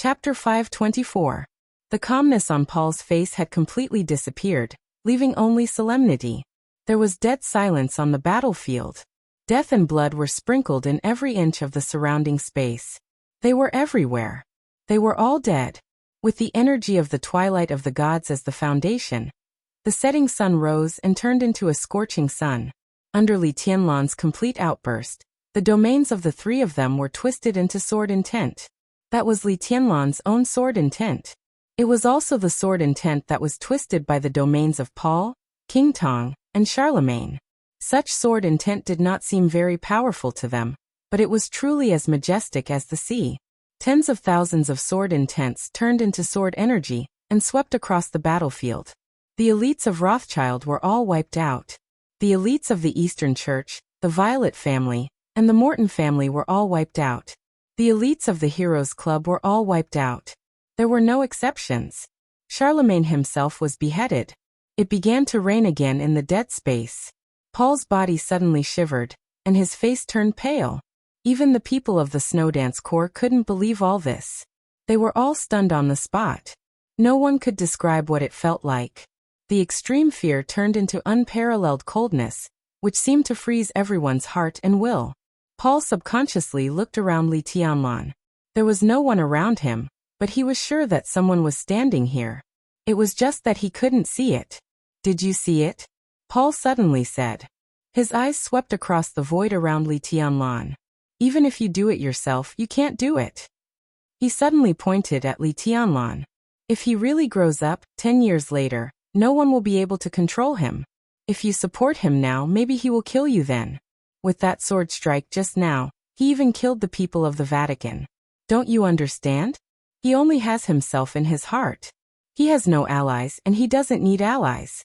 Chapter 524. The calmness on Paul's face had completely disappeared, leaving only solemnity. There was dead silence on the battlefield. Death and blood were sprinkled in every inch of the surrounding space. They were everywhere. They were all dead. With the energy of the twilight of the gods as the foundation, the setting sun rose and turned into a scorching sun. Under Li Tianlan's complete outburst, the domains of the three of them were twisted into sword intent. That was Li Tianlan's own sword intent. It was also the sword intent that was twisted by the domains of Paul, King Tong, and Charlemagne. Such sword intent did not seem very powerful to them, but it was truly as majestic as the sea. Tens of thousands of sword intents turned into sword energy and swept across the battlefield. The elites of Rothschild were all wiped out. The elites of the Eastern Church, the Violet family, and the Morton family were all wiped out. The elites of the Heroes Club were all wiped out. There were no exceptions. Charlemagne himself was beheaded. It began to rain again in the dead space. Paul's body suddenly shivered, and his face turned pale. Even the people of the Snowdance Corps couldn't believe all this. They were all stunned on the spot. No one could describe what it felt like. The extreme fear turned into unparalleled coldness, which seemed to freeze everyone's heart and will. Paul subconsciously looked around Li Tianlan. There was no one around him, but he was sure that someone was standing here. It was just that he couldn't see it. "Did you see it?" Paul suddenly said. His eyes swept across the void around Li Tianlan. "Even if you do it yourself, you can't do it." He suddenly pointed at Li Tianlan. "If he really grows up, 10 years later, no one will be able to control him. If you support him now, maybe he will kill you then. With that sword strike just now, he even killed the people of the Vatican. Don't you understand? He only has himself in his heart. He has no allies and he doesn't need allies."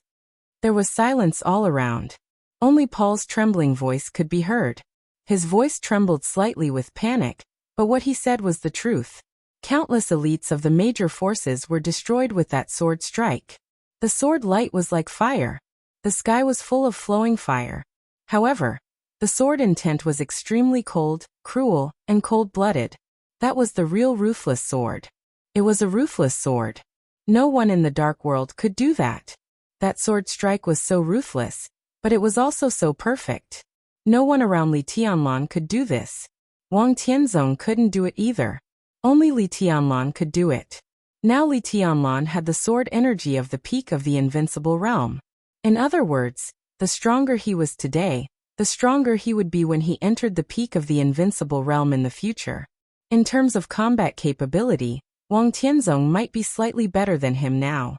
There was silence all around. Only Paul's trembling voice could be heard. His voice trembled slightly with panic, but what he said was the truth. Countless elites of the major forces were destroyed with that sword strike. The sword light was like fire. The sky was full of flowing fire. However, the sword intent was extremely cold, cruel, and cold-blooded. That was the real ruthless sword. It was a ruthless sword. No one in the dark world could do that. That sword strike was so ruthless, but it was also so perfect. No one around Li Tianlan could do this. Wang Tianzong couldn't do it either. Only Li Tianlan could do it. Now Li Tianlan had the sword energy of the peak of the invincible realm. In other words, the stronger he was today, the stronger he would be when he entered the peak of the invincible realm in the future. In terms of combat capability, Wang Tianzong might be slightly better than him now.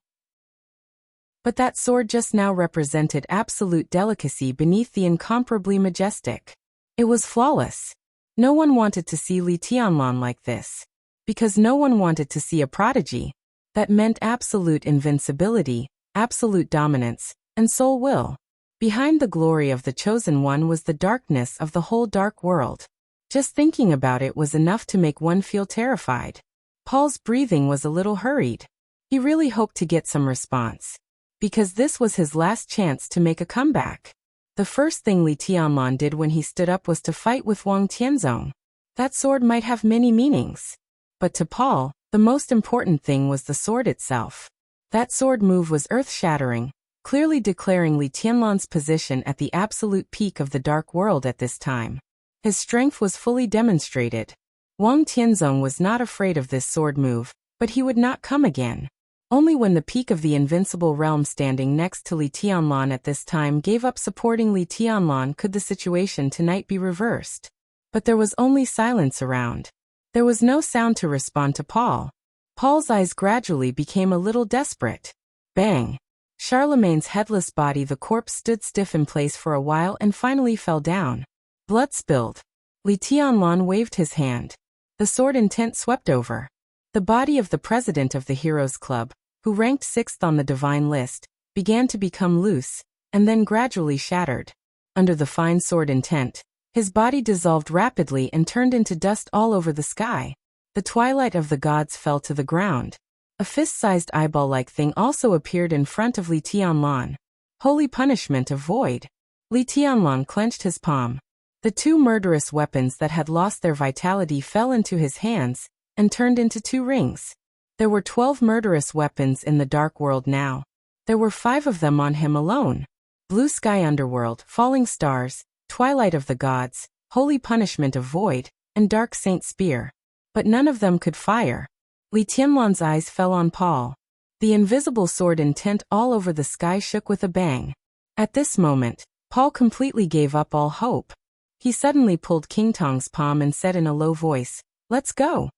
But that sword just now represented absolute delicacy beneath the incomparably majestic. It was flawless. No one wanted to see Li Tianlan like this. Because no one wanted to see a prodigy. That meant absolute invincibility, absolute dominance, and soul will. Behind the glory of the Chosen One was the darkness of the whole dark world. Just thinking about it was enough to make one feel terrified. Paul's breathing was a little hurried. He really hoped to get some response. Because this was his last chance to make a comeback. The first thing Li Tianlan did when he stood up was to fight with Wang Tianzong. That sword might have many meanings. But to Paul, the most important thing was the sword itself. That sword move was earth-shattering, clearly declaring Li Tianlan's position at the absolute peak of the dark world at this time. His strength was fully demonstrated. Wang Tianzong was not afraid of this sword move, but he would not come again. Only when the peak of the invincible realm standing next to Li Tianlan at this time gave up supporting Li Tianlan could the situation tonight be reversed. But there was only silence around. There was no sound to respond to Paul. Paul's eyes gradually became a little desperate. Bang! Charlemagne's headless body, the corpse, stood stiff in place for a while and finally fell down. Blood spilled. Li Tianlan waved his hand. The sword intent swept over. The body of the president of the Heroes Club, who ranked 6th on the divine list, began to become loose, and then gradually shattered. Under the fine sword intent, his body dissolved rapidly and turned into dust all over the sky. The twilight of the gods fell to the ground. A fist-sized eyeball-like thing also appeared in front of Li Tianlan. Holy punishment of void. Li Tianlan clenched his palm. The two murderous weapons that had lost their vitality fell into his hands, and turned into 2 rings. There were 12 murderous weapons in the dark world now. There were 5 of them on him alone. Blue sky underworld, falling stars, twilight of the gods, holy punishment of void, and dark saint spear. But none of them could fire. Li Tianlan's eyes fell on Paul. The invisible sword intent all over the sky shook with a bang. At this moment, Paul completely gave up all hope. He suddenly pulled King Tong's palm and said in a low voice, "Let's go."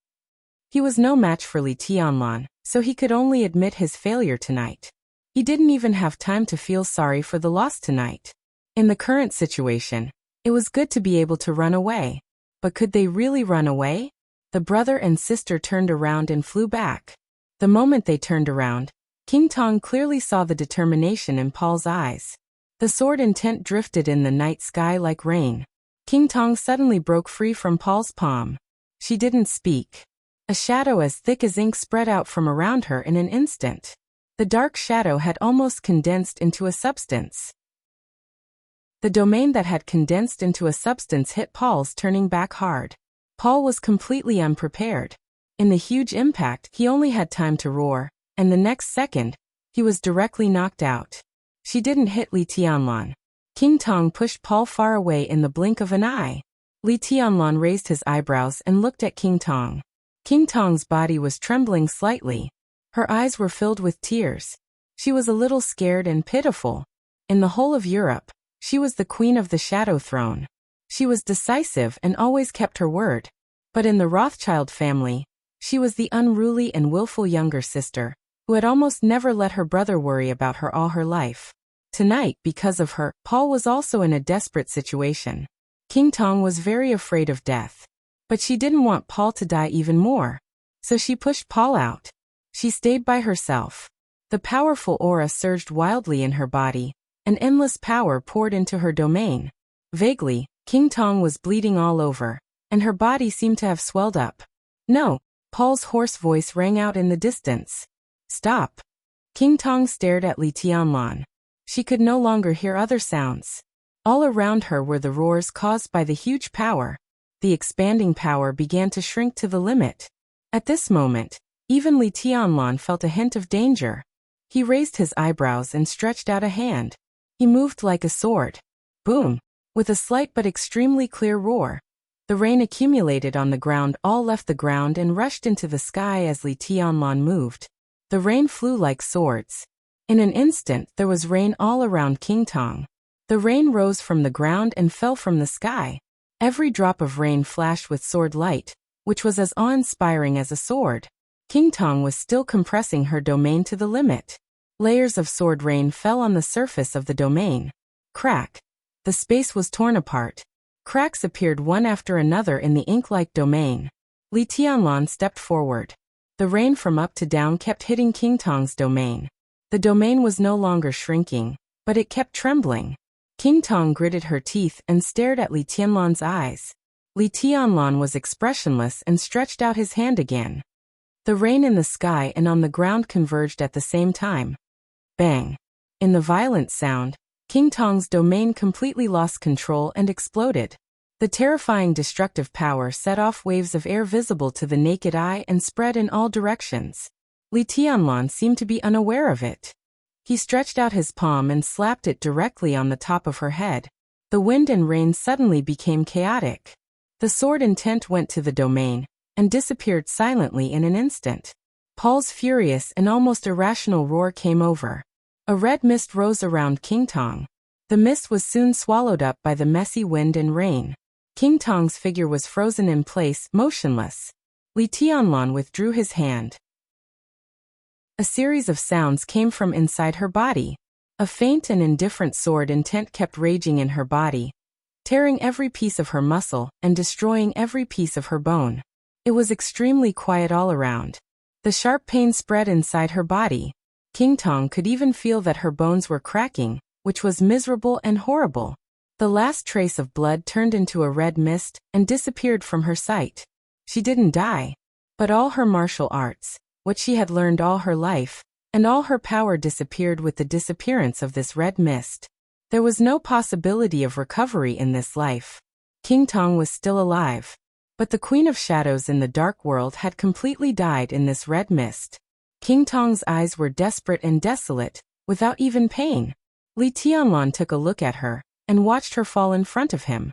He was no match for Li Tianlan, so he could only admit his failure tonight. He didn't even have time to feel sorry for the loss tonight. In the current situation, it was good to be able to run away. But could they really run away? The brother and sister turned around and flew back. The moment they turned around, King Tong clearly saw the determination in Paul's eyes. The sword intent drifted in the night sky like rain. King Tong suddenly broke free from Paul's palm. She didn't speak. A shadow as thick as ink spread out from around her in an instant. The dark shadow had almost condensed into a substance. The domain that had condensed into a substance hit Paul's, turning back hard. Paul was completely unprepared. In the huge impact, he only had time to roar, and the next second, he was directly knocked out. She didn't hit Li Tianlan. King Tong pushed Paul far away in the blink of an eye. Li Tianlan raised his eyebrows and looked at King Tong. King Tong's body was trembling slightly. Her eyes were filled with tears. She was a little scared and pitiful. In the whole of Europe, she was the queen of the Shadow Throne. She was decisive and always kept her word. But in the Rothschild family, she was the unruly and willful younger sister, who had almost never let her brother worry about her all her life. Tonight, because of her, Paul was also in a desperate situation. King Tong was very afraid of death. But she didn't want Paul to die even more. So she pushed Paul out. She stayed by herself. The powerful aura surged wildly in her body. An endless power poured into her domain. Vaguely, King Tong was bleeding all over, and her body seemed to have swelled up. "No!" Paul's hoarse voice rang out in the distance. "Stop!" King Tong stared at Li Tianlan. She could no longer hear other sounds. All around her were the roars caused by the huge power. The expanding power began to shrink to the limit. At this moment, even Li Tianlan felt a hint of danger. He raised his eyebrows and stretched out a hand. He moved like a sword. Boom! With a slight but extremely clear roar. The rain accumulated on the ground all left the ground and rushed into the sky as Li Tianlan moved. The rain flew like swords. In an instant there was rain all around King Tong. The rain rose from the ground and fell from the sky. Every drop of rain flashed with sword light, which was as awe-inspiring as a sword. King Tong was still compressing her domain to the limit. Layers of sword rain fell on the surface of the domain. Crack! The space was torn apart. Cracks appeared one after another in the ink-like domain. Li Tianlan stepped forward. The rain from up to down kept hitting King Tong's domain. The domain was no longer shrinking, but it kept trembling. King Tong gritted her teeth and stared at Li Tianlan's eyes. Li Tianlan was expressionless and stretched out his hand again. The rain in the sky and on the ground converged at the same time. Bang! In the violent sound, King Tong's domain completely lost control and exploded. The terrifying destructive power set off waves of air visible to the naked eye and spread in all directions. Li Tianlan seemed to be unaware of it. He stretched out his palm and slapped it directly on the top of her head. The wind and rain suddenly became chaotic. The sword intent went to the domain and disappeared silently in an instant. Paul's furious and almost irrational roar came over. A red mist rose around King Tong. The mist was soon swallowed up by the messy wind and rain. King Tong's figure was frozen in place, motionless. Li Tianlan withdrew his hand. A series of sounds came from inside her body. A faint and indifferent sword intent kept raging in her body, tearing every piece of her muscle and destroying every piece of her bone. It was extremely quiet all around. The sharp pain spread inside her body. King Tong could even feel that her bones were cracking, which was miserable and horrible. The last trace of blood turned into a red mist and disappeared from her sight. She didn't die. But all her martial arts, what she had learned all her life, and all her power disappeared with the disappearance of this red mist. There was no possibility of recovery in this life. King Tong was still alive. But the Queen of Shadows in the dark world had completely died in this red mist. King Tong's eyes were desperate and desolate, without even pain. Li Tianlan took a look at her, and watched her fall in front of him.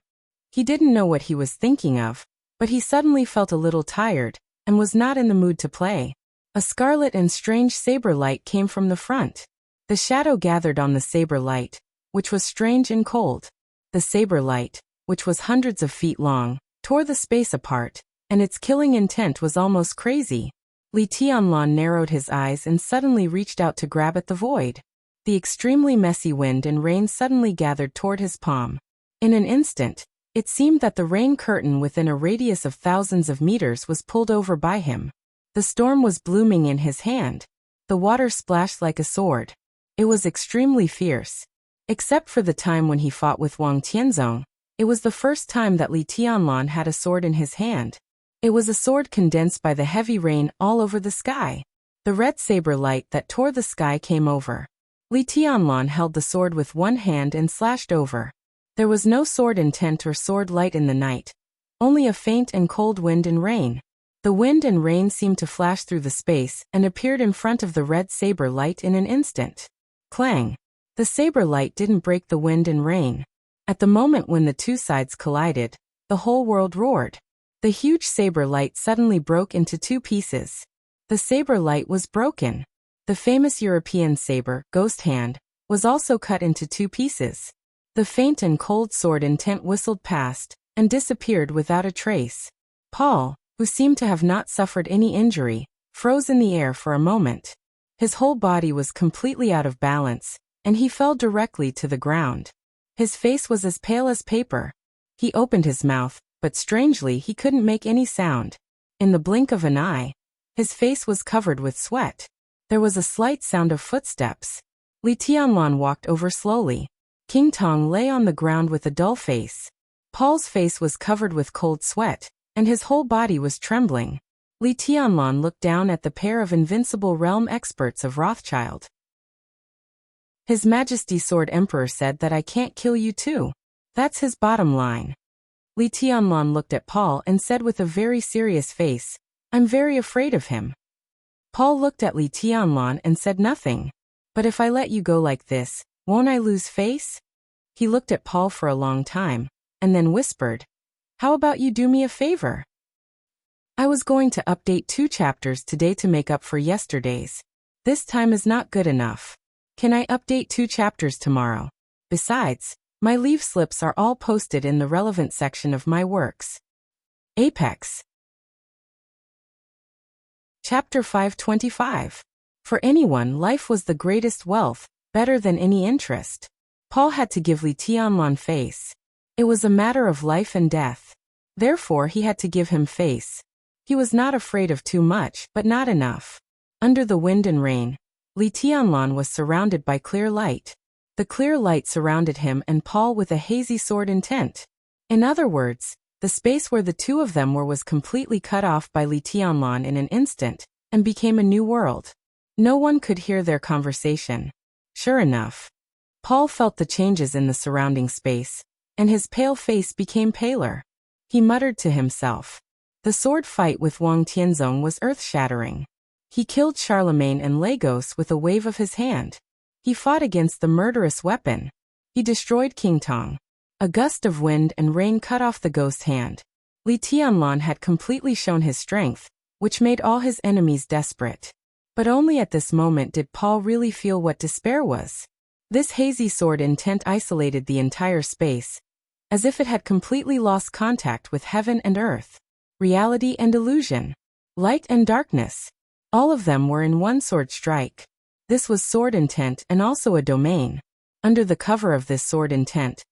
He didn't know what he was thinking of, but he suddenly felt a little tired, and was not in the mood to play. A scarlet and strange saber light came from the front. The shadow gathered on the saber light, which was strange and cold. The saber light, which was hundreds of feet long, tore the space apart, and its killing intent was almost crazy. Li Tianlan narrowed his eyes and suddenly reached out to grab at the void. The extremely messy wind and rain suddenly gathered toward his palm. In an instant, it seemed that the rain curtain within a radius of thousands of meters was pulled over by him. The storm was blooming in his hand. The water splashed like a sword. It was extremely fierce. Except for the time when he fought with Wang Tianzong, it was the first time that Li Tianlan had a sword in his hand. It was a sword condensed by the heavy rain all over the sky. The red saber light that tore the sky came over. Li Tianlan held the sword with one hand and slashed over. There was no sword intent or sword light in the night, only a faint and cold wind and rain. The wind and rain seemed to flash through the space and appeared in front of the red saber light in an instant. Clang! The saber light didn't break the wind and rain. At the moment when the two sides collided, the whole world roared. The huge saber light suddenly broke into two pieces. The saber light was broken. The famous European saber, Ghost Hand, was also cut into two pieces. The faint and cold sword intent whistled past, and disappeared without a trace. Paul, who seemed to have not suffered any injury, froze in the air for a moment. His whole body was completely out of balance, and he fell directly to the ground. His face was as pale as paper. He opened his mouth, but strangely he couldn't make any sound. In the blink of an eye, his face was covered with sweat. There was a slight sound of footsteps. Li Tianlan walked over slowly. King Tong lay on the ground with a dull face. Paul's face was covered with cold sweat, and his whole body was trembling. Li Tianlan looked down at the pair of invincible realm experts of Rothschild. His Majesty Sword Emperor said that I can't kill you too. That's his bottom line. Li Tianlan looked at Paul and said with a very serious face, I'm very afraid of him. Paul looked at Li Tianlan and said nothing. But if I let you go like this, won't I lose face? He looked at Paul for a long time, and then whispered, How about you do me a favor? I was going to update 2 chapters today to make up for yesterday's. This time is not good enough. Can I update 2 chapters tomorrow? Besides, my leave slips are all posted in the relevant section of my works. Apex. Chapter 525. For anyone, life was the greatest wealth, better than any interest. Paul had to give Li Tianlan face. It was a matter of life and death. Therefore he had to give him face. He was not afraid of too much, but not enough. Under the wind and rain, Li Tianlan was surrounded by clear light. The clear light surrounded him and Paul with a hazy sword intent. In other words, the space where the two of them were was completely cut off by Li Tianlan in an instant, and became a new world. No one could hear their conversation. Sure enough, Paul felt the changes in the surrounding space, and his pale face became paler. He muttered to himself. The sword fight with Wang Tianzong was earth-shattering. He killed Charlemagne and Lagos with a wave of his hand. He fought against the murderous weapon. He destroyed King Tong. A gust of wind and rain cut off the ghost hand. Li Tianlan had completely shown his strength, which made all his enemies desperate. But only at this moment did Paul really feel what despair was. This hazy sword intent isolated the entire space, as if it had completely lost contact with heaven and earth, reality and illusion, light and darkness. All of them were in one sword strike. This was sword intent and also a domain. Under the cover of this sword intent,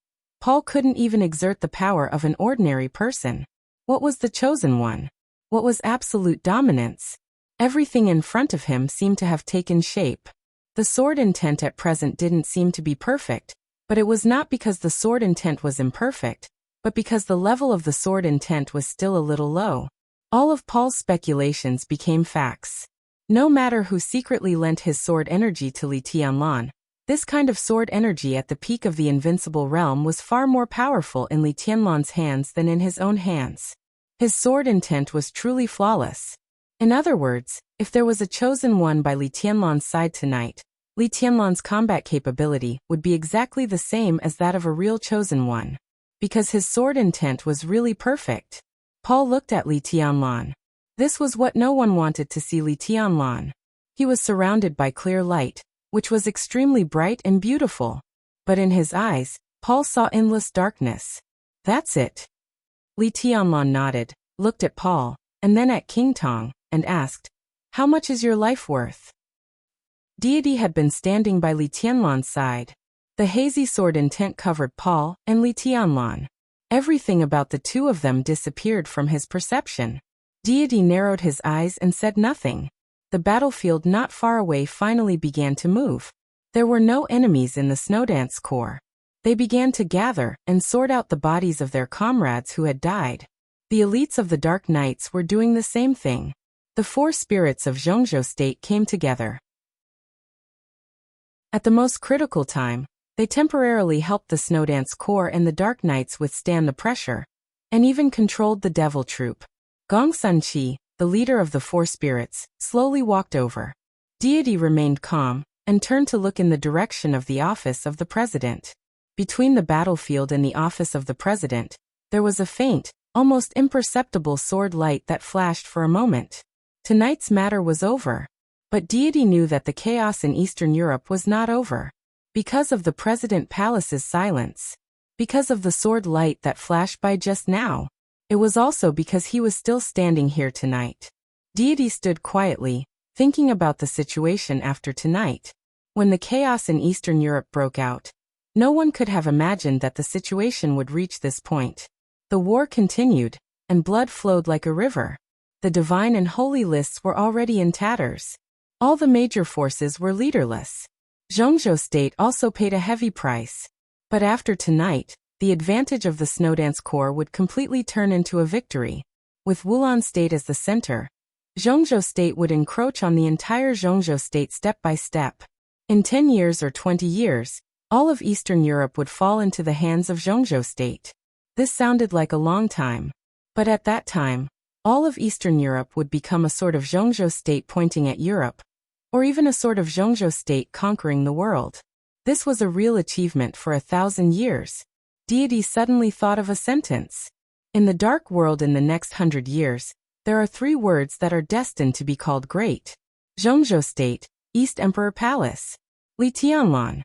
Paul couldn't even exert the power of an ordinary person. What was the chosen one? What was absolute dominance? Everything in front of him seemed to have taken shape. The sword intent at present didn't seem to be perfect, but it was not because the sword intent was imperfect, but because the level of the sword intent was still a little low. All of Paul's speculations became facts. No matter who secretly lent his sword energy to Li Tianlan, this kind of sword energy at the peak of the invincible realm was far more powerful in Li Tianlan's hands than in his own hands. His sword intent was truly flawless. In other words, if there was a chosen one by Li Tianlan's side tonight, Li Tianlan's combat capability would be exactly the same as that of a real chosen one. Because his sword intent was really perfect. Paul looked at Li Tianlan. This was what no one wanted to see Li Tianlan. He was surrounded by clear light, which was extremely bright and beautiful. But in his eyes, Paul saw endless darkness. That's it. Li Tianlan nodded, looked at Paul, and then at King Tong, and asked, "How much is your life worth?" Deity had been standing by Li Tianlan's side. The hazy sword intent covered Paul and Li Tianlan. Everything about the two of them disappeared from his perception. Deity narrowed his eyes and said nothing. The battlefield not far away finally began to move. There were no enemies in the Snowdance Corps. They began to gather and sort out the bodies of their comrades who had died. The elites of the Dark Knights were doing the same thing. The four spirits of Zhongzhou State came together. At the most critical time, they temporarily helped the Snowdance Corps and the Dark Knights withstand the pressure, and even controlled the Devil Troop. Gong Sunqi, the leader of the four spirits, slowly walked over. Deity remained calm, and turned to look in the direction of the office of the president. Between the battlefield and the office of the president, there was a faint, almost imperceptible sword light that flashed for a moment. Tonight's matter was over. But Deity knew that the chaos in Eastern Europe was not over. Because of the President Palace's silence. Because of the sword light that flashed by just now. It was also because he was still standing here tonight. Deity stood quietly, thinking about the situation after tonight. When the chaos in Eastern Europe broke out, no one could have imagined that the situation would reach this point. The war continued, and blood flowed like a river. The divine and holy lists were already in tatters. All the major forces were leaderless. Zhongzhou State also paid a heavy price. But after tonight, the advantage of the Snowdance Corps would completely turn into a victory. With Wulan State as the center, Zhongzhou State would encroach on the entire Zhongzhou State step by step. In 10 years or 20 years, all of Eastern Europe would fall into the hands of Zhongzhou State. This sounded like a long time. But at that time, all of Eastern Europe would become a sort of Zhongzhou State pointing at Europe. Or even a sort of Zhongzhou State conquering the world. This was a real achievement for 1,000 years. Deity suddenly thought of a sentence. In the dark world in the next 100 years, there are 3 words that are destined to be called great. Zhongzhou State, East Emperor Palace. Li Tianlan.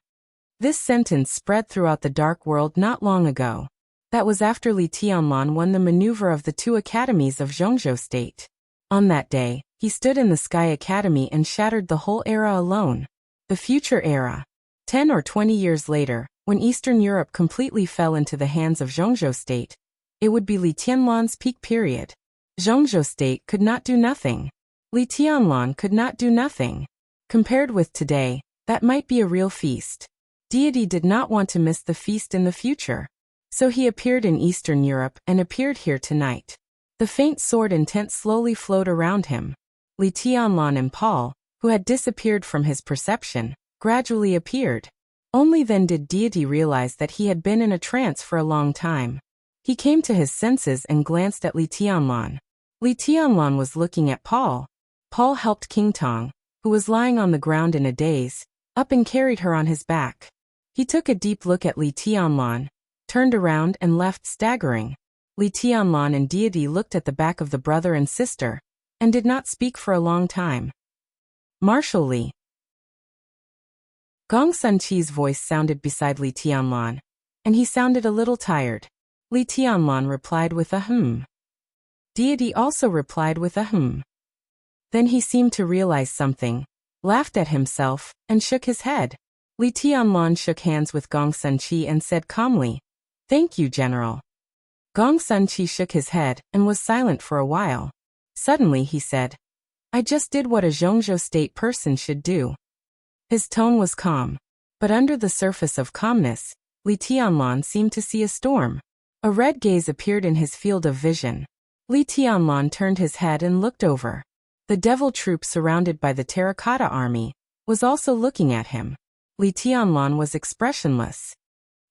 This sentence spread throughout the dark world not long ago. That was after Li Tianlan won the maneuver of the 2 academies of Zhongzhou State. On that day, he stood in the Sky Academy and shattered the whole era alone. The future era. 10 or 20 years later, when Eastern Europe completely fell into the hands of Zhongzhou State, it would be Li Tianlan's peak period. Zhongzhou State could not do nothing. Li Tianlan could not do nothing. Compared with today, that might be a real feast. Deity did not want to miss the feast in the future. So he appeared in Eastern Europe and appeared here tonight. The faint sword intent slowly flowed around him. Li Tianlan and Paul, who had disappeared from his perception, gradually appeared. Only then did Deity realize that he had been in a trance for a long time. He came to his senses and glanced at Li Tianlan. Li Tianlan was looking at Paul. Paul helped King Tong, who was lying on the ground in a daze, up and carried her on his back. He took a deep look at Li Tianlan, turned around and left staggering. Li Tianlan and Deity looked at the back of the brother and sister, and did not speak for a long time. Marshal Li. Gong Sunqi's voice sounded beside Li Tianlan, and he sounded a little tired. Li Tianlan replied with a hmm. Deity also replied with a hmm. Then he seemed to realize something, laughed at himself, and shook his head. Li Tianlan shook hands with Gong Sunqi and said calmly, "Thank you, General." Gong Sunqi shook his head and was silent for a while. Suddenly he said, "I just did what a Zhongzhou State person should do." His tone was calm. But under the surface of calmness, Li Tianlan seemed to see a storm. A red gaze appeared in his field of vision. Li Tianlan turned his head and looked over. The devil troop surrounded by the terracotta army was also looking at him. Li Tianlan was expressionless.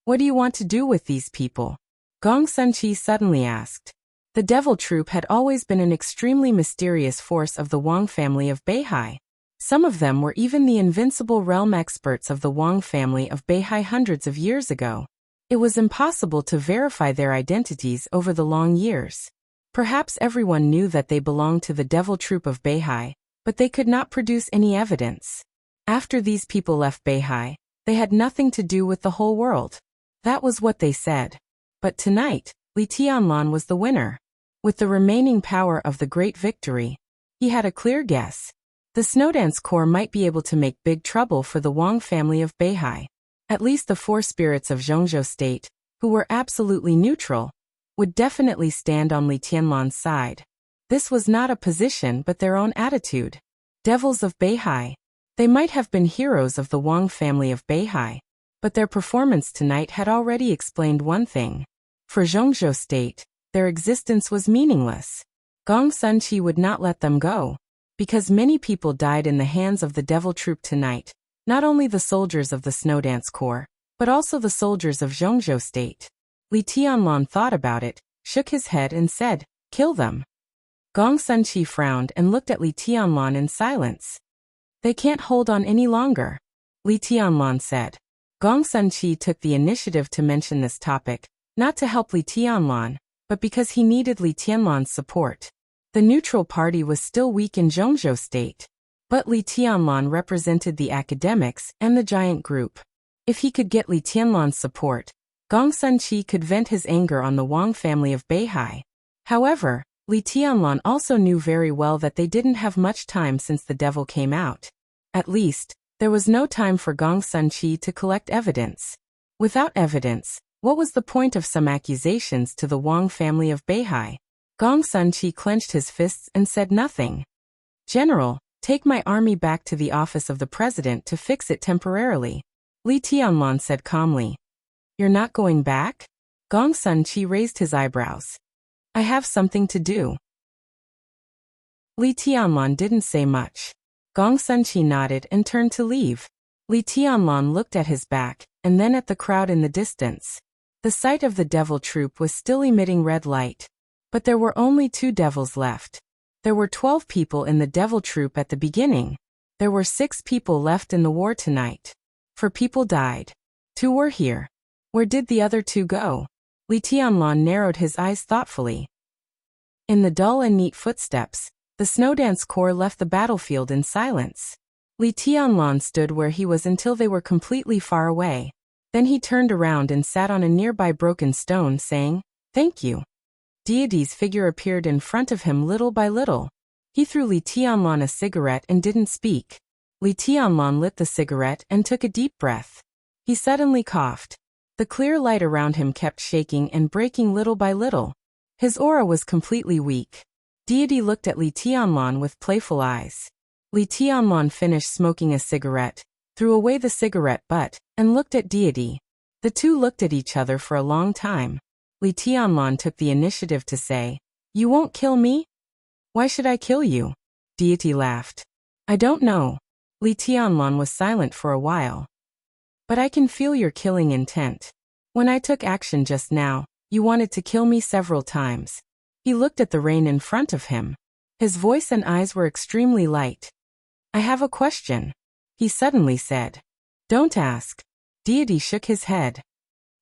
"What do you want to do with these people?" Gong Sunqi suddenly asked. The devil troop had always been an extremely mysterious force of the Wang family of Beihai. Some of them were even the invincible realm experts of the Wang family of Beihai hundreds of years ago. It was impossible to verify their identities over the long years. Perhaps everyone knew that they belonged to the devil troop of Beihai, but they could not produce any evidence. After these people left Beihai, they had nothing to do with the whole world. That was what they said. But tonight, Li Tianlan was the winner. With the remaining power of the great victory, he had a clear guess. The Snowdance Corps might be able to make big trouble for the Wang family of Beihai. At least the four spirits of Zhongzhou State, who were absolutely neutral, would definitely stand on Li Tianlan's side. This was not a position but their own attitude. Devils of Beihai. They might have been heroes of the Wang family of Beihai, but their performance tonight had already explained one thing. For Zhongzhou State, their existence was meaningless. Gong Sunqi would not let them go. Because many people died in the hands of the devil troop tonight, not only the soldiers of the Snowdance Corps, but also the soldiers of Zhongzhou State. Li Tianlan thought about it, shook his head and said, "Kill them." Gong Sunqi frowned and looked at Li Tianlan in silence. "They can't hold on any longer," Li Tianlan said. Gong Sunqi took the initiative to mention this topic, not to help Li Tianlan, but because he needed Li Tianlan's support. The neutral party was still weak in Zhongzhou State, but Li Tianlan represented the academics and the giant group. If he could get Li Tianlan's support, Gong Sunqi could vent his anger on the Wang family of Beihai. However, Li Tianlan also knew very well that they didn't have much time since the devil came out. At least, there was no time for Gong Sunqi to collect evidence. Without evidence, what was the point of some accusations to the Wang family of Beihai? Gong Sunqi clenched his fists and said nothing. "General, take my army back to the office of the president to fix it temporarily," Li Tianlan said calmly. "You're not going back?" Gong Sunqi raised his eyebrows. "I have something to do." Li Tianlan didn't say much. Gong Sunqi nodded and turned to leave. Li Tianlan looked at his back, and then at the crowd in the distance. The sight of the devil troop was still emitting red light. But there were only 2 devils left. There were 12 people in the devil troop at the beginning. There were 6 people left in the war tonight. 4 people died. 2 were here. Where did the other 2 go? Li Tianlan narrowed his eyes thoughtfully. In the dull and neat footsteps, the Snowdance Corps left the battlefield in silence. Li Tianlan stood where he was until they were completely far away. Then he turned around and sat on a nearby broken stone, saying, "Thank you." Deity's figure appeared in front of him little by little. He threw Li Tianlan a cigarette and didn't speak. Li Tianlan lit the cigarette and took a deep breath. He suddenly coughed. The clear light around him kept shaking and breaking little by little. His aura was completely weak. Deity looked at Li Tianlan with playful eyes. Li Tianlan finished smoking a cigarette, threw away the cigarette butt, and looked at Deity. The two looked at each other for a long time. Li Tianlan took the initiative to say, "You won't kill me?" "Why should I kill you?" Deity laughed. "I don't know." Li Tianlan was silent for a while. "But I can feel your killing intent. When I took action just now, you wanted to kill me several times." He looked at the rain in front of him. His voice and eyes were extremely light. "I have a question," he suddenly said. "Don't ask." Deity shook his head.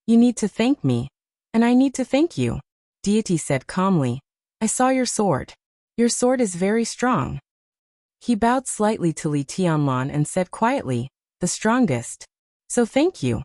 "You need to thank me. And I need to thank you," Deity said calmly. "I saw your sword. Your sword is very strong." He bowed slightly to Li Tianlan and said quietly, "The strongest. So thank you."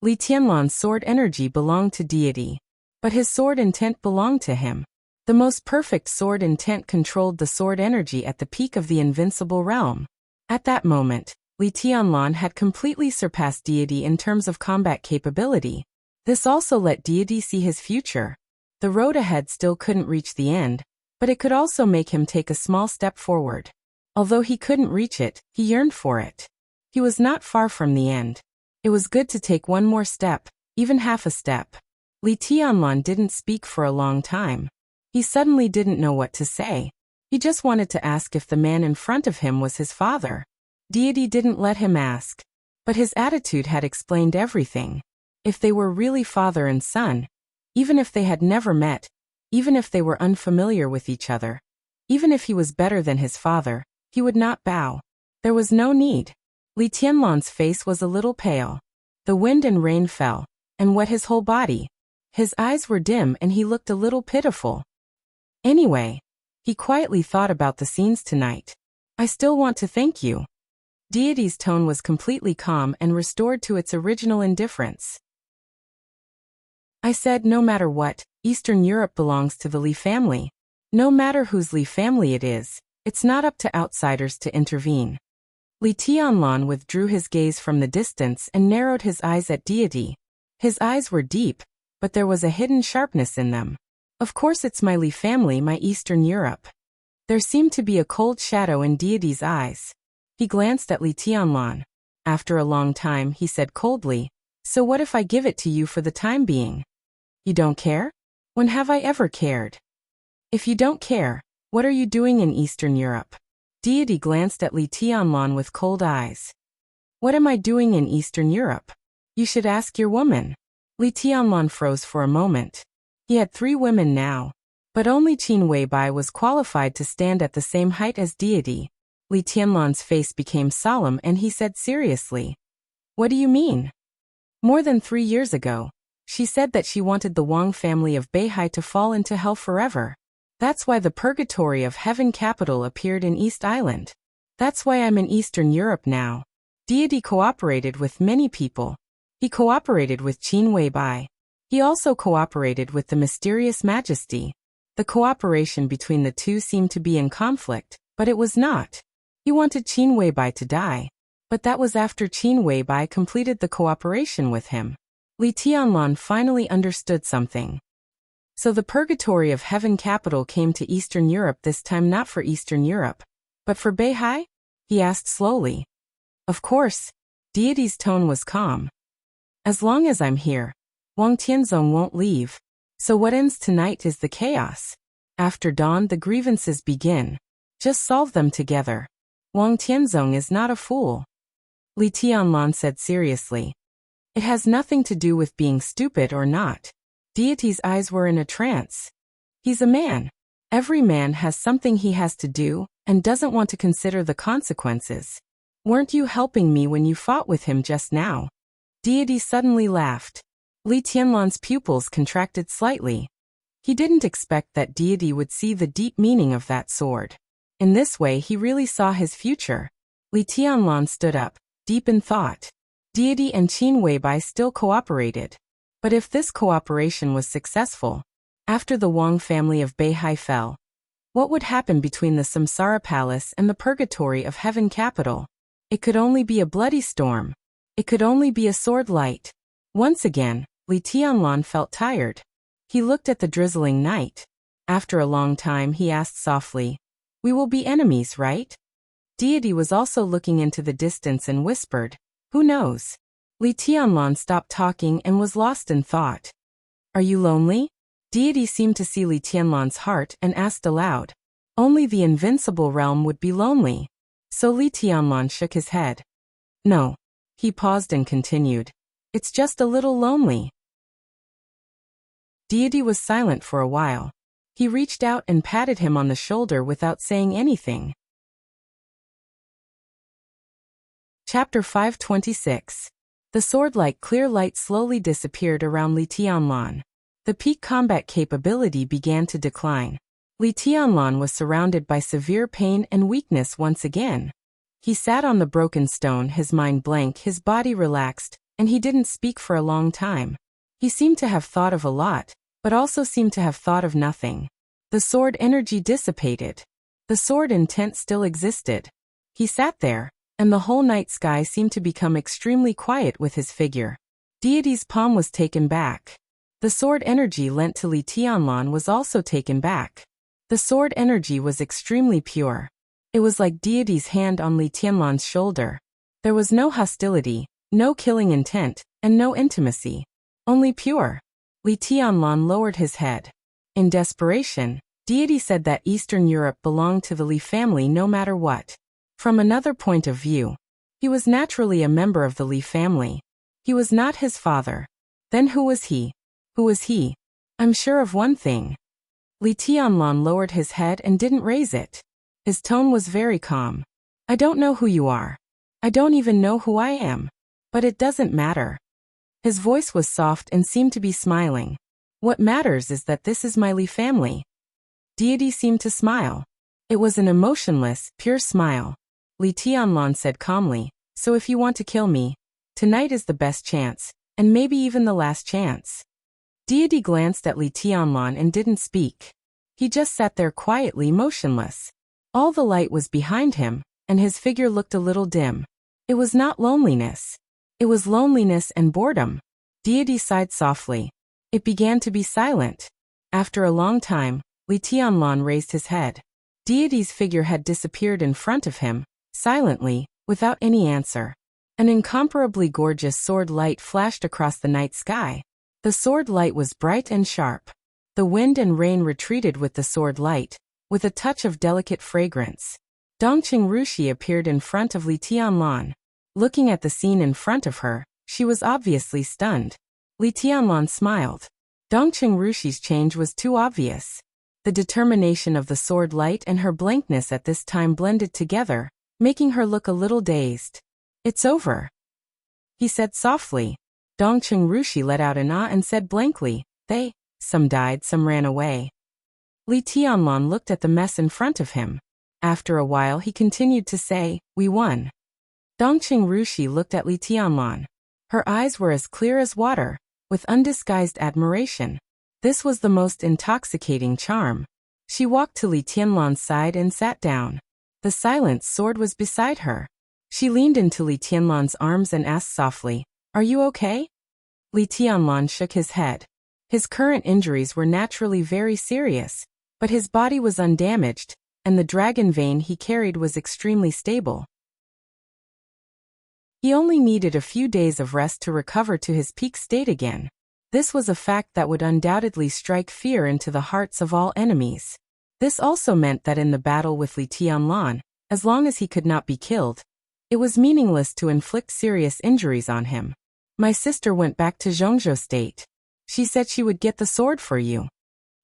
Li Tianlan's sword energy belonged to Deity, but his sword intent belonged to him. The most perfect sword intent controlled the sword energy at the peak of the invincible realm. At that moment, Li Tianlan had completely surpassed Deity in terms of combat capability. This also let Deity see his future. The road ahead still couldn't reach the end, but it could also make him take a small step forward. Although he couldn't reach it, he yearned for it. He was not far from the end. It was good to take one more step, even half a step. Li Tianlan didn't speak for a long time. He suddenly didn't know what to say. He just wanted to ask if the man in front of him was his father. Deity didn't let him ask. But his attitude had explained everything. If they were really father and son, even if they had never met, even if they were unfamiliar with each other. Even if he was better than his father, he would not bow. There was no need. Li Tianlan's face was a little pale. The wind and rain fell, and wet his whole body. His eyes were dim and he looked a little pitiful. Anyway, he quietly thought about the scenes tonight. I still want to thank you. Deity's tone was completely calm and restored to its original indifference. I said no matter what, Eastern Europe belongs to the Li family. No matter whose Li family it is, it's not up to outsiders to intervene. Li Tianlan withdrew his gaze from the distance and narrowed his eyes at Deity. His eyes were deep, but there was a hidden sharpness in them. Of course it's my Li family, my Eastern Europe. There seemed to be a cold shadow in Deity's eyes. He glanced at Li Tianlan. After a long time he said coldly, so what if I give it to you for the time being? You don't care? When have I ever cared? If you don't care, what are you doing in Eastern Europe? Deity glanced at Li Tianlan with cold eyes. What am I doing in Eastern Europe? You should ask your woman. Li Tianlan froze for a moment. He had 3 women now, but only Qin Weibai was qualified to stand at the same height as Deity. Li Tianlan's face became solemn and he said seriously, what do you mean? More than 3 years ago, she said that she wanted the Wang family of Beihai to fall into hell forever. That's why the purgatory of heaven capital appeared in East Island. That's why I'm in Eastern Europe now. Deity cooperated with many people. He cooperated with Qin Weibai. He also cooperated with the mysterious majesty. The cooperation between the two seemed to be in conflict, but it was not. He wanted Qin Weibai to die, but that was after Qin Weibai completed the cooperation with him. Li Tianlan finally understood something. So the purgatory of heaven capital came to Eastern Europe, this time not for Eastern Europe, but for Beihai? He asked slowly. Of course. Deity's tone was calm. As long as I'm here, Wang Tianzong won't leave. So what ends tonight is the chaos. After dawn the grievances begin. Just solve them together. Wang Tianzong is not a fool. Li Tianlan said seriously. It has nothing to do with being stupid or not. Deity's eyes were in a trance. He's a man. Every man has something he has to do, and doesn't want to consider the consequences. Weren't you helping me when you fought with him just now? Deity suddenly laughed. Li Tianlan's pupils contracted slightly. He didn't expect that Deity would see the deep meaning of that sword. In this way he really saw his future. Li Tianlan stood up, deep in thought. Deity and Qin Weibai still cooperated. But if this cooperation was successful, after the Wang family of Beihai fell, what would happen between the Samsara Palace and the purgatory of heaven capital? It could only be a bloody storm. It could only be a sword light. Once again, Li Tianlan felt tired. He looked at the drizzling night. After a long time he asked softly, we will be enemies, right? Deity was also looking into the distance and whispered, who knows? Li Tianlan stopped talking and was lost in thought. Are you lonely? Deity seemed to see Li Tianlan's heart and asked aloud. Only the invincible realm would be lonely. So Li Tianlan shook his head. No. He paused and continued. It's just a little lonely. Deity was silent for a while. He reached out and patted him on the shoulder without saying anything. Chapter 526. The sword-like clear light slowly disappeared around Li Tianlan. The peak combat capability began to decline. Li Tianlan was surrounded by severe pain and weakness once again. He sat on the broken stone, his mind blank, his body relaxed, and he didn't speak for a long time. He seemed to have thought of a lot, but also seemed to have thought of nothing. The sword energy dissipated. The sword intent still existed. He sat there, and the whole night sky seemed to become extremely quiet with his figure. Deity's palm was taken back. The sword energy lent to Li Tianlan was also taken back. The sword energy was extremely pure. It was like Deity's hand on Li Tianlan's shoulder. There was no hostility, no killing intent, and no intimacy. Only pure. Li Tianlan lowered his head. In desperation, Deity said that Eastern Europe belonged to the Li family no matter what. From another point of view, he was naturally a member of the Li family. He was not his father. Then who was he? Who was he? I'm sure of one thing. Li Tianlan lowered his head and didn't raise it. His tone was very calm. I don't know who you are. I don't even know who I am. But it doesn't matter. His voice was soft and seemed to be smiling. What matters is that this is my Li family. Deity seemed to smile. It was an emotionless, pure smile. Li Tianlan said calmly, so if you want to kill me, tonight is the best chance, and maybe even the last chance. Deity glanced at Li Tianlan and didn't speak. He just sat there quietly motionless. All the light was behind him, and his figure looked a little dim. It was not loneliness. It was loneliness and boredom. Deity sighed softly. It began to be silent. After a long time, Li Tianlan raised his head. Deity's figure had disappeared in front of him, silently, without any answer. An incomparably gorgeous sword light flashed across the night sky. The sword light was bright and sharp. The wind and rain retreated with the sword light, with a touch of delicate fragrance. Dongqing Rushi appeared in front of Li Tianlan. Looking at the scene in front of her, she was obviously stunned. Li Tianlan smiled. Dongqing Rushi's change was too obvious. The determination of the sword light and her blankness at this time blended together, making her look a little dazed. It's over, he said softly. Dongqing Rushi let out an ah and said blankly, some died, some ran away. Li Tianlan looked at the mess in front of him. After a while he continued to say, we won. Dongqing Rushi looked at Li Tianlan. Her eyes were as clear as water, with undisguised admiration. This was the most intoxicating charm. She walked to Li Tianlan's side and sat down. The silent sword was beside her. She leaned into Li Tianlan's arms and asked softly, are you okay? Li Tianlan shook his head. His current injuries were naturally very serious, but his body was undamaged, and the dragon vein he carried was extremely stable. He only needed a few days of rest to recover to his peak state again. This was a fact that would undoubtedly strike fear into the hearts of all enemies. This also meant that in the battle with Li Tianlan, as long as he could not be killed, it was meaningless to inflict serious injuries on him. My sister went back to Zhongzhou State. She said she would get the sword for you.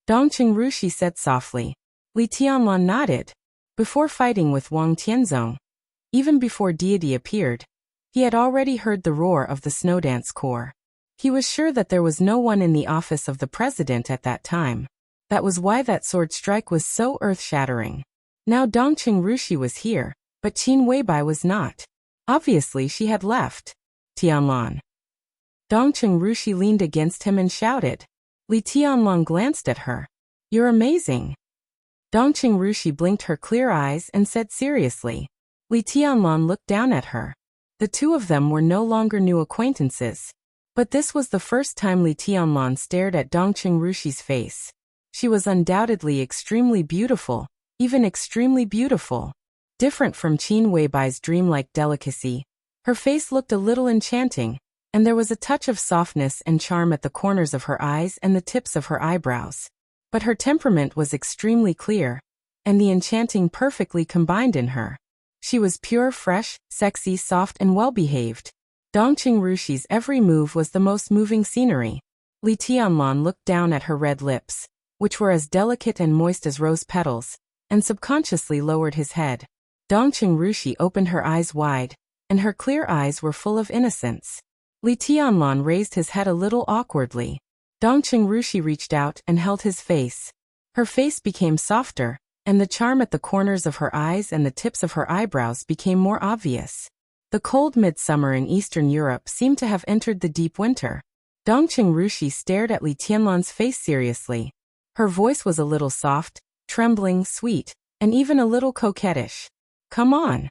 Dongqing Rushi said softly. Li Tianlan nodded. Before fighting with Wang Tianzong, even before Deity appeared, he had already heard the roar of the Snowdance Corps. He was sure that there was no one in the office of the president at that time. That was why that sword strike was so earth-shattering. Now Dongqing Rushi was here, but Qin Weibai was not. Obviously she had left. Tianlan. Dongqing Rushi leaned against him and shouted. Li Tianlan glanced at her. You're amazing. Dongqing Rushi blinked her clear eyes and said seriously. Li Tianlan looked down at her. The two of them were no longer new acquaintances. But this was the first time Li Tianlan stared at Dongqing Rushi's face. She was undoubtedly extremely beautiful, even extremely beautiful. Different from Qin Weibai's dreamlike delicacy, her face looked a little enchanting, and there was a touch of softness and charm at the corners of her eyes and the tips of her eyebrows. But her temperament was extremely clear, and the enchanting perfectly combined in her. She was pure, fresh, sexy, soft, and well-behaved. Dongqing Rushi's every move was the most moving scenery. Li Tianlan looked down at her red lips, which were as delicate and moist as rose petals, and subconsciously lowered his head. Dongqing Rushi opened her eyes wide, and her clear eyes were full of innocence. Li Tianlan raised his head a little awkwardly. Dongqing Rushi reached out and held his face. Her face became softer, and the charm at the corners of her eyes and the tips of her eyebrows became more obvious. The cold midsummer in Eastern Europe seemed to have entered the deep winter. Dongqing Rushi stared at Li Tianlan's face seriously. Her voice was a little soft, trembling, sweet, and even a little coquettish. Come on.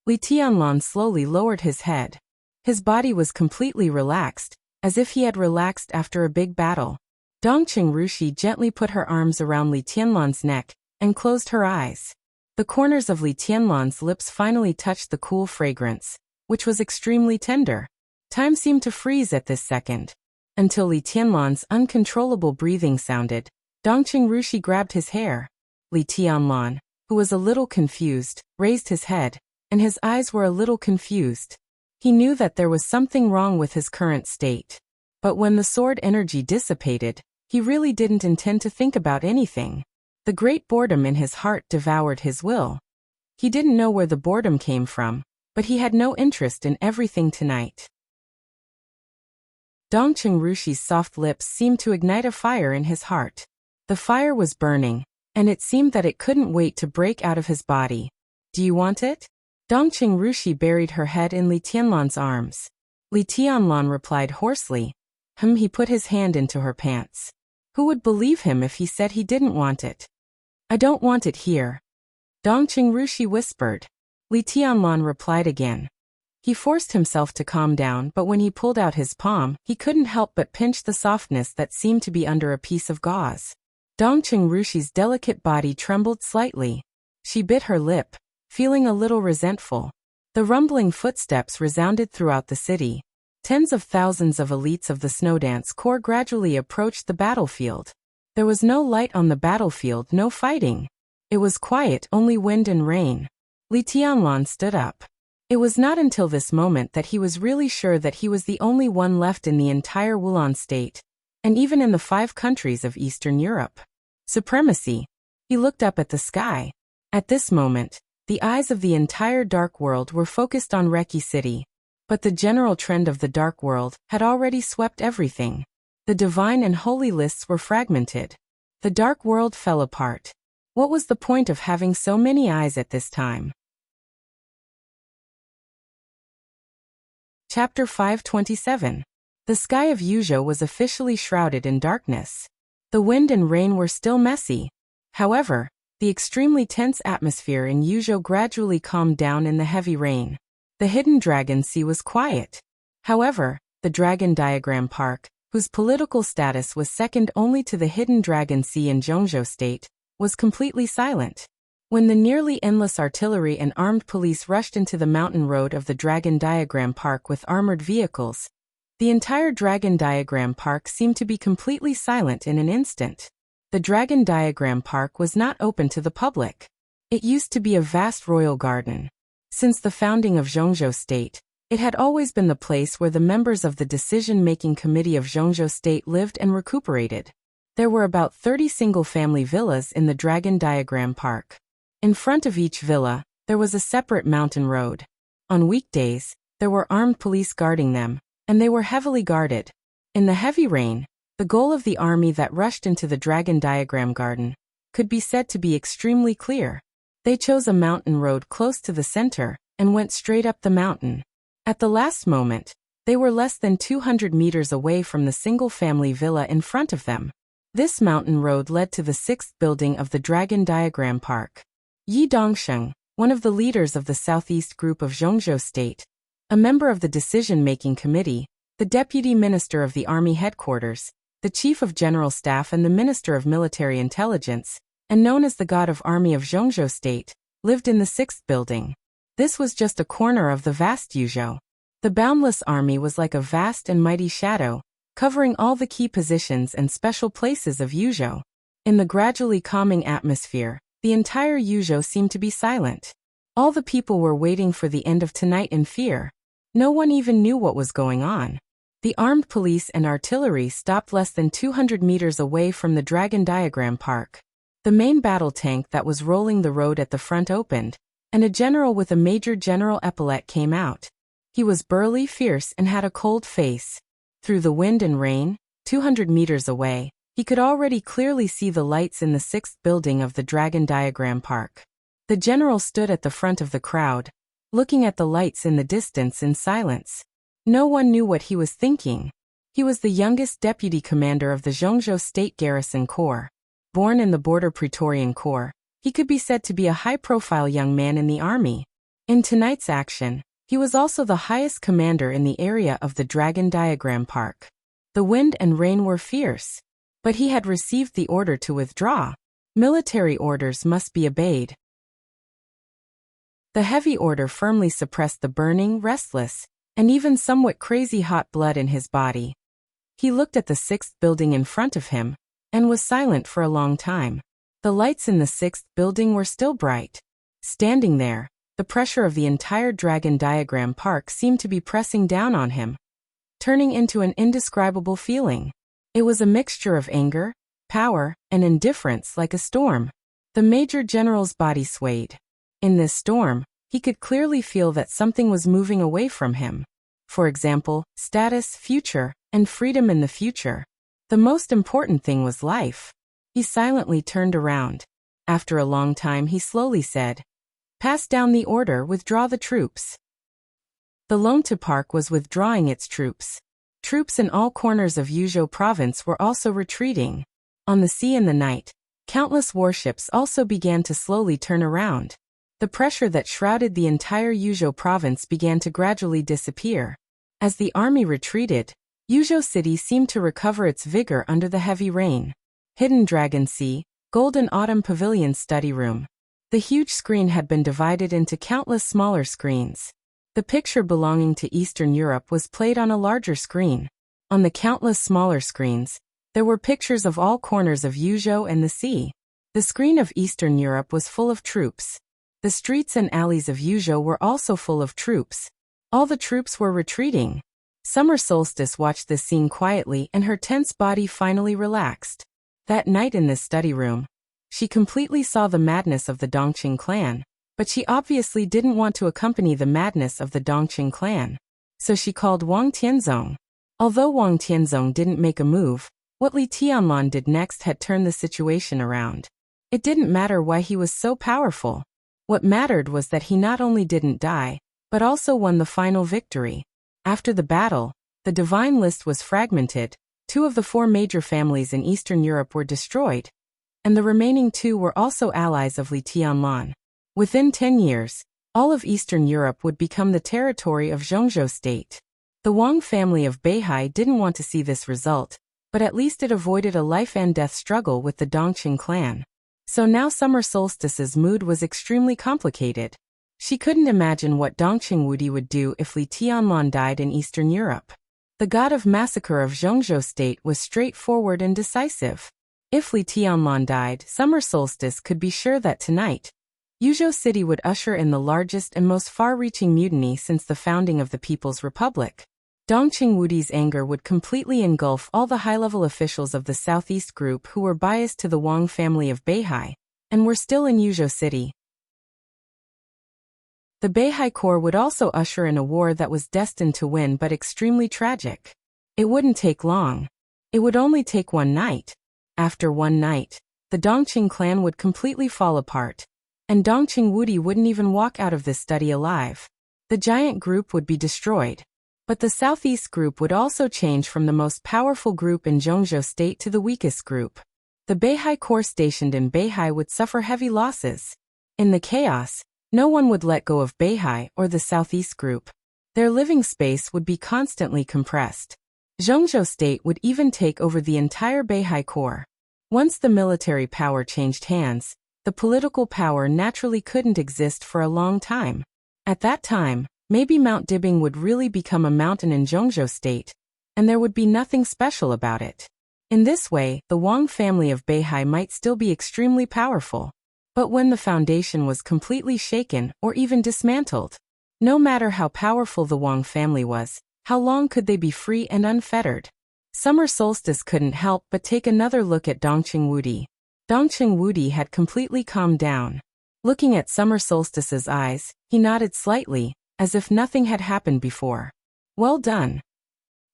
Li Tianlan slowly lowered his head. His body was completely relaxed, as if he had relaxed after a big battle. Dongqing Rushi gently put her arms around Li Tianlan's neck and closed her eyes. The corners of Li Tianlan's lips finally touched the cool fragrance, which was extremely tender. Time seemed to freeze at this second. Until Li Tianlan's uncontrollable breathing sounded, Dongqing Rushi grabbed his hair. Li Tianlan, who was a little confused, raised his head, and his eyes were a little confused. He knew that there was something wrong with his current state. But when the sword energy dissipated, He really didn't intend to think about anything. The great boredom in his heart devoured his will. He didn't know where the boredom came from, but he had no interest in everything tonight. Dongqing Rushi's soft lips seemed to ignite a fire in his heart. The fire was burning, and it seemed that it couldn't wait to break out of his body. Do you want it? Dongqing Rushi buried her head in Li Tianlan's arms. Li Tianlan replied hoarsely. He put his hand into her pants. Who would believe him if he said he didn't want it? I don't want it here. Dongqing Rushi whispered. Li Tianlan replied again. He forced himself to calm down, but when he pulled out his palm, he couldn't help but pinch the softness that seemed to be under a piece of gauze. Dongqing Rushi's delicate body trembled slightly. She bit her lip, feeling a little resentful. The rumbling footsteps resounded throughout the city. Tens of thousands of elites of the Snowdance Corps gradually approached the battlefield. There was no light on the battlefield, no fighting. It was quiet, only wind and rain. Li Tianlan stood up. It was not until this moment that he was really sure that he was the only one left in the entire Wulan state, and even in the 5 countries of Eastern Europe. Supremacy. He looked up at the sky. At this moment, the eyes of the entire Dark World were focused on Reki City. But the general trend of the Dark World had already swept everything. The divine and holy lists were fragmented. The Dark World fell apart. What was the point of having so many eyes at this time? Chapter 527. The sky of Yuzhou was officially shrouded in darkness. The wind and rain were still messy. However, the extremely tense atmosphere in Yuzhou gradually calmed down in the heavy rain. The hidden Dragon Sea was quiet. However, the Dragon Diagram Park, whose political status was second only to the hidden Dragon Sea in Zhongzhou State, was completely silent. When the nearly endless artillery and armed police rushed into the mountain road of the Dragon Diagram Park with armored vehicles, the entire Dragon Diagram Park seemed to be completely silent in an instant. The Dragon Diagram Park was not open to the public. It used to be a vast royal garden. Since the founding of Zhongzhou State, it had always been the place where the members of the decision-making committee of Zhongzhou State lived and recuperated. There were about 30 single-family villas in the Dragon Diagram Park. In front of each villa, there was a separate mountain road. On weekdays, there were armed police guarding them, and they were heavily guarded. In the heavy rain, the goal of the army that rushed into the Dragon Diagram Garden could be said to be extremely clear. They chose a mountain road close to the center and went straight up the mountain. At the last moment, they were less than 200 meters away from the single-family villa in front of them. This mountain road led to the 6th building of the Dragon Diagram Park. Yi Dongsheng, one of the leaders of the southeast group of Zhongzhou State, a member of the decision-making committee, the deputy minister of the army headquarters, the chief of general staff and the minister of military intelligence, and known as the god of army of Zhongzhou State, lived in the 6th building. This was just a corner of the vast Yuzhou. The boundless army was like a vast and mighty shadow, covering all the key positions and special places of Yuzhou. In the gradually calming atmosphere, the entire Yuzhou seemed to be silent. All the people were waiting for the end of tonight in fear. No one even knew what was going on. The armed police and artillery stopped less than 200 meters away from the Dragon Diagram Park. The main battle tank that was rolling the road at the front opened, and a general with a Major General epaulet came out. He was burly, fierce, and had a cold face. Through the wind and rain, 200 meters away, he could already clearly see the lights in the 6th building of the Dragon Diagram Park. The general stood at the front of the crowd, looking at the lights in the distance in silence. No one knew what he was thinking. He was the youngest deputy commander of the Zhongzhou State Garrison Corps. Born in the Border Praetorian Corps, he could be said to be a high-profile young man in the army. In tonight's action, he was also the highest commander in the area of the Dragon Diagram Park. The wind and rain were fierce, but he had received the order to withdraw. Military orders must be obeyed. The heavy order firmly suppressed the burning, restless, and even somewhat crazy hot blood in his body. He looked at the 6th building in front of him, and was silent for a long time. The lights in the 6th building were still bright. Standing there, the pressure of the entire Dragon Diagram Park seemed to be pressing down on him, turning into an indescribable feeling. It was a mixture of anger, power, and indifference like a storm. The Major General's body swayed. In this storm, he could clearly feel that something was moving away from him. For example, status, future, and freedom in the future. The most important thing was life. He silently turned around. After a long time he slowly said, "Pass down the order, withdraw the troops." The Lonte Park was withdrawing its troops. Troops in all corners of Yuzhou province were also retreating. On the sea in the night, countless warships also began to slowly turn around. The pressure that shrouded the entire Yuzhou province began to gradually disappear. As the army retreated, Yuzhou City seemed to recover its vigor under the heavy rain. Hidden Dragon Sea, Golden Autumn Pavilion Study Room. The huge screen had been divided into countless smaller screens. The picture belonging to Eastern Europe was played on a larger screen. On the countless smaller screens, there were pictures of all corners of Yuzhou and the sea. The screen of Eastern Europe was full of troops. The streets and alleys of Yuzhou were also full of troops. All the troops were retreating. Summer Solstice watched this scene quietly and her tense body finally relaxed. That night in this study room, she completely saw the madness of the Dongqing clan, but she obviously didn't want to accompany the madness of the Dongqing clan. So she called Wang Tianzong. Although Wang Tianzong didn't make a move, what Li Tianlan did next had turned the situation around. It didn't matter why he was so powerful. What mattered was that he not only didn't die, but also won the final victory. After the battle, the divine list was fragmented, 2 of the 4 major families in Eastern Europe were destroyed, and the remaining 2 were also allies of Li Tianlan. Within 10 years, all of Eastern Europe would become the territory of Zhongzhou State. The Wang family of Beihai didn't want to see this result, but at least it avoided a life-and-death struggle with the Dongqing clan. So now Summer Solstice's mood was extremely complicated. She couldn't imagine what Dongqing Wudi would do if Li Tianlan died in Eastern Europe. The god of massacre of Zhongzhou State was straightforward and decisive. If Li Tianlan died, Summer Solstice could be sure that tonight, Yuzhou City would usher in the largest and most far-reaching mutiny since the founding of the People's Republic. Dongqing Wudi's anger would completely engulf all the high-level officials of the Southeast Group who were biased to the Wang family of Beihai, and were still in Yuzhou City. The Beihai Corps would also usher in a war that was destined to win but extremely tragic. It wouldn't take long. It would only take one night. After one night, the Dongqing clan would completely fall apart, and Dongqing Wudi wouldn't even walk out of this study alive. The giant group would be destroyed. But the Southeast Group would also change from the most powerful group in Zhongzhou State to the weakest group. The Beihai Corps stationed in Beihai would suffer heavy losses. In the chaos, no one would let go of Beihai or the Southeast Group. Their living space would be constantly compressed. Zhongzhou State would even take over the entire Beihai Corps. Once the military power changed hands, the political power naturally couldn't exist for a long time. At that time, maybe Mount Dibing would really become a mountain in Zhongzhou State, and there would be nothing special about it. In this way, the Wang family of Beihai might still be extremely powerful. But when the foundation was completely shaken or even dismantled, no matter how powerful the Wang family was, how long could they be free and unfettered? Summer Solstice couldn't help but take another look at Dongqing Wudi. Dongqing Wudi had completely calmed down. Looking at Summer Solstice's eyes, he nodded slightly, as if nothing had happened before. Well done.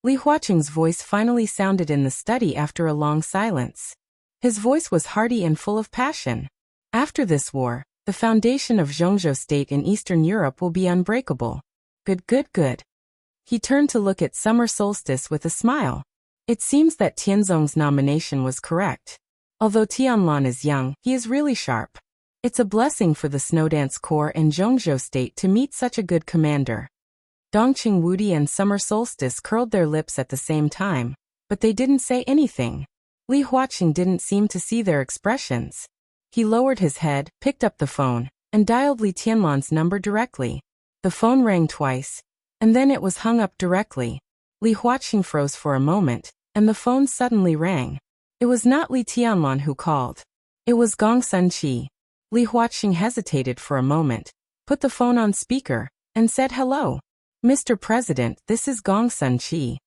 Li Huaqing's voice finally sounded in the study after a long silence. His voice was hearty and full of passion. After this war, the foundation of Zhongzhou State in Eastern Europe will be unbreakable. Good, good, good. He turned to look at Summer Solstice with a smile. It seems that Tianzong's nomination was correct. Although Tianlan is young, he is really sharp. It's a blessing for the Snowdance Corps and Zhongzhou State to meet such a good commander. Dongqing Wudi and Summer Solstice curled their lips at the same time, but they didn't say anything. Li Huaqing didn't seem to see their expressions. He lowered his head, picked up the phone, and dialed Li Tianlan's number directly. The phone rang twice, and then it was hung up directly. Li Huaqing froze for a moment, and the phone suddenly rang. It was not Li Tianlan who called. It was Gong Sunqi. Li Huaqing hesitated for a moment, put the phone on speaker, and said hello. Mr. President, this is Gong Sunqi.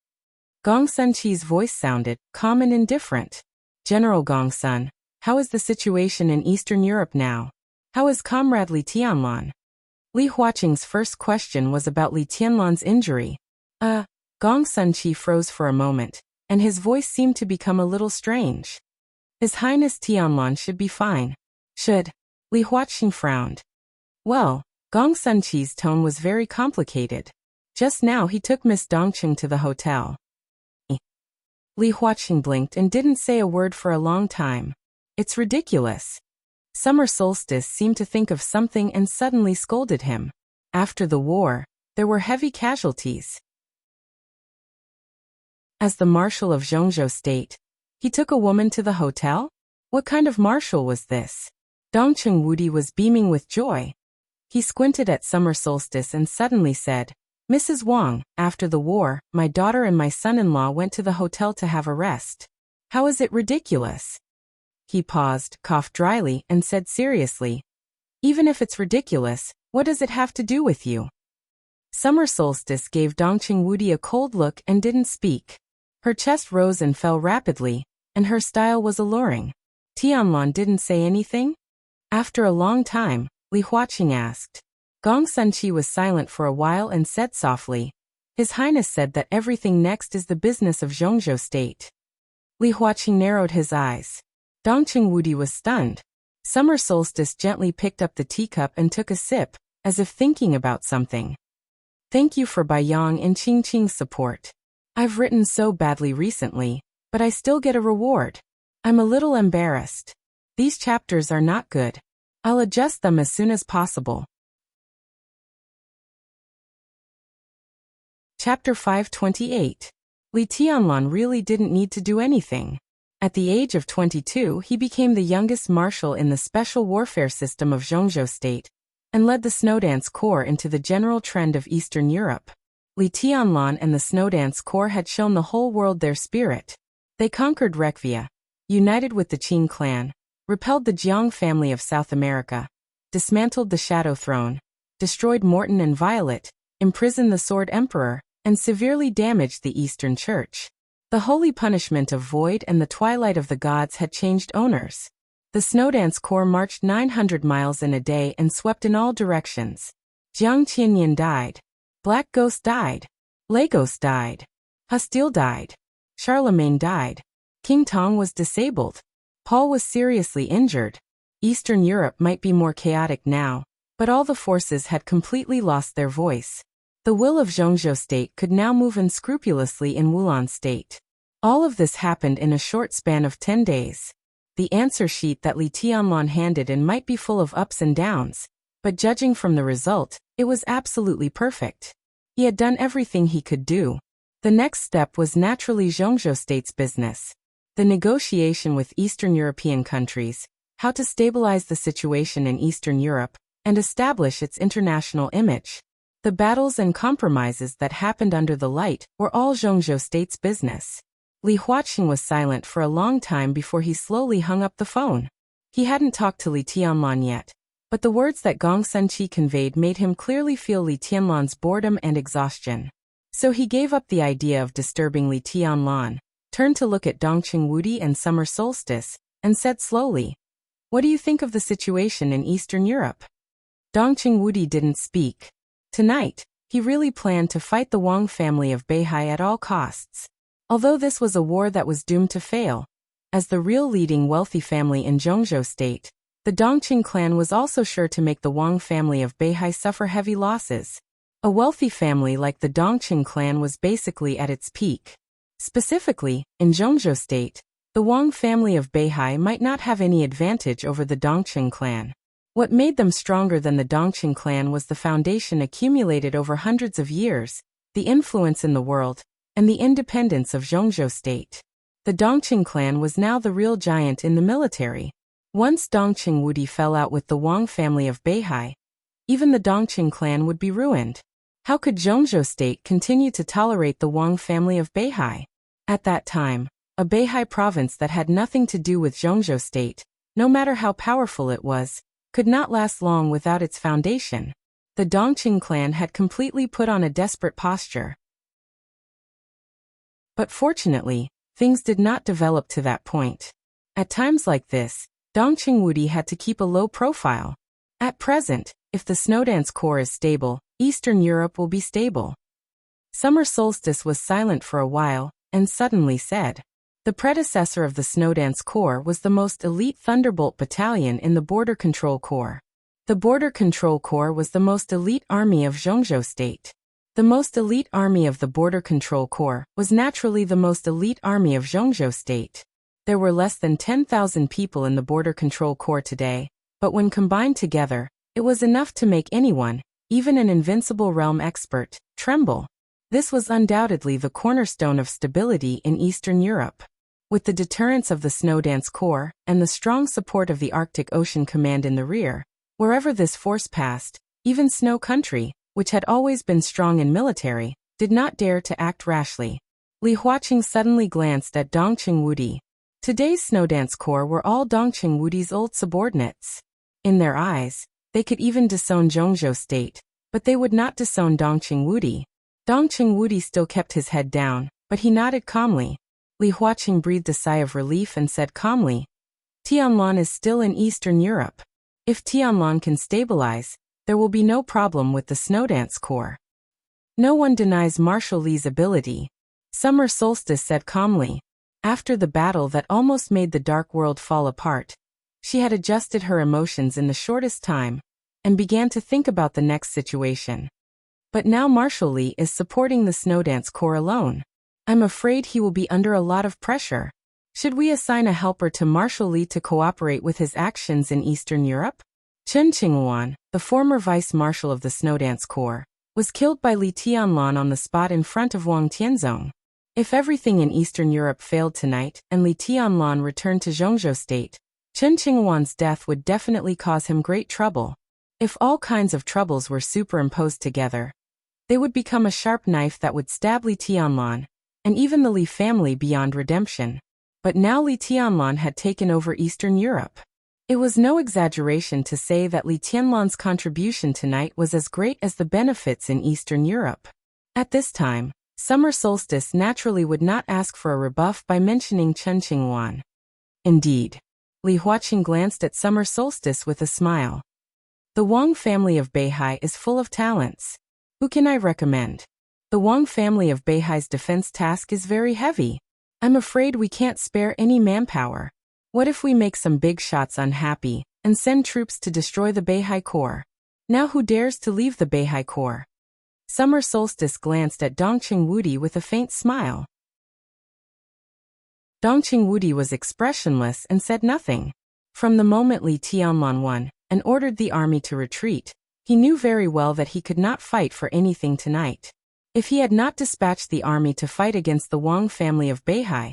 Gong Sun-chi's voice sounded calm and indifferent. General Gong Sun, how is the situation in Eastern Europe now? How is Comrade Li Tianlan? Li Huaqing's first question was about Li Tianlan's injury. Gong Sun-chi froze for a moment, and his voice seemed to become a little strange. His Highness Tianlan should be fine. Should? Li Huaqing frowned. Well, Gong Sun-chi's tone was very complicated. Just now he took Miss Dongqing to the hotel. Li Huaqing blinked and didn't say a word for a long time. It's ridiculous. Summer Solstice seemed to think of something and suddenly scolded him. After the war, there were heavy casualties. As the Marshal of Zhongzhou State, he took a woman to the hotel? What kind of marshal was this? Dongqing Wudi was beaming with joy. He squinted at Summer Solstice and suddenly said, Mrs. Wang, after the war, my daughter and my son-in-law went to the hotel to have a rest. How is it ridiculous? He paused, coughed dryly, and said seriously, even if it's ridiculous, what does it have to do with you? Summer Solstice gave Dongqing Wudi a cold look and didn't speak. Her chest rose and fell rapidly, and her style was alluring. Tianlan didn't say anything? After a long time, Li Huaqing asked. Gong Sun-chi was silent for a while and said softly, His Highness said that everything next is the business of Zhongzhou State. Li Huaqing narrowed his eyes. Dongqing Wudi was stunned. Summer Solstice gently picked up the teacup and took a sip, as if thinking about something. Thank you for Baiyang and Qingqing's support. I've written so badly recently, but I still get a reward. I'm a little embarrassed. These chapters are not good. I'll adjust them as soon as possible. Chapter 528. Li Tianlan really didn't need to do anything. At the age of 22, he became the youngest marshal in the special warfare system of Zhongzhou State, and led the Snowdance Corps into the general trend of Eastern Europe. Li Tianlan and the Snowdance Corps had shown the whole world their spirit. They conquered Rekvia, united with the Qing clan, repelled the Jiang family of South America, dismantled the Shadow Throne, destroyed Morton and Violet, imprisoned the Sword Emperor, and severely damaged the Eastern Church. The holy punishment of Void and the Twilight of the Gods had changed owners. The Snowdance Corps marched 900 miles in a day and swept in all directions. Jiang Qianyan died. Black Ghost died. Lagos died. Hastile died. Charlemagne died. King Tong was disabled. Paul was seriously injured. Eastern Europe might be more chaotic now, but all the forces had completely lost their voice. The will of Zhongzhou State could now move unscrupulously in Wulan State. All of this happened in a short span of 10 days. The answer sheet that Li Tianlan handed in might be full of ups and downs, but judging from the result, it was absolutely perfect. He had done everything he could do. The next step was naturally Zhongzhou State's business. The negotiation with Eastern European countries, how to stabilize the situation in Eastern Europe, and establish its international image. The battles and compromises that happened under the light were all Zhongzhou State's business. Li Huaqing was silent for a long time before he slowly hung up the phone. He hadn't talked to Li Tianlan yet, but the words that Gong Sun-chi conveyed made him clearly feel Li Tianlan's boredom and exhaustion. So he gave up the idea of disturbing Li Tianlan, turned to look at Dongqing Wudi and Summer Solstice, and said slowly, What do you think of the situation in Eastern Europe? Dongqing Wudi didn't speak. Tonight, he really planned to fight the Wang family of Beihai at all costs. Although this was a war that was doomed to fail, as the real leading wealthy family in Zhongzhou State, the Dongqing clan was also sure to make the Wang family of Beihai suffer heavy losses. A wealthy family like the Dongqing clan was basically at its peak. Specifically, in Zhongzhou State, the Wang family of Beihai might not have any advantage over the Dongqing clan. What made them stronger than the Dongqing clan was the foundation accumulated over hundreds of years, the influence in the world, and the independence of Zhongzhou State. The Dongqing clan was now the real giant in the military. Once Dongqing Wudi fell out with the Wang family of Beihai, even the Dongqing clan would be ruined. How could Zhongzhou State continue to tolerate the Wang family of Beihai? At that time, a Beihai province that had nothing to do with Zhongzhou State, no matter how powerful it was, could not last long without its foundation. The Dongqing clan had completely put on a desperate posture. But fortunately, things did not develop to that point. At times like this, Dongqing Wudi had to keep a low profile. At present, if the Snowdance core is stable, Eastern Europe will be stable. Summer Solstice was silent for a while, and suddenly said, "The predecessor of the Snowdance Corps was the most elite Thunderbolt battalion in the Border Control Corps. The Border Control Corps was the most elite army of Zhongzhou State. The most elite army of the Border Control Corps was naturally the most elite army of Zhongzhou State. There were less than 10,000 people in the Border Control Corps today, but when combined together, it was enough to make anyone, even an invincible realm expert, tremble. This was undoubtedly the cornerstone of stability in Eastern Europe. With the deterrence of the Snowdance Corps and the strong support of the Arctic Ocean Command in the rear, wherever this force passed, even Snow Country, which had always been strong in military, did not dare to act rashly." Li Huaqing suddenly glanced at Dongqing Wudi. Today's Snowdance Corps were all Dongqing Wudi's old subordinates. In their eyes, they could even disown Zhongzhou State, but they would not disown Dongqing Wudi. Dongqing Wudi still kept his head down, but he nodded calmly. Li Huaqing breathed a sigh of relief and said calmly, "Tianlan is still in Eastern Europe. If Tianlan can stabilize, there will be no problem with the Snowdance Corps." "No one denies Marshal Li's ability," Summer Solstice said calmly. After the battle that almost made the Dark World fall apart, she had adjusted her emotions in the shortest time, and began to think about the next situation. But now Marshal Li is supporting the Snowdance Corps alone. I'm afraid he will be under a lot of pressure. Should we assign a helper to Marshal Li to cooperate with his actions in Eastern Europe? Chen Qinghuan, the former vice-marshal of the Snowdance Corps, was killed by Li Tianlan on the spot in front of Wang Tianzong. If everything in Eastern Europe failed tonight and Li Tianlan returned to Zhongzhou State, Chen Qinghuan's death would definitely cause him great trouble. If all kinds of troubles were superimposed together, they would become a sharp knife that would stab Li Tianlan, and even the Li family beyond redemption. But now Li Tianlan had taken over Eastern Europe. It was no exaggeration to say that Li Tianlan's contribution tonight was as great as the benefits in Eastern Europe. At this time, Summer Solstice naturally would not ask for a rebuff by mentioning Chen Qinghuan. Indeed. Li Huaqing glanced at Summer Solstice with a smile. "The Wang family of Beihai is full of talents. Who can I recommend? The Wang family of Beihai's defense task is very heavy. I'm afraid we can't spare any manpower. What if we make some big shots unhappy and send troops to destroy the Beihai Corps? Now who dares to leave the Beihai Corps?" Summer Solstice glanced at Dongqing Wudi with a faint smile. Dongqing Wudi was expressionless and said nothing. From the moment Li Tianlan won and ordered the army to retreat, he knew very well that he could not fight for anything tonight. If he had not dispatched the army to fight against the Wang family of Beihai,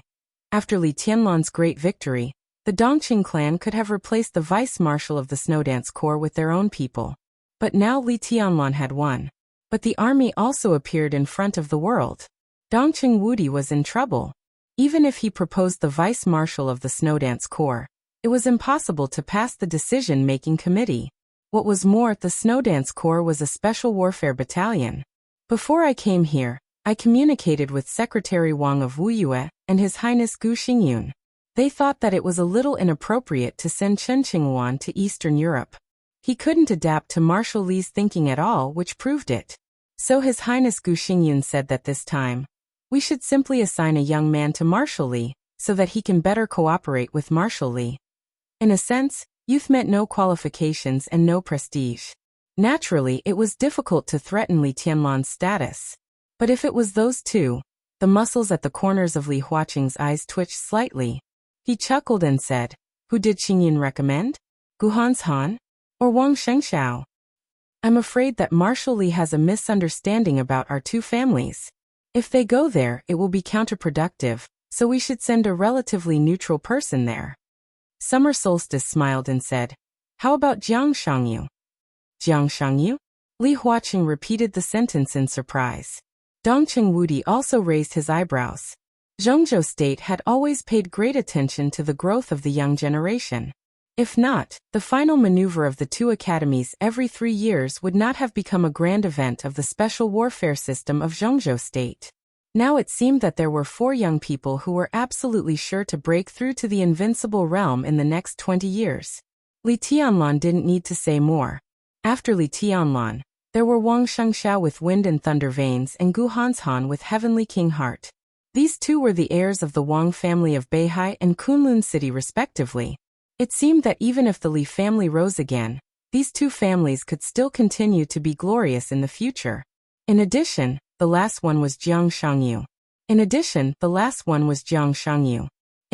after Li Tianlan's great victory, the Dongqing clan could have replaced the vice-marshal of the Snowdance Corps with their own people. But now Li Tianlan had won. But the army also appeared in front of the world. Dongqing Wudi was in trouble. Even if he proposed the vice-marshal of the Snowdance Corps, it was impossible to pass the decision-making committee. What was more, the Snowdance Corps was a special warfare battalion. Before I came here, I communicated with Secretary Wang of Wuyue and His Highness Gu Xingyun. They thought that it was a little inappropriate to send Chen Qinghuan to Eastern Europe. He couldn't adapt to Marshal Li's thinking at all, which proved it. So His Highness Gu Xingyun said that this time, we should simply assign a young man to Marshal Li, so that he can better cooperate with Marshal Li. In a sense, youth meant no qualifications and no prestige. Naturally, it was difficult to threaten Li Tianlan's status. But if it was those two, the muscles at the corners of Li Huaqing's eyes twitched slightly. He chuckled and said, "Who did Xingyun recommend? Guhan's Han? Or Wang Shengxiao? I'm afraid that Marshal Li has a misunderstanding about our two families. If they go there, it will be counterproductive, so we should send a relatively neutral person there." Summer Solstice smiled and said, "How about Jiang Shangyu?" "Jiang Shangyu?" Li Huaqing repeated the sentence in surprise. Dongqing Wudi also raised his eyebrows. Zhongzhou State had always paid great attention to the growth of the young generation. If not, the final maneuver of the two academies every 3 years would not have become a grand event of the special warfare system of Zhongzhou State. Now it seemed that there were 4 young people who were absolutely sure to break through to the invincible realm in the next 20 years. Li Tianlan didn't need to say more. After Li Tianlan, there were Wang Shengxiao with wind and thunder veins and Gu Hanshan with heavenly king heart. These 2 were the heirs of the Wang family of Beihai and Kunlun City respectively. It seemed that even if the Li family rose again, these 2 families could still continue to be glorious in the future. In addition, the last one was Jiang Shangyu. In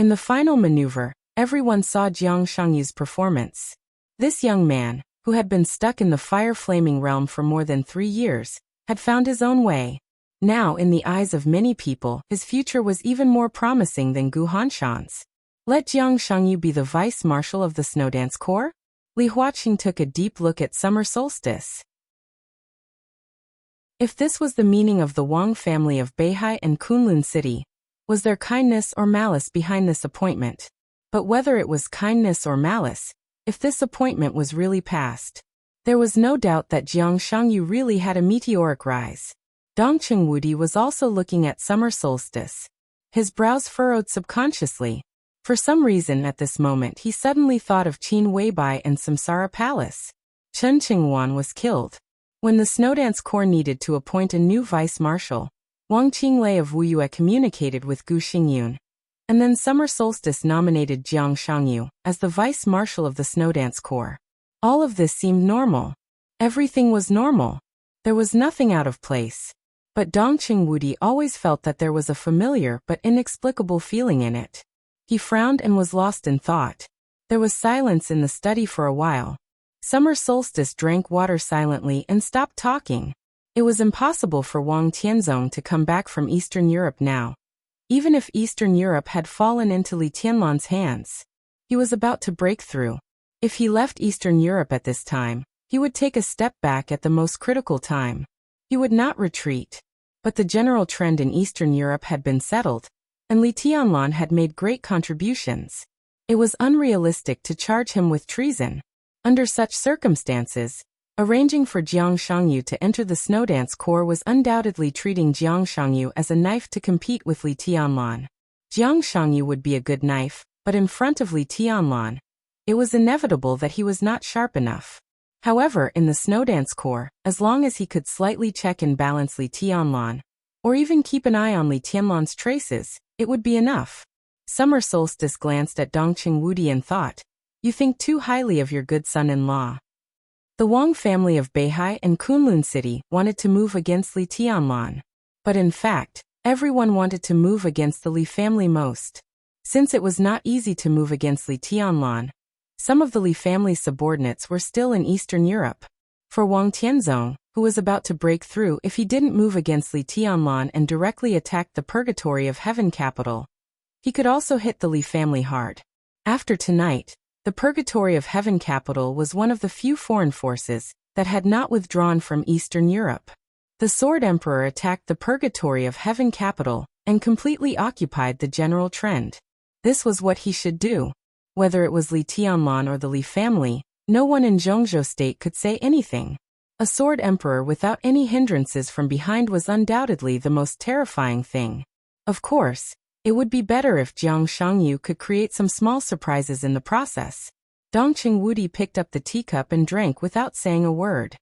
the final maneuver, everyone saw Jiang Shangyu's performance. This young man, who had been stuck in the fire-flaming realm for more than 3 years, had found his own way. Now, in the eyes of many people, his future was even more promising than Gu Hanshan's. Let Jiang Shangyu be the vice-marshal of the Snowdance Corps? Li Huaqing took a deep look at summer solstice. If this was the meaning of the Wang family of Beihai and Kunlun City, was there kindness or malice behind this appointment? But whether it was kindness or malice, if this appointment was really passed, there was no doubt that Jiang Shangyu really had a meteoric rise. Dongqing Wudi was also looking at summer solstice. His brows furrowed subconsciously. For some reason at this moment he suddenly thought of Qin Weibai and Samsara Palace. Chen Qingwan was killed. When the Snowdance Corps needed to appoint a new vice-marshal, Wang Qinglei of Wuyue communicated with Gu Xingyun. And then summer solstice nominated Jiang Shangyu as the vice-marshal of the Snowdance Corps. All of this seemed normal. Everything was normal. There was nothing out of place. But Dongqing Wudi always felt that there was a familiar but inexplicable feeling in it. He frowned and was lost in thought. There was silence in the study for a while. Summer solstice drank water silently and stopped talking. It was impossible for Wang Tianzong to come back from Eastern Europe now. Even if Eastern Europe had fallen into Li Tianlan's hands, he was about to break through. If he left Eastern Europe at this time, he would take a step back at the most critical time. He would not retreat. But the general trend in Eastern Europe had been settled, and Li Tianlan had made great contributions. It was unrealistic to charge him with treason. Under such circumstances, arranging for Jiang Shangyu to enter the Snowdance Corps was undoubtedly treating Jiang Shangyu as a knife to compete with Li Tianlan. Jiang Shangyu would be a good knife, but in front of Li Tianlan, it was inevitable that he was not sharp enough. However, in the Snowdance Corps, as long as he could slightly check and balance Li Tianlan, or even keep an eye on Li Tianlan's traces, it would be enough. Summer Solstice glanced at Dongqing Wudi and thought, "You think too highly of your good son-in-law." The Wang family of Beihai and Kunlun City wanted to move against Li Tianlan. But in fact, everyone wanted to move against the Li family most. Since it was not easy to move against Li Tianlan, some of the Li family's subordinates were still in Eastern Europe. For Wang Tianzong, who was about to break through if he didn't move against Li Tianlan and directly attack the Purgatory of Heaven capital, he could also hit the Li family hard. After tonight, the Purgatory of Heaven capital was one of the few foreign forces that had not withdrawn from Eastern Europe. The Sword Emperor attacked the Purgatory of Heaven capital and completely occupied the general trend. This was what he should do. Whether it was Li Tianlan or the Li family, no one in Zhongzhou state could say anything. A Sword Emperor without any hindrances from behind was undoubtedly the most terrifying thing. Of course, it would be better if Jiang Shangyu could create some small surprises in the process. Dongqing Wudi picked up the teacup and drank without saying a word.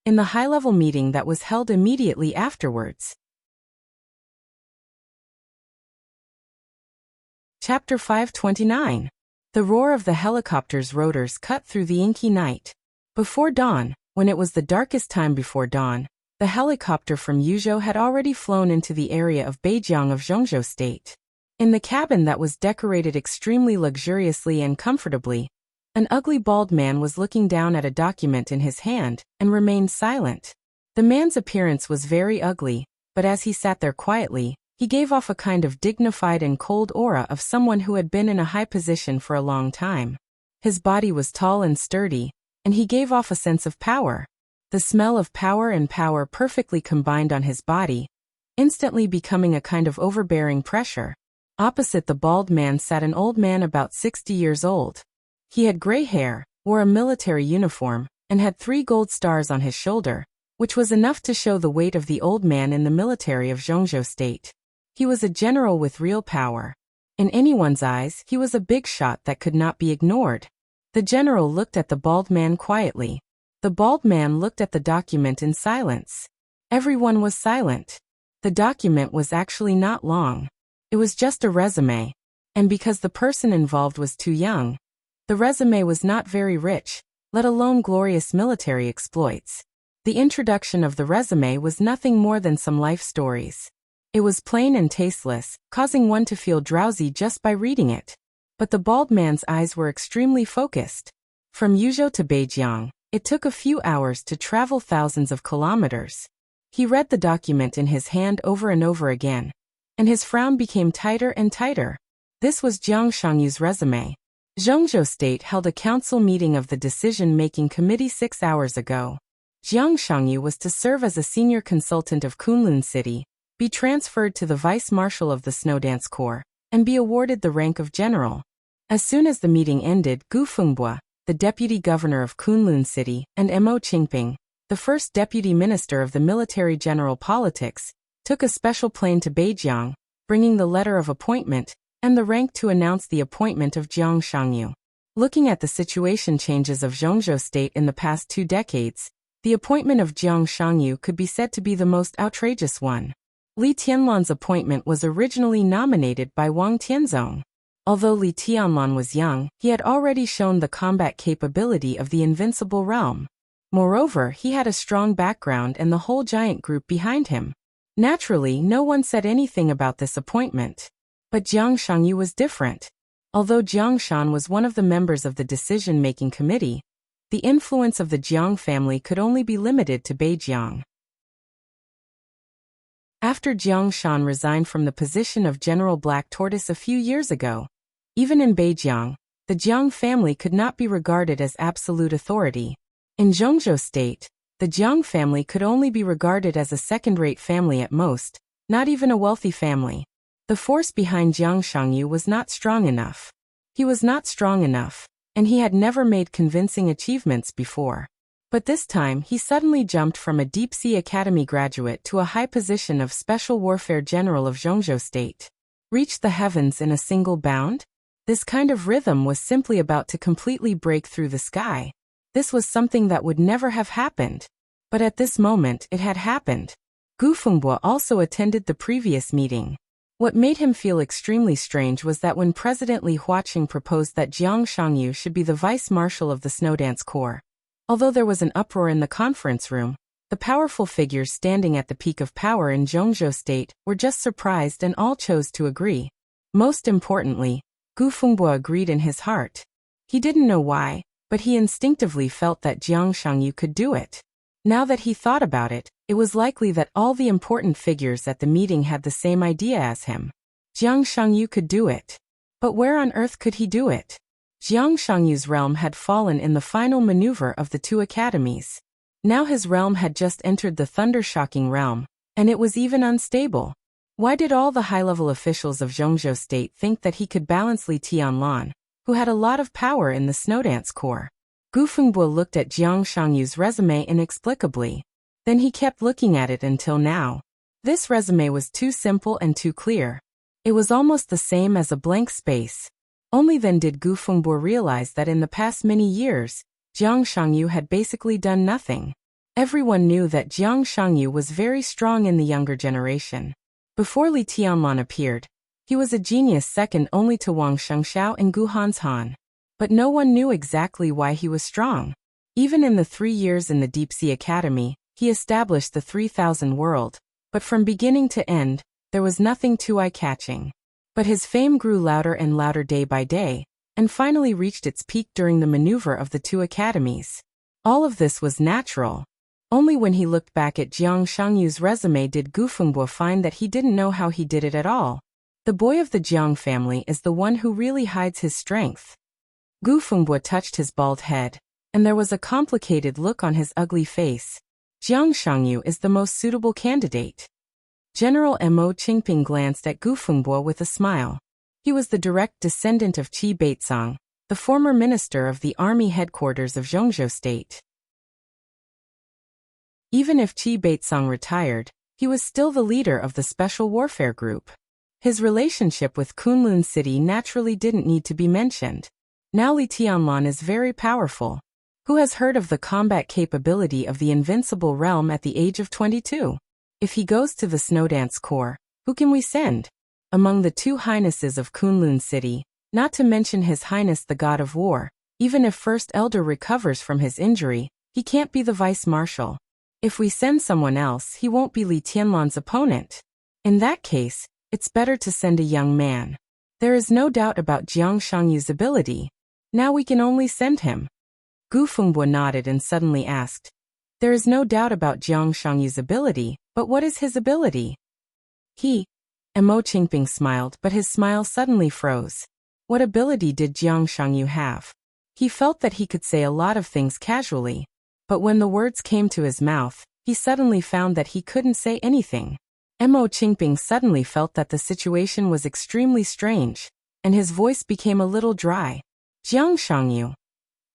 In the high-level meeting that was held immediately afterwards. Chapter 529. The roar of the helicopter's rotors cut through the inky night. Before dawn, when it was the darkest time before dawn, the helicopter from Yuzhou had already flown into the area of Beijiang of Zhongzhou State. In the cabin that was decorated extremely luxuriously and comfortably, an ugly bald man was looking down at a document in his hand and remained silent. The man's appearance was very ugly, but as he sat there quietly, he gave off a kind of dignified and cold aura of someone who had been in a high position for a long time. His body was tall and sturdy, and he gave off a sense of power. The smell of power and power perfectly combined on his body, instantly becoming a kind of overbearing pressure. Opposite the bald man sat an old man about 60 years old. He had gray hair, wore a military uniform, and had 3 gold stars on his shoulder, which was enough to show the weight of the old man in the military of Zhongzhou state. He was a general with real power. In anyone's eyes, he was a big shot that could not be ignored. The general looked at the bald man quietly. The bald man looked at the document in silence. Everyone was silent. The document was actually not long. It was just a resume. And because the person involved was too young, the resume was not very rich, let alone glorious military exploits. The introduction of the resume was nothing more than some life stories. It was plain and tasteless, causing one to feel drowsy just by reading it. But the bald man's eyes were extremely focused. From Yuzhou to Beijiang, it took a few hours to travel thousands of kilometers. He read the document in his hand over and over again, and his frown became tighter and tighter. This was Jiang Shangyu's resume. Zhongzhou State held a council meeting of the decision-making committee 6 hours ago. Jiang Shangyu was to serve as a senior consultant of Kunlun City, be transferred to the vice-marshal of the Snowdance Corps, and be awarded the rank of general. As soon as the meeting ended, Gu Fengbua, the deputy governor of Kunlun City, and Mo Qingping, the first deputy minister of the military general politics, took a special plane to Beijiang, bringing the letter of appointment and the rank to announce the appointment of Jiang Shangyu. Looking at the situation changes of Zhongzhou State in the past 2 decades, the appointment of Jiang Shangyu could be said to be the most outrageous one. Li Tianlan's appointment was originally nominated by Wang Tianzong. Although Li Tianlan was young, he had already shown the combat capability of the invincible realm. Moreover, he had a strong background and the whole giant group behind him. Naturally, no one said anything about this appointment. But Jiang Shangyu was different. Although Jiang Shan was one of the members of the decision-making committee, the influence of the Jiang family could only be limited to Beijiang. After Jiang Shan resigned from the position of General Black Tortoise a few years ago, even in Beijiang, the Jiang family could not be regarded as absolute authority. In Zhongzhou State, the Jiang family could only be regarded as a second-rate family at most, not even a wealthy family. The force behind Jiang Shangyu was not strong enough. He was not strong enough, and he had never made convincing achievements before. But this time he suddenly jumped from a deep-sea academy graduate to a high position of special warfare general of Zhongzhou State. Reached the heavens in a single bound? This kind of rhythm was simply about to completely break through the sky. This was something that would never have happened. But at this moment it had happened. Gu Fengbua also attended the previous meeting. What made him feel extremely strange was that when President Li Huaqing proposed that Jiang Shangyu should be the vice-marshal of the Snowdance Corps, although there was an uproar in the conference room, the powerful figures standing at the peak of power in Zhongzhou State were just surprised and all chose to agree. Most importantly, Gu Fengbua agreed in his heart. He didn't know why, but he instinctively felt that Jiang Shangyu could do it. Now that he thought about it, it was likely that all the important figures at the meeting had the same idea as him. Jiang Shangyu could do it. But where on earth could he do it? Jiang Shangyu's realm had fallen in the final maneuver of the 2 academies. Now his realm had just entered the thunder-shocking realm, and it was even unstable. Why did all the high-level officials of Zhongzhou State think that he could balance Li Tianlan, who had a lot of power in the Snowdance Corps? Gu Fengbua looked at Jiang Shangyu's resume inexplicably. Then he kept looking at it until now. This resume was too simple and too clear. It was almost the same as a blank space. Only then did Gu Fengbua realize that in the past many years, Jiang Shangyu had basically done nothing. Everyone knew that Jiang Shangyu was very strong in the younger generation. Before Li Tianlan appeared, he was a genius second only to Wang Shengxiao and Gu Hanshan. But no one knew exactly why he was strong. Even in the 3 years in the Deep Sea Academy, he established the 3000 world, but from beginning to end, there was nothing too eye-catching. But his fame grew louder and louder day by day, and finally reached its peak during the maneuver of the 2 academies. All of this was natural. Only when he looked back at Jiang Shangyu's resume did Gu Fengbua find that he didn't know how he did it at all. The boy of the Jiang family is the one who really hides his strength. Gu Fengbua touched his bald head, and there was a complicated look on his ugly face. Jiang Shangyu is the most suitable candidate. General Mo Qingping glanced at Gu Fengbua with a smile. He was the direct descendant of Qi Beizong, the former minister of the army headquarters of Zhongzhou State. Even if Qi Baitsong retired, he was still the leader of the Special Warfare Group. His relationship with Kunlun City naturally didn't need to be mentioned. Now Li Tianlan is very powerful. Who has heard of the combat capability of the Invincible Realm at the age of 22? If he goes to the Snowdance Corps, who can we send? Among the two highnesses of Kunlun City, not to mention His Highness the God of War, even if First Elder recovers from his injury, he can't be the Vice Marshal. If we send someone else, he won't be Li Tianlan's opponent. In that case, it's better to send a young man. There is no doubt about Jiang Shangyu's ability. Now we can only send him. Gu Fengbo nodded and suddenly asked, "There is no doubt about Jiang Shangyu's ability, but what is his ability?" Mo Qingping smiled, but his smile suddenly froze. What ability did Jiang Shangyu have? He felt that he could say a lot of things casually, but when the words came to his mouth, he suddenly found that he couldn't say anything. Mo Qingping suddenly felt that the situation was extremely strange, and his voice became a little dry. Jiang Shangyu.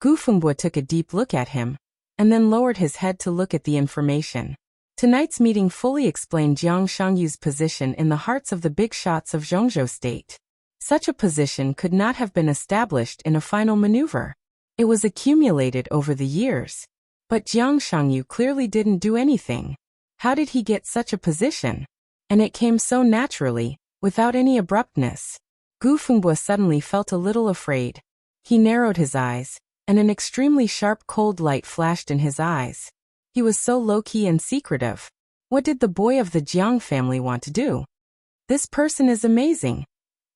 Gu Fengbo took a deep look at him, and then lowered his head to look at the information. Tonight's meeting fully explained Jiang Shangyu's position in the hearts of the big shots of Zhongzhou State. Such a position could not have been established in a final maneuver. It was accumulated over the years. But Jiang Shangyu clearly didn't do anything. How did he get such a position? And it came so naturally, without any abruptness. Gu Fengbo suddenly felt a little afraid. He narrowed his eyes, and an extremely sharp cold light flashed in his eyes. He was so low-key and secretive. What did the boy of the Jiang family want to do? This person is amazing.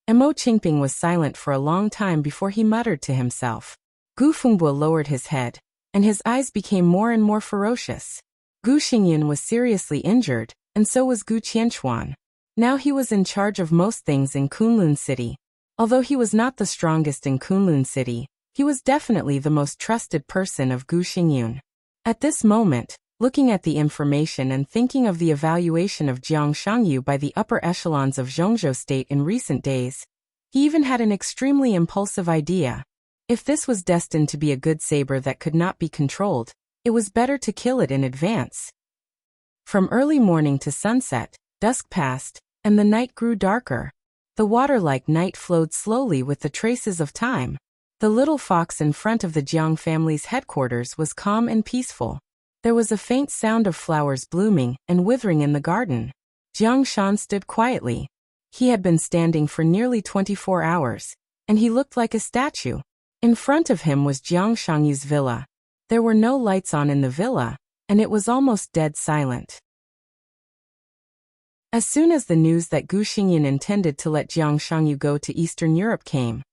Mo Qingping was silent for a long time before he muttered to himself. Gu Fengbo lowered his head, and his eyes became more and more ferocious. Gu Xingyun was seriously injured, and so was Gu Qianchuan. Now he was in charge of most things in Kunlun City. Although he was not the strongest in Kunlun City, he was definitely the most trusted person of Gu Xingyun. At this moment, looking at the information and thinking of the evaluation of Jiang Shangyu by the upper echelons of Zhongzhou State in recent days, he even had an extremely impulsive idea. If this was destined to be a good saber that could not be controlled, it was better to kill it in advance. From early morning to sunset, dusk passed, and the night grew darker. The water-like night flowed slowly with the traces of time. The little fox in front of the Jiang family's headquarters was calm and peaceful. There was a faint sound of flowers blooming and withering in the garden. Jiang Shan stood quietly. He had been standing for nearly 24 hours, and he looked like a statue. In front of him was Jiang Shangyu's villa. There were no lights on in the villa, and it was almost dead silent. As soon as the news that Gu Xingyun intended to let Jiang Shangyu go to Eastern Europe came,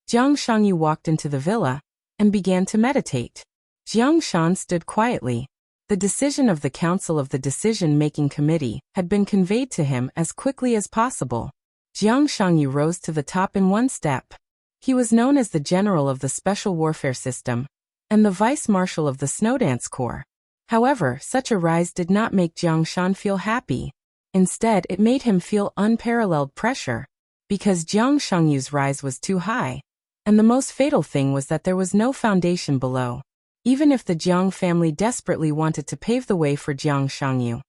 Jiang Shangyu walked into the villa and began to meditate. Jiang Shan stood quietly. The decision of the Council of the Decision-Making Committee had been conveyed to him as quickly as possible. Jiang Shangyu rose to the top in one step. He was known as the General of the Special Warfare System and the Vice Marshal of the Snowdance Corps. However, such a rise did not make Jiang Shan feel happy. Instead, it made him feel unparalleled pressure, because Jiang Shangyu's rise was too high. And the most fatal thing was that there was no foundation below. Even if the Jiang family desperately wanted to pave the way for Jiang Shangyu,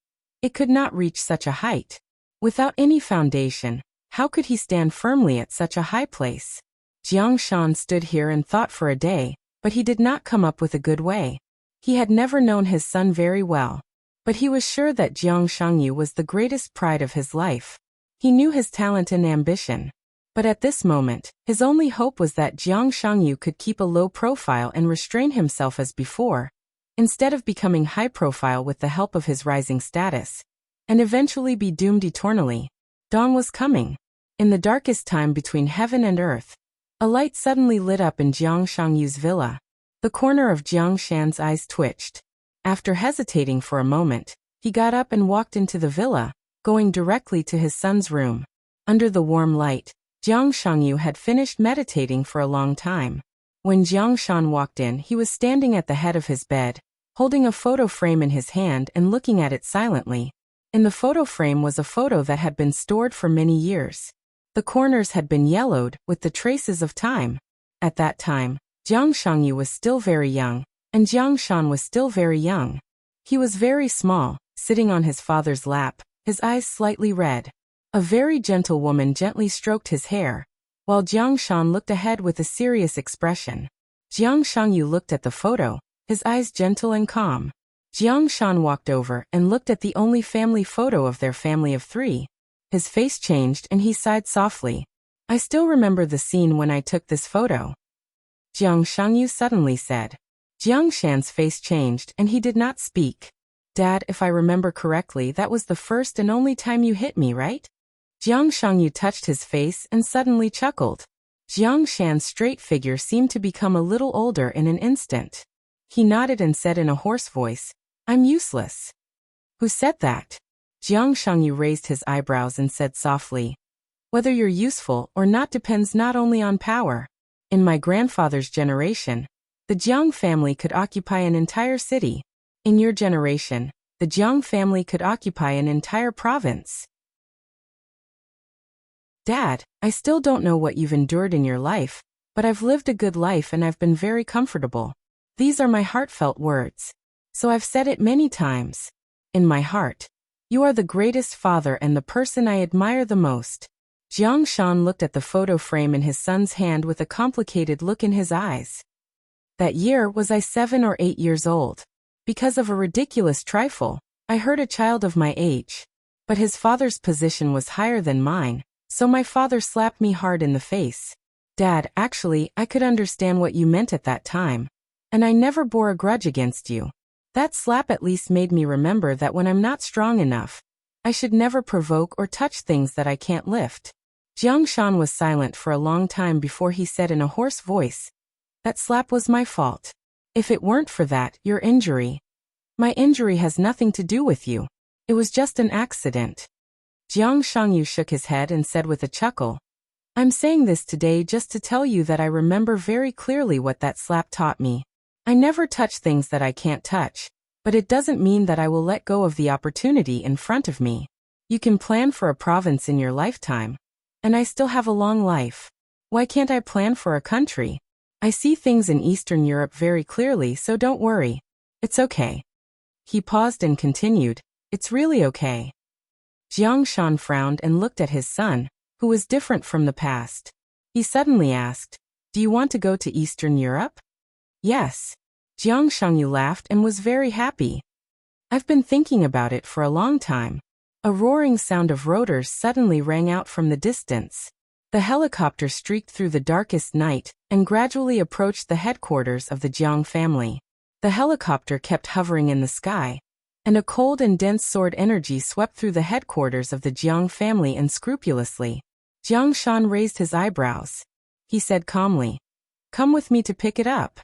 it could not reach such a height. Without any foundation, how could he stand firmly at such a high place? Jiang Shan stood here and thought for a day, but he did not come up with a good way. He had never known his son very well, but he was sure that Jiang Shangyu was the greatest pride of his life. He knew his talent and ambition. But at this moment, his only hope was that Jiang Shangyu could keep a low profile and restrain himself as before, instead of becoming high profile with the help of his rising status, and eventually be doomed eternally. Dawn was coming. In the darkest time between heaven and earth, a light suddenly lit up in Jiang Shangyu's villa. The corner of Jiang Shan's eyes twitched. After hesitating for a moment, he got up and walked into the villa, going directly to his son's room. Under the warm light, Jiang Shangyu had finished meditating for a long time. When Jiang Shan walked in, he was standing at the head of his bed, holding a photo frame in his hand and looking at it silently. In the photo frame was a photo that had been stored for many years. The corners had been yellowed with the traces of time. At that time, Jiang Shangyu was still very young, and Jiang Shan was still very young. He was very small, sitting on his father's lap, his eyes slightly red. A very gentle woman gently stroked his hair, while Jiang Shan looked ahead with a serious expression. Jiang Shangyu looked at the photo, his eyes gentle and calm. Jiang Shan walked over and looked at the only family photo of their family of 3. His face changed and he sighed softly. I still remember the scene when I took this photo. Jiang Shangyu suddenly said. Jiang Shan's face changed and he did not speak. Dad, if I remember correctly, that was the first and only time you hit me, right? Jiang Shangyu touched his face and suddenly chuckled. Jiang Shan's straight figure seemed to become a little older in an instant. He nodded and said in a hoarse voice, I'm useless. Who said that? Jiang Shangyu raised his eyebrows and said softly, whether you're useful or not depends not only on power. In my grandfather's generation, the Jiang family could occupy an entire city. In your generation, the Jiang family could occupy an entire province. Dad, I still don't know what you've endured in your life, but I've lived a good life and I've been very comfortable. These are my heartfelt words. So I've said it many times. In my heart, you are the greatest father and the person I admire the most. Jiang Shan looked at the photo frame in his son's hand with a complicated look in his eyes. That year was I 7 or 8 years old. Because of a ridiculous trifle, I hurt a child of my age. But his father's position was higher than mine, so my father slapped me hard in the face. Dad, actually, I could understand what you meant at that time. And I never bore a grudge against you. That slap at least made me remember that when I'm not strong enough, I should never provoke or touch things that I can't lift. Jiang Shan was silent for a long time before he said in a hoarse voice, that slap was my fault. If it weren't for that, your injury. My injury has nothing to do with you. It was just an accident. Jiang Shangyu shook his head and said with a chuckle, I'm saying this today just to tell you that I remember very clearly what that slap taught me. I never touch things that I can't touch, but it doesn't mean that I will let go of the opportunity in front of me. You can plan for a province in your lifetime. And I still have a long life. Why can't I plan for a country? I see things in Eastern Europe very clearly, so don't worry. It's okay. He paused and continued, it's really okay. Jiang Shan frowned and looked at his son, who was different from the past. He suddenly asked, do you want to go to Eastern Europe? Yes. Jiang Shangyu laughed and was very happy. I've been thinking about it for a long time. A roaring sound of rotors suddenly rang out from the distance. The helicopter streaked through the darkest night and gradually approached the headquarters of the Jiang family. The helicopter kept hovering in the sky, and a cold and dense sword energy swept through the headquarters of the Jiang family unscrupulously. Jiang Shan raised his eyebrows. He said calmly, come with me to pick it up.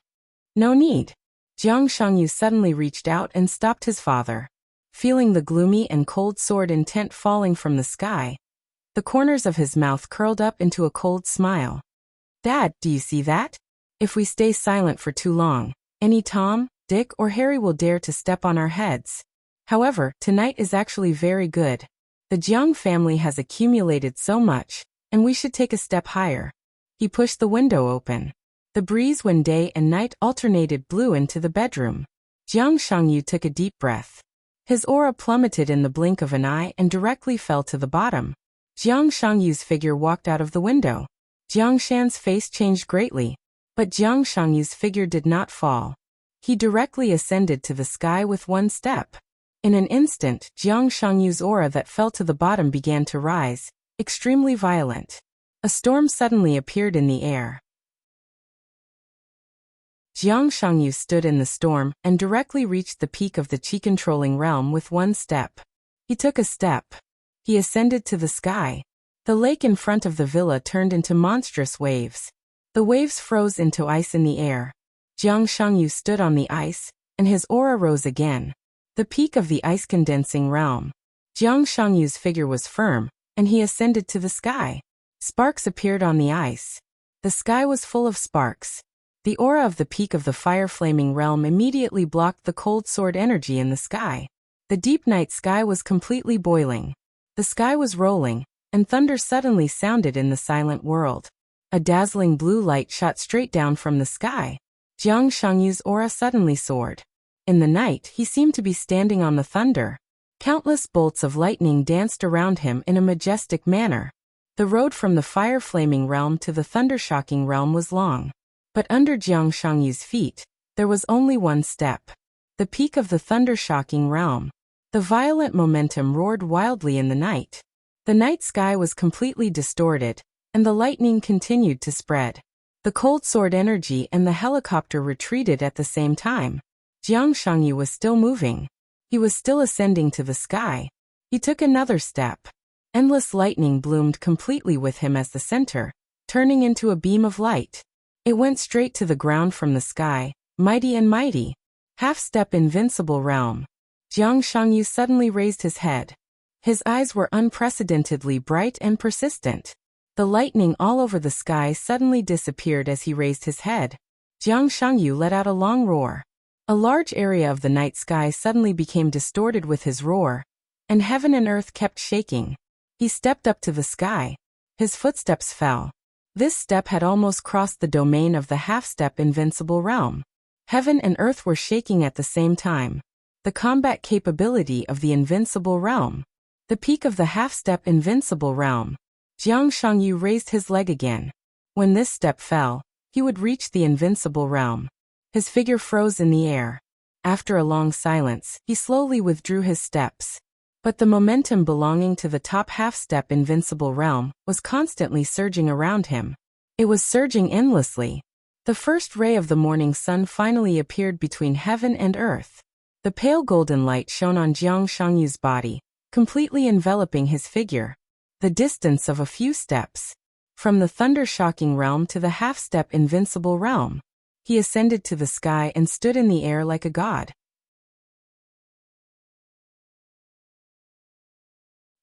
No need. Jiang Shangyu suddenly reached out and stopped his father. Feeling the gloomy and cold sword intent falling from the sky, the corners of his mouth curled up into a cold smile. Dad, do you see that? If we stay silent for too long, any Tom, Dick, or Harry will dare to step on our heads. However, tonight is actually very good. The Jiang family has accumulated so much, and we should take a step higher. He pushed the window open. The breeze when day and night alternated blew into the bedroom. Jiang Shangyu took a deep breath. His aura plummeted in the blink of an eye and directly fell to the bottom. Jiang Shangyu's figure walked out of the window. Jiang Shan's face changed greatly, but Jiang Shangyu's figure did not fall. He directly ascended to the sky with one step. In an instant, Jiang Shangyu's aura that fell to the bottom began to rise, extremely violent. A storm suddenly appeared in the air. Jiang Shangyu stood in the storm and directly reached the peak of the Qi-controlling realm with one step. He took a step. He ascended to the sky. The lake in front of the villa turned into monstrous waves. The waves froze into ice in the air. Jiang Shangyu stood on the ice, and his aura rose again. The peak of the ice-condensing realm. Jiang Shangyu's figure was firm, and he ascended to the sky. Sparks appeared on the ice. The sky was full of sparks. The aura of the peak of the fire-flaming realm immediately blocked the cold sword energy in the sky. The deep night sky was completely boiling. The sky was rolling, and thunder suddenly sounded in the silent world. A dazzling blue light shot straight down from the sky. Jiang Shangyu's aura suddenly soared. In the night, he seemed to be standing on the thunder. Countless bolts of lightning danced around him in a majestic manner. The road from the fire-flaming realm to the thunder-shocking realm was long. But under Jiang Shangyu's feet, there was only one step. The peak of the thunder-shocking realm. The violent momentum roared wildly in the night. The night sky was completely distorted, and the lightning continued to spread. The cold sword energy and the helicopter retreated at the same time. Jiang Shangyu was still moving. He was still ascending to the sky. He took another step. Endless lightning bloomed completely with him as the center, turning into a beam of light. It went straight to the ground from the sky, mighty and mighty. Half-step invincible realm. Jiang Shangyu suddenly raised his head. His eyes were unprecedentedly bright and persistent. The lightning all over the sky suddenly disappeared as he raised his head. Jiang Shangyu let out a long roar. A large area of the night sky suddenly became distorted with his roar, and heaven and earth kept shaking. He stepped up to the sky. His footsteps fell. This step had almost crossed the domain of the half-step invincible realm. Heaven and earth were shaking at the same time. The combat capability of the invincible realm. The peak of the half-step invincible realm. Jiang Shangyu raised his leg again. When this step fell, he would reach the invincible realm. His figure froze in the air. After a long silence, he slowly withdrew his steps. But the momentum belonging to the top half-step invincible realm was constantly surging around him. It was surging endlessly. The first ray of the morning sun finally appeared between heaven and earth. The pale golden light shone on Jiang Shangyu's body, completely enveloping his figure. The distance of a few steps. From the thunder-shocking realm to the half-step invincible realm. He ascended to the sky and stood in the air like a god.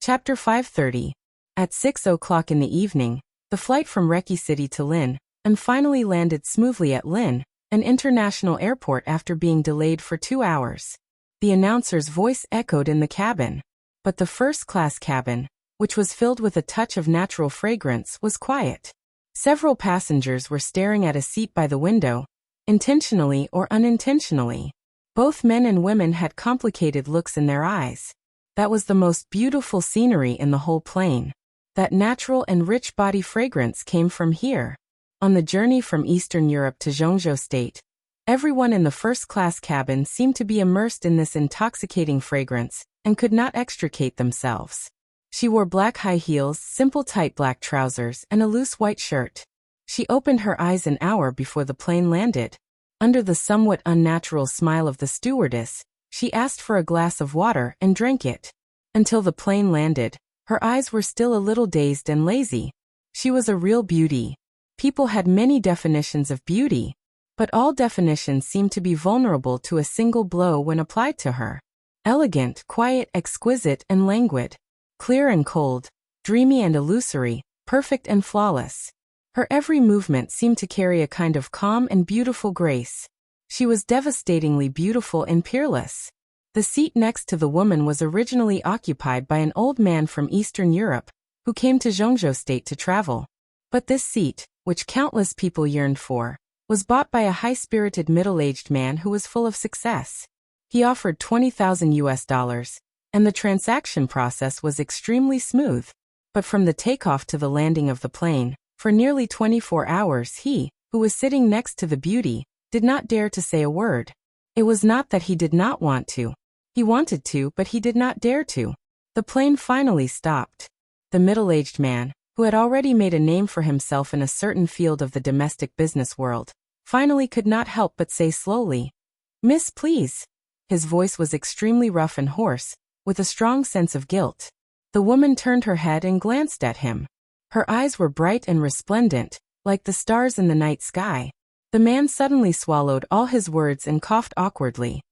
Chapter 530. At 6 o'clock in the evening, the flight from Reki City to Lin, and finally landed smoothly at Lin, an international airport after being delayed for 2 hours. The announcer's voice echoed in the cabin. But the first-class cabin, which was filled with a touch of natural fragrance, was quiet. Several passengers were staring at a seat by the window, intentionally or unintentionally. Both men and women had complicated looks in their eyes. That was the most beautiful scenery in the whole plane. That natural and rich body fragrance came from here. On the journey from Eastern Europe to Zhongzhou State, everyone in the first-class cabin seemed to be immersed in this intoxicating fragrance and could not extricate themselves. She wore black high heels, simple tight black trousers, and a loose white shirt. She opened her eyes an hour before the plane landed. Under the somewhat unnatural smile of the stewardess, she asked for a glass of water and drank it. Until the plane landed, her eyes were still a little dazed and lazy. She was a real beauty. People had many definitions of beauty, but all definitions seemed to be vulnerable to a single blow when applied to her. Elegant, quiet, exquisite, and languid. Clear and cold, dreamy and illusory, perfect and flawless. Her every movement seemed to carry a kind of calm and beautiful grace. She was devastatingly beautiful and peerless. The seat next to the woman was originally occupied by an old man from Eastern Europe, who came to Zhongzhou State to travel. But this seat, which countless people yearned for, was bought by a high-spirited middle-aged man who was full of success. He offered $20,000, and the transaction process was extremely smooth. But from the takeoff to the landing of the plane, for nearly 24 hours he, who was sitting next to the beauty, did not dare to say a word. It was not that he did not want to. He wanted to, but he did not dare to. The plane finally stopped. The middle-aged man, who had already made a name for himself in a certain field of the domestic business world, finally could not help but say slowly, "Miss, please." His voice was extremely rough and hoarse, with a strong sense of guilt. The woman turned her head and glanced at him. Her eyes were bright and resplendent, like the stars in the night sky. The man suddenly swallowed all his words and coughed awkwardly.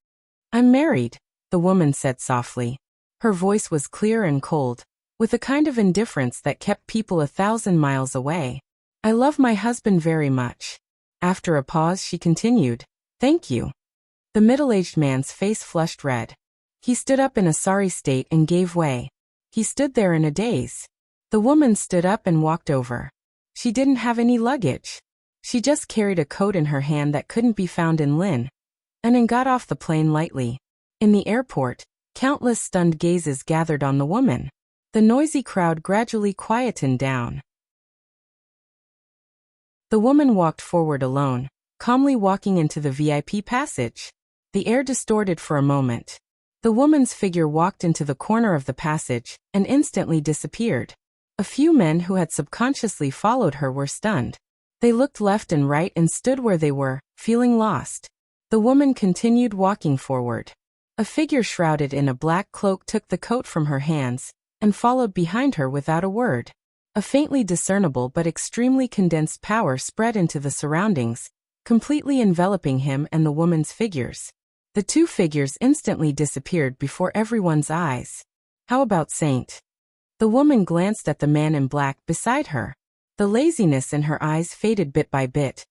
"I'm married," the woman said softly. Her voice was clear and cold, with a kind of indifference that kept people 1,000 miles away. "I love my husband very much." After a pause she continued, "Thank you." The middle-aged man's face flushed red. He stood up in a sorry state and gave way. He stood there in a daze. The woman stood up and walked over. She didn't have any luggage. She just carried a coat in her hand that couldn't be found in Lin. and got off the plane lightly. In the airport, countless stunned gazes gathered on the woman. The noisy crowd gradually quietened down. The woman walked forward alone, calmly walking into the VIP passage. The air distorted for a moment. The woman's figure walked into the corner of the passage and instantly disappeared. A few men who had subconsciously followed her were stunned. They looked left and right and stood where they were, feeling lost. The woman continued walking forward. A figure shrouded in a black cloak took the coat from her hands and followed behind her without a word. A faintly discernible but extremely condensed power spread into the surroundings, completely enveloping him and the woman's figures. The two figures instantly disappeared before everyone's eyes. How about Saint? The woman glanced at the man in black beside her. The laziness in her eyes faded bit by bit,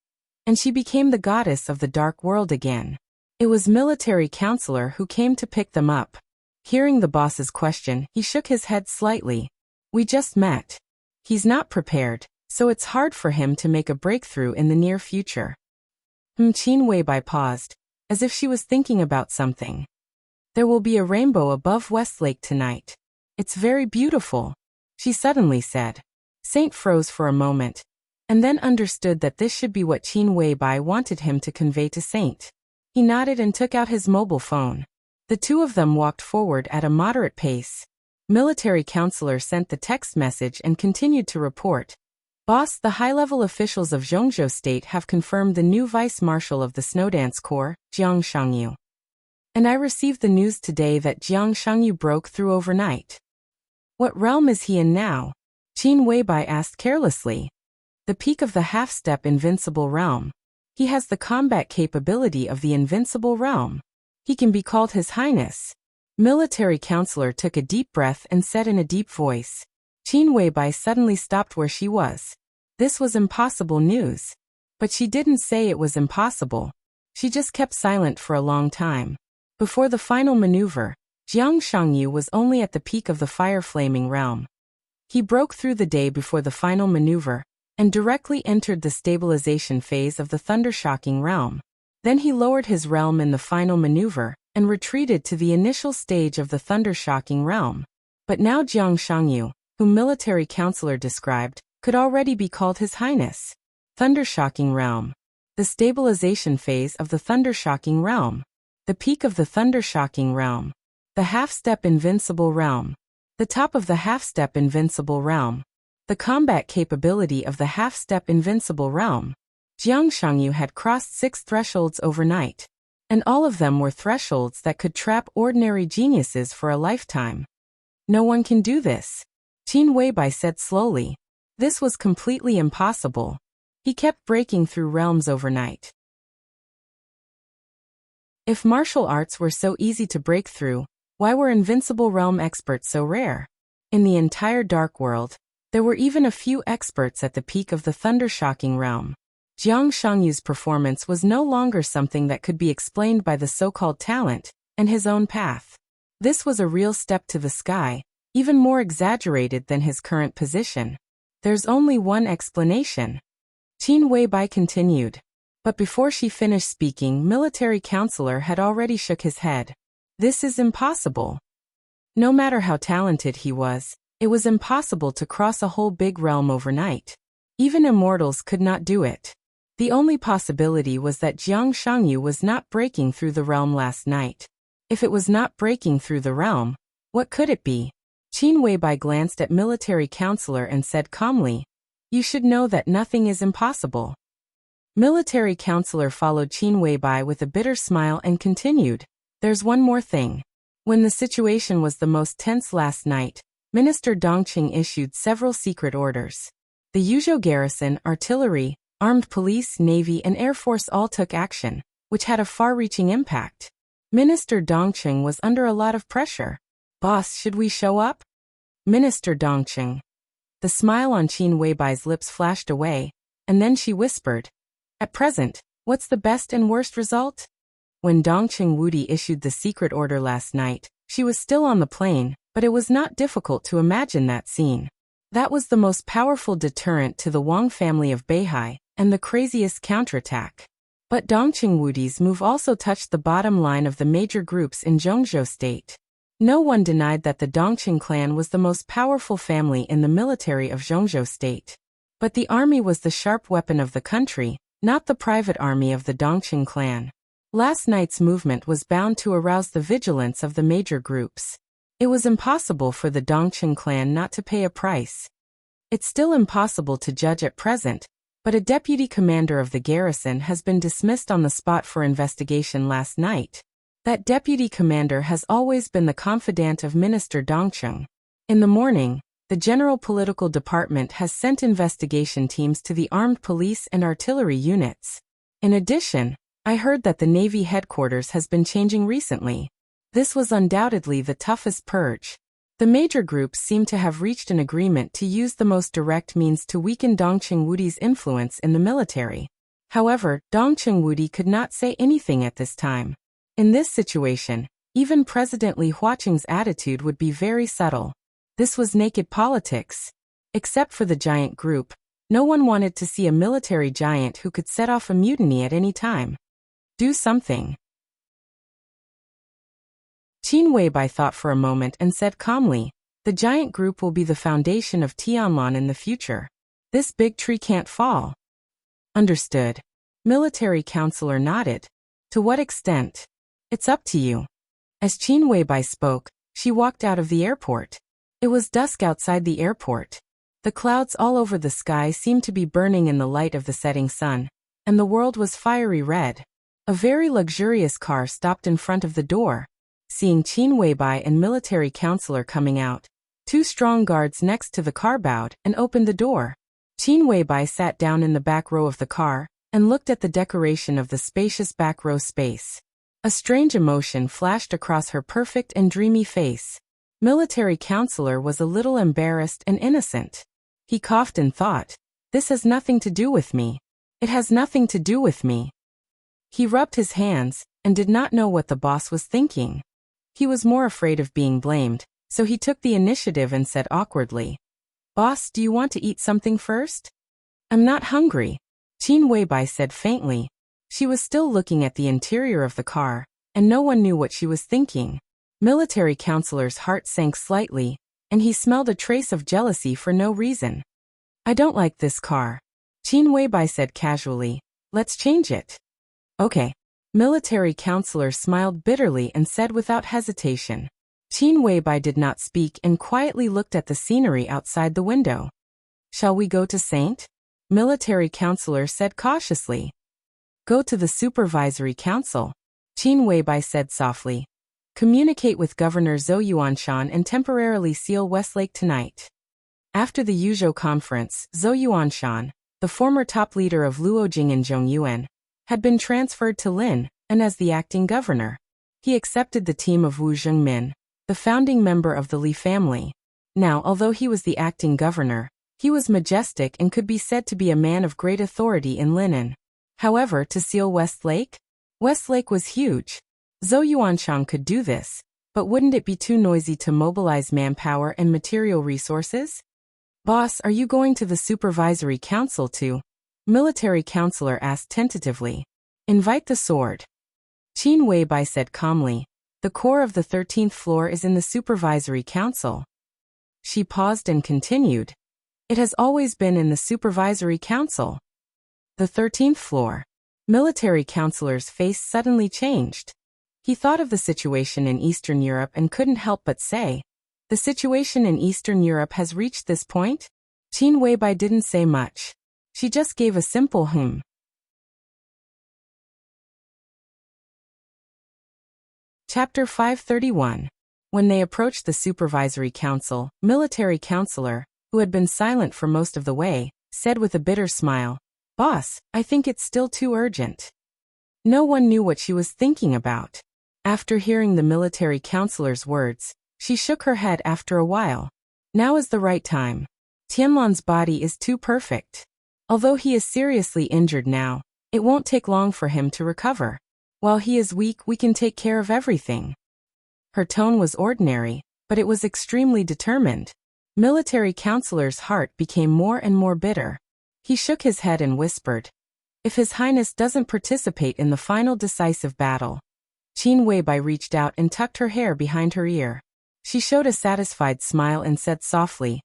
and she became the goddess of the dark world again. It was military counselor who came to pick them up. Hearing the boss's question, he shook his head slightly. We just met. He's not prepared, so it's hard for him to make a breakthrough in the near future. Qin Weibai paused, as if she was thinking about something. There will be a rainbow above Westlake tonight. It's very beautiful, she suddenly said. Saint froze for a moment, and then understood that this should be what Qin Weibai wanted him to convey to Saint. He nodded and took out his mobile phone. The two of them walked forward at a moderate pace. Military counselor sent the text message and continued to report. Boss, the high-level officials of Zhongzhou State have confirmed the new vice-marshal of the Snowdance Corps, Jiang Shangyu. And I received the news today that Jiang Shangyu broke through overnight. What realm is he in now? Qin Weibai asked carelessly. The peak of the half-step invincible realm. He has the combat capability of the invincible realm. He can be called His Highness. Military counselor took a deep breath and said in a deep voice. Qin Weibai suddenly stopped where she was. This was impossible news. But she didn't say it was impossible. She just kept silent for a long time. Before the final maneuver, Jiang Shangyu was only at the peak of the fire-flaming realm. He broke through the day before the final maneuver and directly entered the stabilization phase of the thunder-shocking realm. Then he lowered his realm in the final maneuver and retreated to the initial stage of the thunder-shocking realm. But now Jiang Shangyu, whom military counselor described, could already be called His Highness. Thunder-shocking realm. The stabilization phase of the thunder-shocking realm. The peak of the thunder-shocking realm. The half-step invincible realm. The top of the half-step invincible realm. The combat capability of the half-step invincible realm. Jiang Shangyu had crossed 6 thresholds overnight. And all of them were thresholds that could trap ordinary geniuses for a lifetime. No one can do this, Qin Weibai said slowly. This was completely impossible. He kept breaking through realms overnight. If martial arts were so easy to break through, why were invincible realm experts so rare? In the entire dark world, there were even a few experts at the peak of the thunder-shocking realm. Jiang Shangyu's performance was no longer something that could be explained by the so-called talent and his own path. This was a real step to the sky, even more exaggerated than his current position. There's only one explanation. Qin Weibai continued. But before she finished speaking, military counselor had already shook his head. This is impossible. No matter how talented he was, it was impossible to cross a whole big realm overnight. Even immortals could not do it. The only possibility was that Jiang Shangyu was not breaking through the realm last night. If it was not breaking through the realm, what could it be? Qin Weibai glanced at military counselor and said calmly, "You should know that nothing is impossible." Military counselor followed Qin Weibai with a bitter smile and continued, "There's one more thing. When the situation was the most tense last night, Minister Dongqing issued several secret orders. The Yuzhou garrison, artillery, armed police, navy and air force all took action, which had a far-reaching impact. Minister Dongqing was under a lot of pressure. Boss, should we show up? Minister Dongqing." The smile on Qin Weibai's lips flashed away, and then she whispered, "At present, what's the best and worst result?" When Dongqing Wudi issued the secret order last night, she was still on the plane, but it was not difficult to imagine that scene. That was the most powerful deterrent to the Wang family of Beihai, and the craziest counterattack. But Dongqing Wudi's move also touched the bottom line of the major groups in Zhongzhou state. No one denied that the Dongqing clan was the most powerful family in the military of Zhongzhou state. But the army was the sharp weapon of the country, not the private army of the Dongqing clan. Last night's movement was bound to arouse the vigilance of the major groups. It was impossible for the Dongqing clan not to pay a price. It's still impossible to judge at present, but a deputy commander of the garrison has been dismissed on the spot for investigation last night. That deputy commander has always been the confidant of Minister Dongqing. In the morning, the General Political Department has sent investigation teams to the armed police and artillery units. In addition, I heard that the Navy headquarters has been changing recently. This was undoubtedly the toughest purge. The major groups seem to have reached an agreement to use the most direct means to weaken Dongqing Wudi's influence in the military. However, Dongqing Wudi could not say anything at this time. In this situation, even President Li Huaqing's attitude would be very subtle. This was naked politics. Except for the giant group, no one wanted to see a military giant who could set off a mutiny at any time. Do something. Qin Weibai thought for a moment and said calmly, the giant group will be the foundation of Tianlan in the future. This big tree can't fall. Understood. Military counselor nodded. To what extent? It's up to you. As Qin Weibai spoke, she walked out of the airport. It was dusk outside the airport. The clouds all over the sky seemed to be burning in the light of the setting sun, and the world was fiery red. A very luxurious car stopped in front of the door. Seeing Qin Weibai and military counselor coming out, two strong guards next to the car bowed and opened the door. Qin Weibai sat down in the back row of the car and looked at the decoration of the spacious back row space. A strange emotion flashed across her perfect and dreamy face. Military counselor was a little embarrassed and innocent. He coughed and thought, this has nothing to do with me. It has nothing to do with me. He rubbed his hands and did not know what the boss was thinking. He was more afraid of being blamed, so he took the initiative and said awkwardly, Boss, do you want to eat something first? I'm not hungry, Qin Weibai said faintly. She was still looking at the interior of the car, and no one knew what she was thinking. Military counselor's heart sank slightly, and he smelled a trace of jealousy for no reason. I don't like this car, Qin Weibai said casually. Let's change it. Okay. Military counselor smiled bitterly and said without hesitation. Qin Weibai did not speak and quietly looked at the scenery outside the window. Shall we go to Saint? Military counselor said cautiously. Go to the supervisory council, Qin Weibai said softly. Communicate with Governor Zhou Yuanshan and temporarily seal Westlake tonight. After the Yuzhou conference, Zhou Yuanshan, the former top leader of Luojing and Zhongyuan, had been transferred to Lin, and as the acting governor, he accepted the team of Wu Zhengmin, the founding member of the Li family. Now, although he was the acting governor, he was majestic and could be said to be a man of great authority in Linen. However, to seal Westlake was huge. Zhou Yuanshan could do this, but wouldn't it be too noisy to mobilize manpower and material resources? Boss, are you going to the supervisory council too? Military counselor asked tentatively. Invite the sword. Qin Weibai said calmly. The core of the 13th floor is in the supervisory council. She paused and continued. It has always been in the supervisory council. The 13th floor. Military counselor's face suddenly changed. He thought of the situation in Eastern Europe and couldn't help but say, the situation in Eastern Europe has reached this point? Qin Weibai didn't say much. She just gave a simple hmm. Chapter 531. When they approached the supervisory council, military counselor, who had been silent for most of the way, said with a bitter smile, Boss, I think it's still too urgent. No one knew what she was thinking about. After hearing the military counselor's words, she shook her head after a while. Now is the right time. Tianlan's body is too perfect. Although he is seriously injured now, it won't take long for him to recover. While he is weak, we can take care of everything. Her tone was ordinary, but it was extremely determined. Military counselor's heart became more and more bitter. He shook his head and whispered, If His Highness doesn't participate in the final decisive battle. Qin Weibai reached out and tucked her hair behind her ear. She showed a satisfied smile and said softly,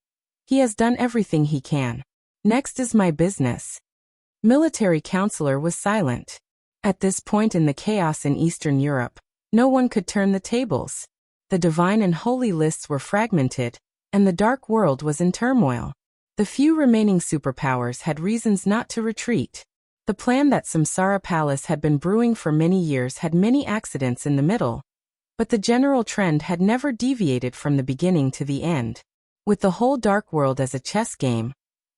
"He has done everything he can. Next is my business." Military counselor was silent. At this point in the chaos in Eastern Europe, no one could turn the tables. The divine and holy lists were fragmented, and the dark world was in turmoil. The few remaining superpowers had reasons not to retreat. The plan that Samsara Palace had been brewing for many years had many accidents in the middle, but the general trend had never deviated from the beginning to the end. With the whole dark world as a chess game,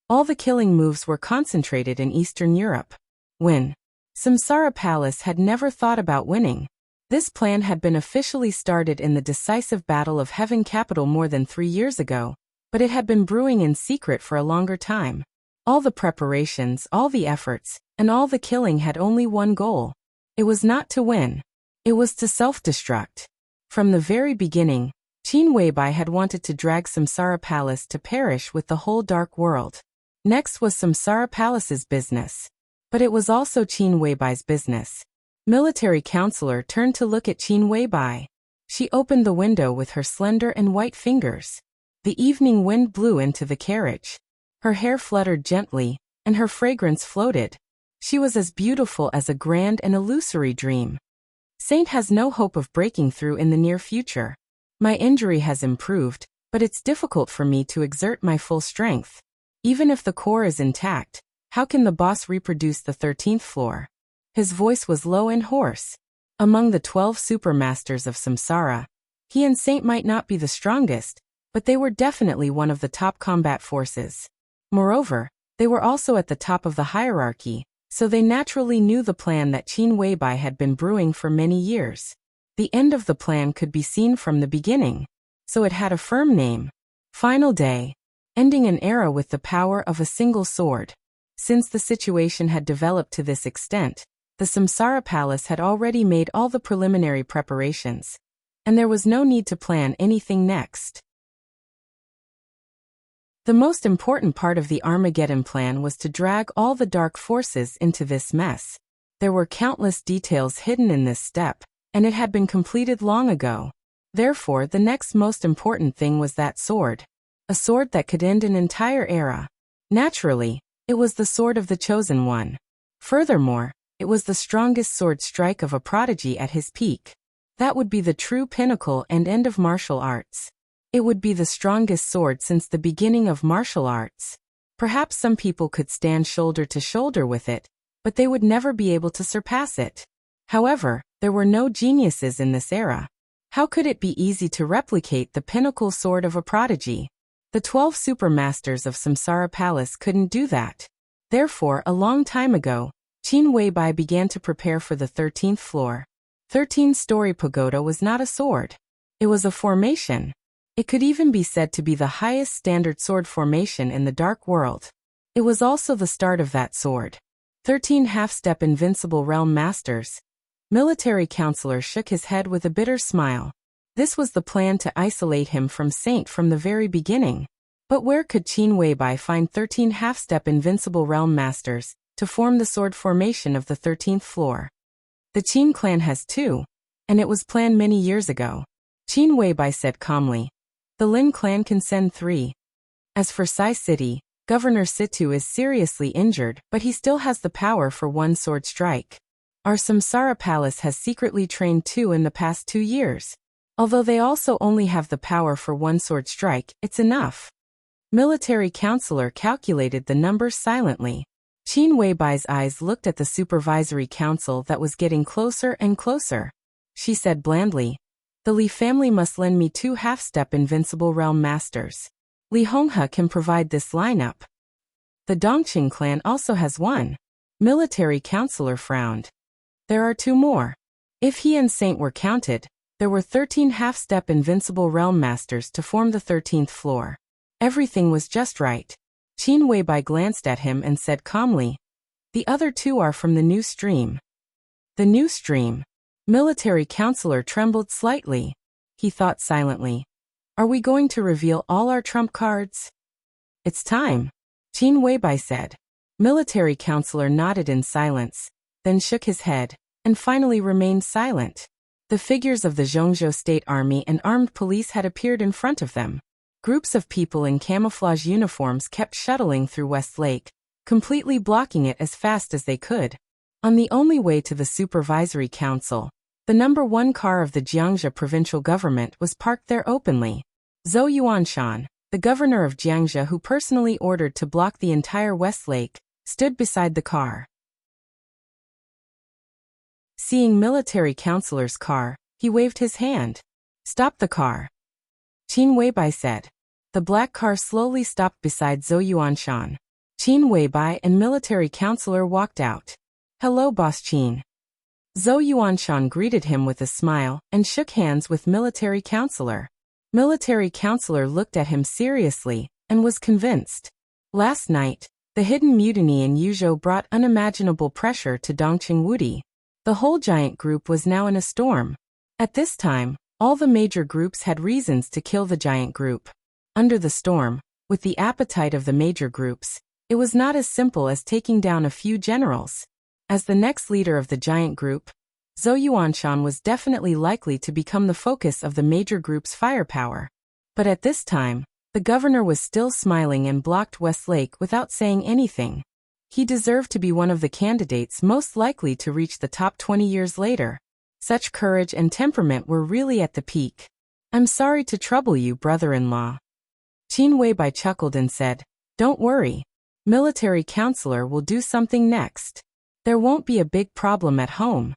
all the killing moves were concentrated in Eastern Europe. Win. Samsara Palace had never thought about winning. This plan had been officially started in the decisive Battle of Heaven capital more than 3 years ago, but it had been brewing in secret for a longer time. All the preparations, all the efforts, and all the killing had only one goal. It was not to win. It was to self-destruct. From the very beginning, Qin Weibai had wanted to drag Samsara Palace to perish with the whole dark world. Next was Samsara Palace's business. But it was also Qin Weibai's business. Military counselor turned to look at Qin Weibai. She opened the window with her slender and white fingers. The evening wind blew into the carriage. Her hair fluttered gently, and her fragrance floated. She was as beautiful as a grand and illusory dream. Saint has no hope of breaking through in the near future. My injury has improved, but it's difficult for me to exert my full strength. Even if the core is intact, how can the boss reproduce the 13th floor? His voice was low and hoarse. Among the 12 supermasters of Samsara, he and Saint might not be the strongest, but they were definitely one of the top combat forces. Moreover, they were also at the top of the hierarchy, so they naturally knew the plan that Qin Weibai had been brewing for many years. The end of the plan could be seen from the beginning, so it had a firm name. Final Day. Ending an era with the power of a single sword. Since the situation had developed to this extent, the Samsara Palace had already made all the preliminary preparations, and there was no need to plan anything next. The most important part of the Armageddon plan was to drag all the dark forces into this mess. There were countless details hidden in this step, and it had been completed long ago. Therefore, the next most important thing was that sword. A sword that could end an entire era. Naturally, it was the sword of the Chosen One. Furthermore, it was the strongest sword strike of a prodigy at his peak. That would be the true pinnacle and end of martial arts. It would be the strongest sword since the beginning of martial arts. Perhaps some people could stand shoulder to shoulder with it, but they would never be able to surpass it. However, there were no geniuses in this era. How could it be easy to replicate the pinnacle sword of a prodigy? The 12 supermasters of Samsara Palace couldn't do that. Therefore, a long time ago, Qin Weibai began to prepare for the 13th floor. 13-story pagoda was not a sword. It was a formation. It could even be said to be the highest standard sword formation in the dark world. It was also the start of that sword. 13 half-step invincible realm masters. Military counselor shook his head with a bitter smile. This was the plan to isolate him from Saint from the very beginning. But where could Qin Weibai find 13 half-step invincible realm masters to form the sword formation of the 13th floor? The Qin clan has 2, and it was planned many years ago. Qin Weibai said calmly. The Lin clan can send 3. As for Sai City, Governor Situ is seriously injured, but he still has the power for 1 sword strike. Our Samsara Palace has secretly trained 2 in the past 2 years. Although they also only have the power for 1 sword strike, it's enough. Military counselor calculated the numbers silently. Qin Weibai's eyes looked at the supervisory council that was getting closer and closer. She said blandly, "The Li family must lend me 2 half-step invincible realm masters. Li Honghe can provide this lineup. The Dongqing clan also has 1. Military counselor frowned. There are 2 more. If he and Saint were counted, there were 13 half-step invincible realm masters to form the 13th floor. Everything was just right. Qin Weibai glanced at him and said calmly, "The other 2 are from the new stream." The new stream. Military counselor trembled slightly. He thought silently. Are we going to reveal all our trump cards? It's time. Qin Weibai said. Military counselor nodded in silence, then shook his head, and finally remained silent. The figures of the Zhongzhou State Army and armed police had appeared in front of them. Groups of people in camouflage uniforms kept shuttling through West Lake, completely blocking it as fast as they could. On the only way to the Supervisory Council, the number 1 car of the Jiangxia provincial government was parked there openly. Zhou Yuanshan, the governor of Jiangxia who personally ordered to block the entire West Lake, stood beside the car. Seeing military counselor's car, he waved his hand. "Stop the car," Qin Weibai said. The black car slowly stopped beside Zhou Yuanshan. Qin Weibai and military counselor walked out. "Hello, Boss Qin." Zhou Yuanshan greeted him with a smile and shook hands with military counselor. Military counselor looked at him seriously and was convinced. Last night, the hidden mutiny in Yuzhou brought unimaginable pressure to Dongqing Wudi. The whole giant group was now in a storm. At this time, all the major groups had reasons to kill the giant group. Under the storm, with the appetite of the major groups, it was not as simple as taking down a few generals. As the next leader of the giant group, Zhou Yuanshan was definitely likely to become the focus of the major group's firepower. But at this time, the governor was still smiling and blocked West Lake without saying anything. He deserved to be one of the candidates most likely to reach the top 20 years later. Such courage and temperament were really at the peak. "I'm sorry to trouble you, brother-in-law." Qin Weibai chuckled and said, "Don't worry. Military counselor will do something next. There won't be a big problem at home."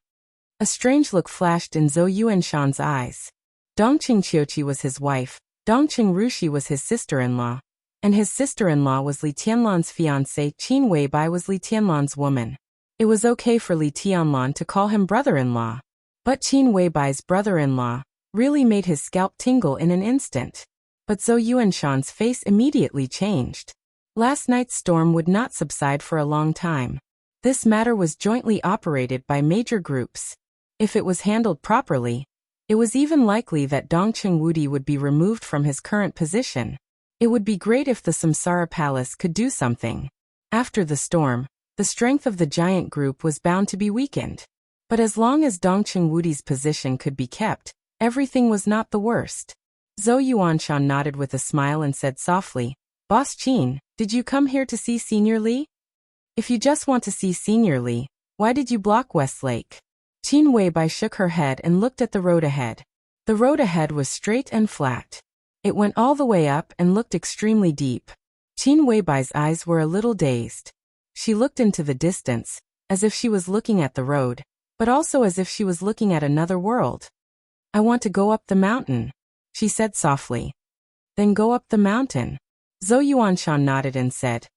A strange look flashed in Zhou Yuanshan's eyes. Dongqing Qiuqi was his wife, Dongqing Rushi was his sister-in-law, and his sister-in-law was Li Tianlan's fiancée. Qin Weibai was Li Tianlan's woman. It was okay for Li Tianlan to call him brother-in-law. But Qin Weibai's brother-in-law really made his scalp tingle in an instant. But Zhou Yuanshan's face immediately changed. Last night's storm would not subside for a long time. This matter was jointly operated by major groups. If it was handled properly, it was even likely that Dongqing Wudi would be removed from his current position. It would be great if the Samsara Palace could do something. After the storm, the strength of the giant group was bound to be weakened. But as long as Dongqing Wudi's position could be kept, everything was not the worst. Zhou Yuanshan nodded with a smile and said softly, "Boss Qin, did you come here to see Senior Li? If you just want to see Senior Li, why did you block West Lake?" Qin Weibai shook her head and looked at the road ahead. The road ahead was straight and flat. It went all the way up and looked extremely deep. Qin Weibai's eyes were a little dazed. She looked into the distance, as if she was looking at the road, but also as if she was looking at another world. "I want to go up the mountain," she said softly. "Then go up the mountain." Zhou Yuanshan nodded and said,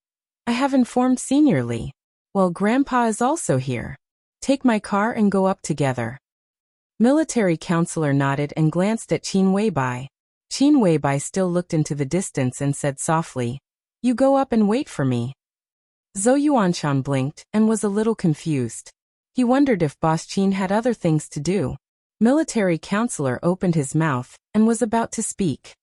"I have informed Senior Li. Well, Grandpa is also here. Take my car and go up together." Military counselor nodded and glanced at Qin Weibai. Qin Weibai still looked into the distance and said softly, "You go up and wait for me." Zhou Yuanshan blinked and was a little confused. He wondered if Boss Qin had other things to do. Military counselor opened his mouth and was about to speak.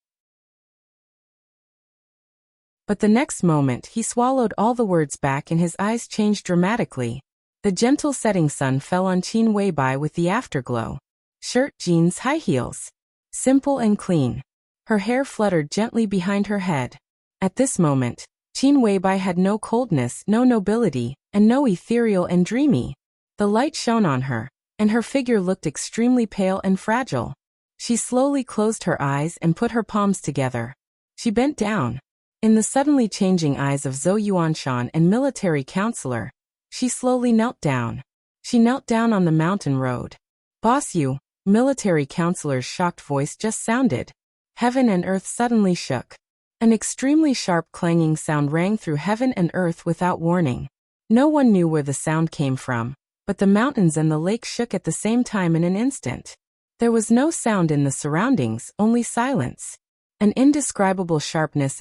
But the next moment he swallowed all the words back and his eyes changed dramatically. The gentle setting sun fell on Qin Weibai with the afterglow. Shirt, jeans, high heels. Simple and clean. Her hair fluttered gently behind her head. At this moment, Qin Weibai had no coldness, no nobility, and no ethereal and dreamy. The light shone on her, and her figure looked extremely pale and fragile. She slowly closed her eyes and put her palms together. She bent down. In the suddenly changing eyes of Zhou Yuanshan and military counselor, she slowly knelt down. She knelt down on the mountain road. "Boss you," military counselor's shocked voice just sounded. Heaven and earth suddenly shook. An extremely sharp clanging sound rang through heaven and earth without warning. No one knew where the sound came from, but the mountains and the lake shook at the same time in an instant. There was no sound in the surroundings, only silence. An indescribable sharpness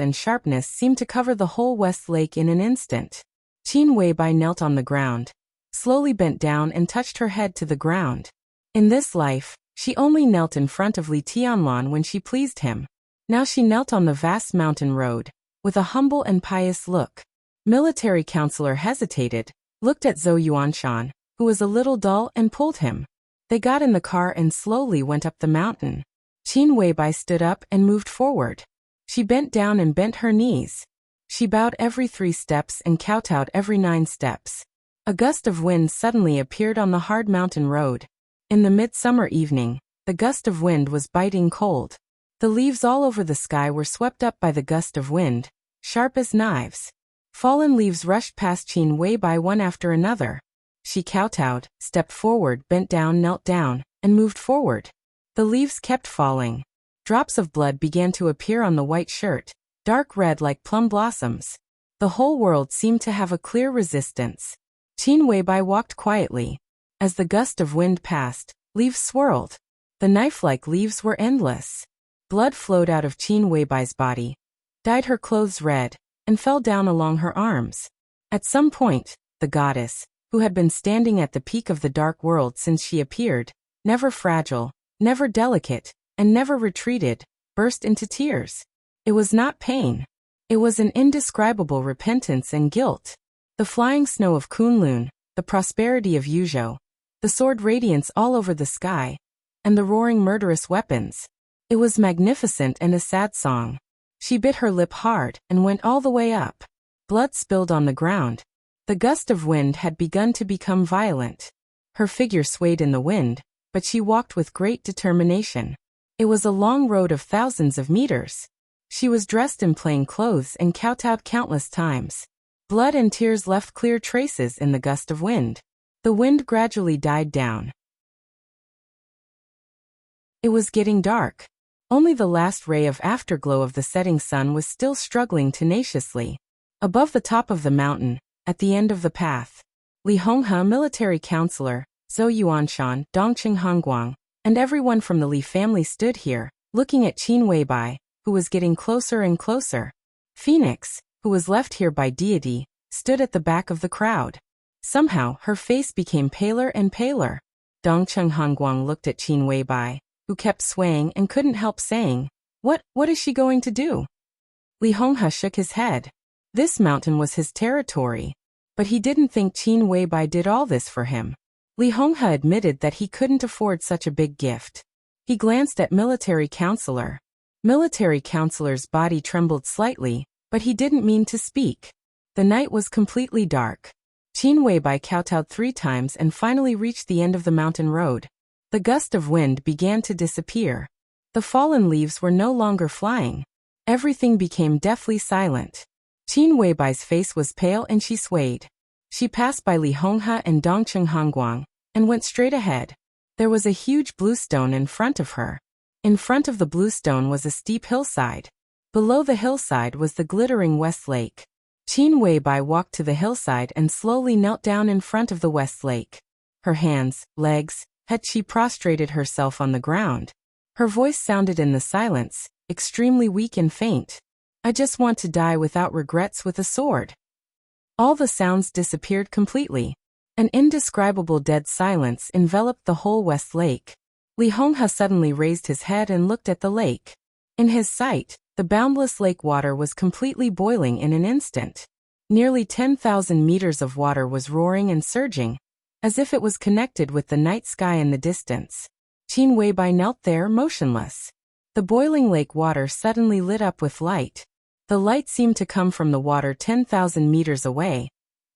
seemed to cover the whole West Lake in an instant. Qin Weibai knelt on the ground, slowly bent down and touched her head to the ground. In this life, she only knelt in front of Li Tianlan when she pleased him. Now she knelt on the vast mountain road, with a humble and pious look. Military counselor hesitated, looked at Zhou Yuanshan, who was a little dull, and pulled him. They got in the car and slowly went up the mountain. Qin Weibai stood up and moved forward. She bent down and bent her knees. She bowed every 3 steps and kowtowed every 9 steps. A gust of wind suddenly appeared on the hard mountain road. In the midsummer evening, the gust of wind was biting cold. The leaves all over the sky were swept up by the gust of wind, sharp as knives. Fallen leaves rushed past Qin Weibai one after another. She kowtowed, stepped forward, bent down, knelt down, and moved forward. The leaves kept falling. Drops of blood began to appear on the white shirt, dark red like plum blossoms. The whole world seemed to have a clear resistance. Qin Weibai walked quietly. As the gust of wind passed, leaves swirled. The knife-like leaves were endless. Blood flowed out of Qin Weibai's body, dyed her clothes red, and fell down along her arms. At some point, the goddess, who had been standing at the peak of the dark world since she appeared, never fragile, never delicate, and never retreated, burst into tears. It was not pain. It was an indescribable repentance and guilt. The flying snow of Kunlun, the prosperity of Yuzhou, the sword radiance all over the sky, and the roaring murderous weapons. It was magnificent and a sad song. She bit her lip hard and went all the way up. Blood spilled on the ground. The gust of wind had begun to become violent. Her figure swayed in the wind, but she walked with great determination. It was a long road of thousands of meters. She was dressed in plain clothes and kowtowed countless times. Blood and tears left clear traces in the gust of wind. The wind gradually died down. It was getting dark. Only the last ray of afterglow of the setting sun was still struggling tenaciously. Above the top of the mountain, at the end of the path, Li Honghe, military counselor, Zhou Yuanshan, Dongqing Hongguang, and everyone from the Li family stood here, looking at Qin Weibai, who was getting closer and closer. Phoenix, who was left here by deity, stood at the back of the crowd. Somehow, her face became paler and paler. Dongqing Hongguang looked at Qin Weibai, who kept swaying and couldn't help saying, What is she going to do? Li Honghe shook his head. This mountain was his territory. But he didn't think Qin Weibai did all this for him. Li Honghe admitted that he couldn't afford such a big gift. He glanced at military counselor. Military counselor's body trembled slightly, but he didn't mean to speak. The night was completely dark. Qin Weibai kowtowed 3 times and finally reached the end of the mountain road. The gust of wind began to disappear. The fallen leaves were no longer flying. Everything became deathly silent. Qin Weibai's face was pale and she swayed. She passed by Li Honghe and Dongqing Hongguang, and went straight ahead. There was a huge blue stone in front of her. In front of the blue stone was a steep hillside. Below the hillside was the glittering West Lake. Qin Weibai walked to the hillside and slowly knelt down in front of the West Lake. Her hands, legs, head, she prostrated herself on the ground. Her voice sounded in the silence, extremely weak and faint. I just want to die without regrets with a sword. All the sounds disappeared completely. An indescribable dead silence enveloped the whole West Lake. Li Honghe suddenly raised his head and looked at the lake. In his sight, the boundless lake water was completely boiling in an instant. Nearly 10,000 meters of water was roaring and surging, as if it was connected with the night sky in the distance. Qin Weibai knelt there motionless. The boiling lake water suddenly lit up with light. The light seemed to come from the water 10,000 meters away,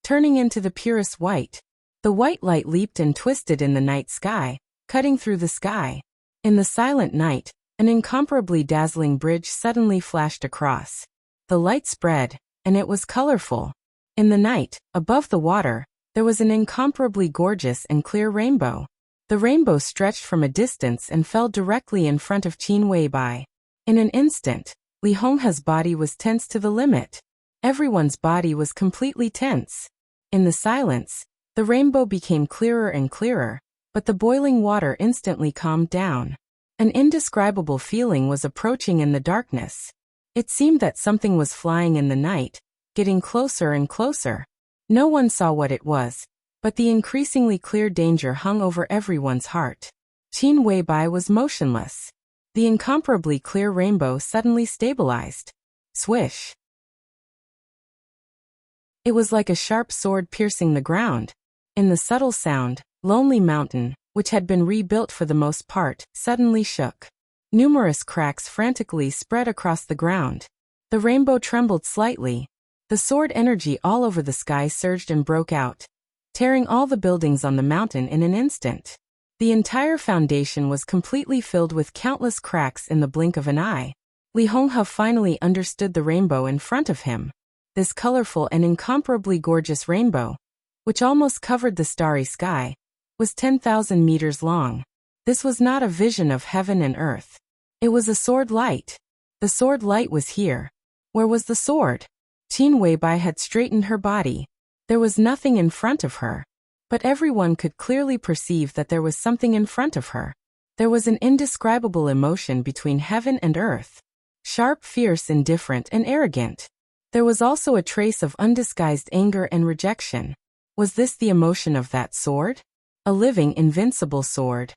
turning into the purest white. The white light leaped and twisted in the night sky, cutting through the sky. In the silent night, an incomparably dazzling bridge suddenly flashed across. The light spread, and it was colorful. In the night, above the water, there was an incomparably gorgeous and clear rainbow. The rainbow stretched from a distance and fell directly in front of Qin Weibai. In an instant, Li Honghe's body was tense to the limit. Everyone's body was completely tense. In the silence, the rainbow became clearer and clearer, but the boiling water instantly calmed down. An indescribable feeling was approaching in the darkness. It seemed that something was flying in the night, getting closer and closer. No one saw what it was, but the increasingly clear danger hung over everyone's heart. Qin Weibai was motionless. The incomparably clear rainbow suddenly stabilized. Swish! It was like a sharp sword piercing the ground. In the subtle sound, Lonely Mountain, which had been rebuilt for the most part, suddenly shook. Numerous cracks frantically spread across the ground. The rainbow trembled slightly. The sword energy all over the sky surged and broke out, tearing all the buildings on the mountain in an instant. The entire foundation was completely filled with countless cracks in the blink of an eye. Li Honghe finally understood the rainbow in front of him. This colorful and incomparably gorgeous rainbow, which almost covered the starry sky, was 10,000 meters long. This was not a vision of heaven and earth. It was a sword light. The sword light was here. Where was the sword? Qin Weibai had straightened her body. There was nothing in front of her. But everyone could clearly perceive that there was something in front of her. There was an indescribable emotion between heaven and earth. Sharp, fierce, indifferent, and arrogant. There was also a trace of undisguised anger and rejection. Was this the emotion of that sword? A living, invincible sword.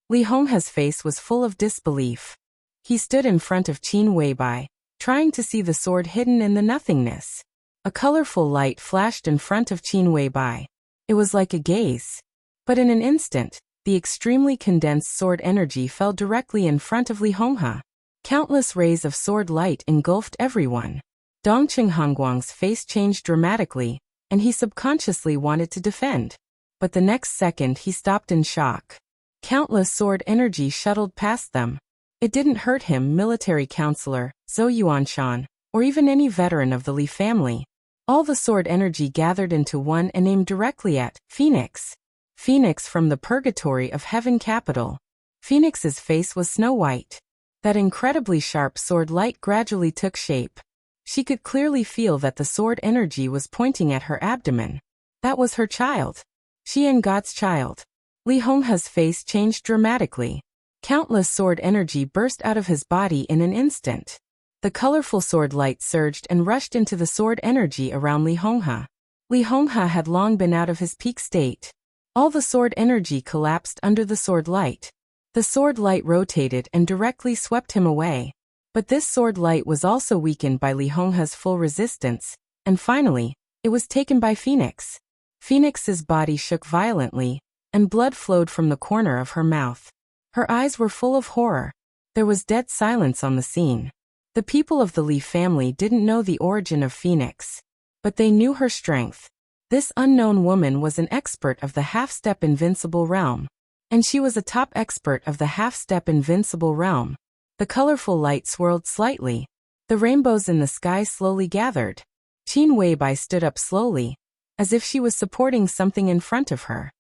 Li Honghe's face was full of disbelief. He stood in front of Qin Weibai, trying to see the sword hidden in the nothingness. A colorful light flashed in front of Qin Weibai. It was like a gaze. But in an instant, the extremely condensed sword energy fell directly in front of Li Honghe. Countless rays of sword light engulfed everyone. Dongqing Hongguang's face changed dramatically, and he subconsciously wanted to defend. But the next second he stopped in shock. Countless sword energy shuttled past them. It didn't hurt him, military counselor, Zhou Yuanshan, or even any veteran of the Li family. All the sword energy gathered into one and aimed directly at Phoenix. Phoenix from the purgatory of heaven capital. Phoenix's face was snow white. That incredibly sharp sword light gradually took shape. She could clearly feel that the sword energy was pointing at her abdomen. That was her child. She and God's child. Li Honghe's face changed dramatically. Countless sword energy burst out of his body in an instant. The colorful sword light surged and rushed into the sword energy around Li Honghe. Li Honghe had long been out of his peak state. All the sword energy collapsed under the sword light. The sword light rotated and directly swept him away. But this sword light was also weakened by Li Honghe's full resistance, and finally, it was taken by Phoenix. Phoenix's body shook violently, and blood flowed from the corner of her mouth. Her eyes were full of horror. There was dead silence on the scene. The people of the Li family didn't know the origin of Phoenix, but they knew her strength. This unknown woman was an expert of the half-step invincible realm, and she was a top expert of the half-step invincible realm. The colorful light swirled slightly. The rainbows in the sky slowly gathered. Qin Weibai stood up slowly, as if she was supporting something in front of her.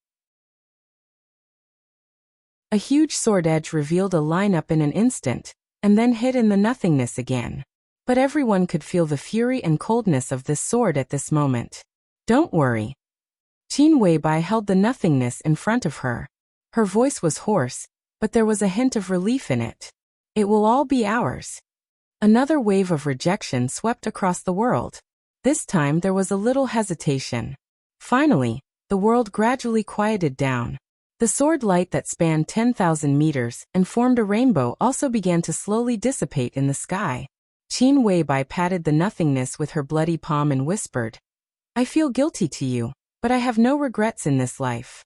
A huge sword edge revealed a lineup in an instant, and then hid in the nothingness again. But everyone could feel the fury and coldness of this sword at this moment. Don't worry. Qin Weibai held the nothingness in front of her. Her voice was hoarse, but there was a hint of relief in it. It will all be ours. Another wave of rejection swept across the world. This time there was a little hesitation. Finally, the world gradually quieted down. The sword light that spanned 10,000 meters and formed a rainbow also began to slowly dissipate in the sky. Qin Weibai patted the nothingness with her bloody palm and whispered, "I feel guilty to you, but I have no regrets in this life."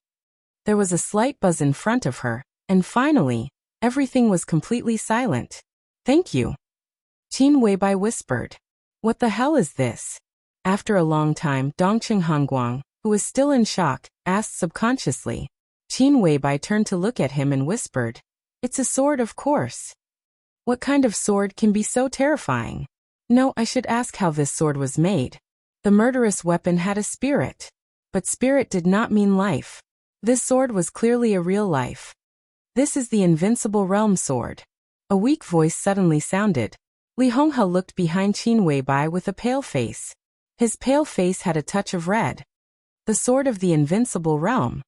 There was a slight buzz in front of her, and finally, everything was completely silent. "Thank you," Qin Weibai whispered. "What the hell is this?" After a long time, Dongqing Hongguang, who was still in shock, asked subconsciously. Qin Weibai turned to look at him and whispered, "It's a sword, of course. What kind of sword can be so terrifying? No, I should ask how this sword was made. The murderous weapon had a spirit. But spirit did not mean life. This sword was clearly a real life. This is the invincible realm sword." A weak voice suddenly sounded. Li Honghe looked behind Qin Weibai with a pale face. His pale face had a touch of red. The sword of the invincible realm.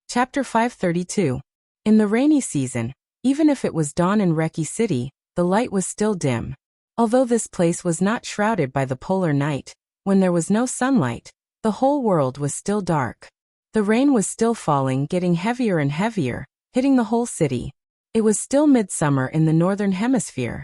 Chapter 532. In the rainy season, even if it was dawn in Reki City, the light was still dim. Although this place was not shrouded by the polar night, when there was no sunlight, the whole world was still dark. The rain was still falling, getting heavier and heavier, hitting the whole city. It was still midsummer in the northern hemisphere.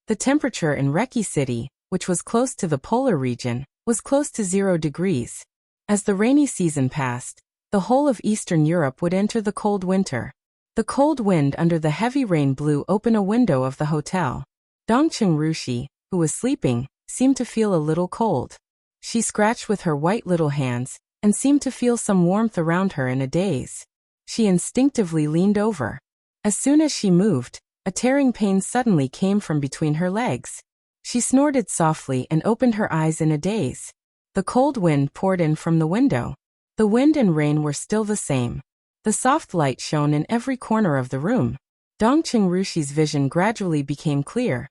The temperature in Reki City, which was close to the polar region, was close to 0 degrees. As the rainy season passed, the whole of Eastern Europe would enter the cold winter. The cold wind under the heavy rain blew open a window of the hotel. Dongqing Rushi, who was sleeping, seemed to feel a little cold. She scratched with her white little hands, and seemed to feel some warmth around her in a daze. She instinctively leaned over. As soon as she moved, a tearing pain suddenly came from between her legs. She snorted softly and opened her eyes in a daze. The cold wind poured in from the window. The wind and rain were still the same. The soft light shone in every corner of the room. Dongqing Rushi's vision gradually became clear,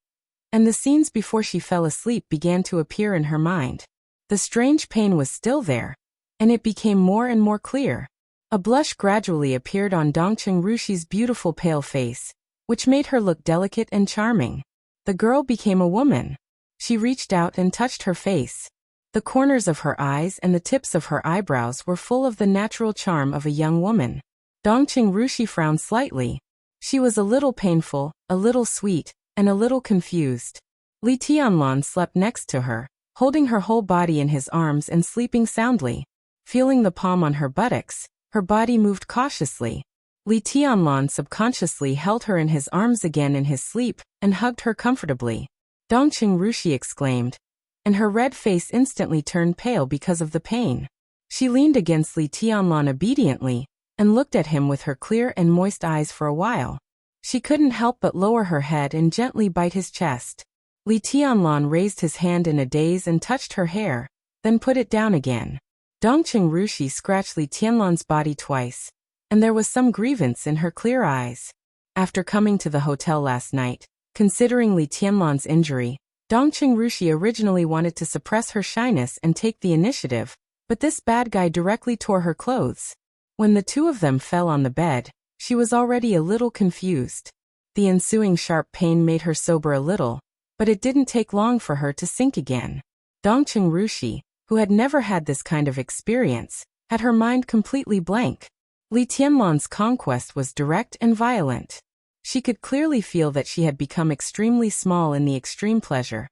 and the scenes before she fell asleep began to appear in her mind. The strange pain was still there, and it became more and more clear. A blush gradually appeared on Dongqing Rushi's beautiful pale face, which made her look delicate and charming. The girl became a woman. She reached out and touched her face. The corners of her eyes and the tips of her eyebrows were full of the natural charm of a young woman. Dongqing Rushi frowned slightly. She was a little painful, a little sweet, and a little confused. Li Tianlan slept next to her, holding her whole body in his arms and sleeping soundly. Feeling the palm on her buttocks, her body moved cautiously. Li Tianlan subconsciously held her in his arms again in his sleep and hugged her comfortably. Dongqing Rushi exclaimed, and her red face instantly turned pale because of the pain. She leaned against Li Tianlan obediently and looked at him with her clear and moist eyes for a while. She couldn't help but lower her head and gently bite his chest. Li Tianlan raised his hand in a daze and touched her hair, then put it down again. Dongqing Rushi scratched Li Tianlan's body twice, and there was some grievance in her clear eyes. After coming to the hotel last night, considering Li Tianlan's injury, Dongqing Rushi originally wanted to suppress her shyness and take the initiative, but this bad guy directly tore her clothes. When the two of them fell on the bed, she was already a little confused. The ensuing sharp pain made her sober a little, but it didn't take long for her to sink again. Dongqing Rushi, who had never had this kind of experience, had her mind completely blank. Li Tianlan's conquest was direct and violent. She could clearly feel that she had become extremely small in the extreme pleasure,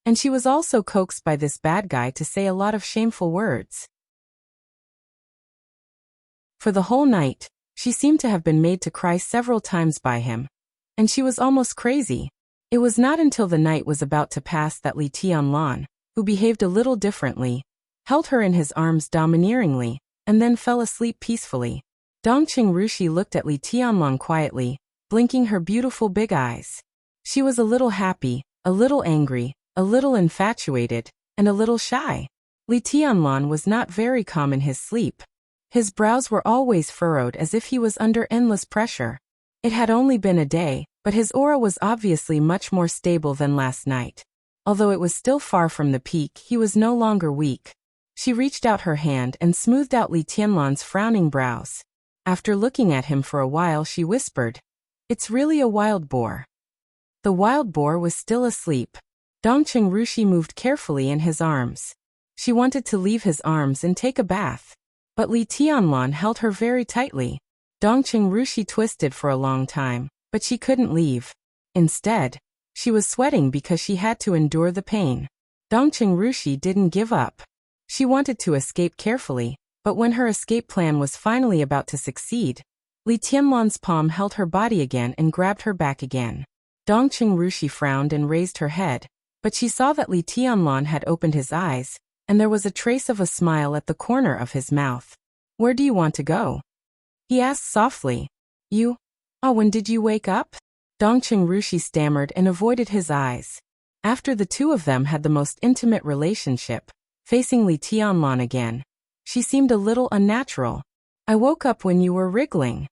and she was also coaxed by this bad guy to say a lot of shameful words. For the whole night, she seemed to have been made to cry several times by him, and she was almost crazy. It was not until the night was about to pass that Li Tianlan, who behaved a little differently, held her in his arms domineeringly, and then fell asleep peacefully. Dongqing Rushi looked at Li Tianlan quietly, blinking her beautiful big eyes. She was a little happy, a little angry, a little infatuated, and a little shy. Li Tianlan was not very calm in his sleep. His brows were always furrowed as if he was under endless pressure. It had only been a day, but his aura was obviously much more stable than last night. Although it was still far from the peak, he was no longer weak. She reached out her hand and smoothed out Li Tianlan's frowning brows. After looking at him for a while, she whispered, "It's really a wild boar." The wild boar was still asleep. Dongqing Rushi moved carefully in his arms. She wanted to leave his arms and take a bath, but Li Tianlan held her very tightly. Dongqing Rushi twisted for a long time, but she couldn't leave. Instead, she was sweating because she had to endure the pain. Dongqing Rushi didn't give up. She wanted to escape carefully, but when her escape plan was finally about to succeed, Li Tianlan's palm held her body again and grabbed her back again. Dongqing Rushi frowned and raised her head, but she saw that Li Tianlan had opened his eyes, and there was a trace of a smile at the corner of his mouth. "Where do you want to go?" he asked softly. When did you wake up?" Dongqing Rushi stammered and avoided his eyes. After the two of them had the most intimate relationship, facing Li Tianlan again, she seemed a little unnatural. "I woke up when you were wriggling."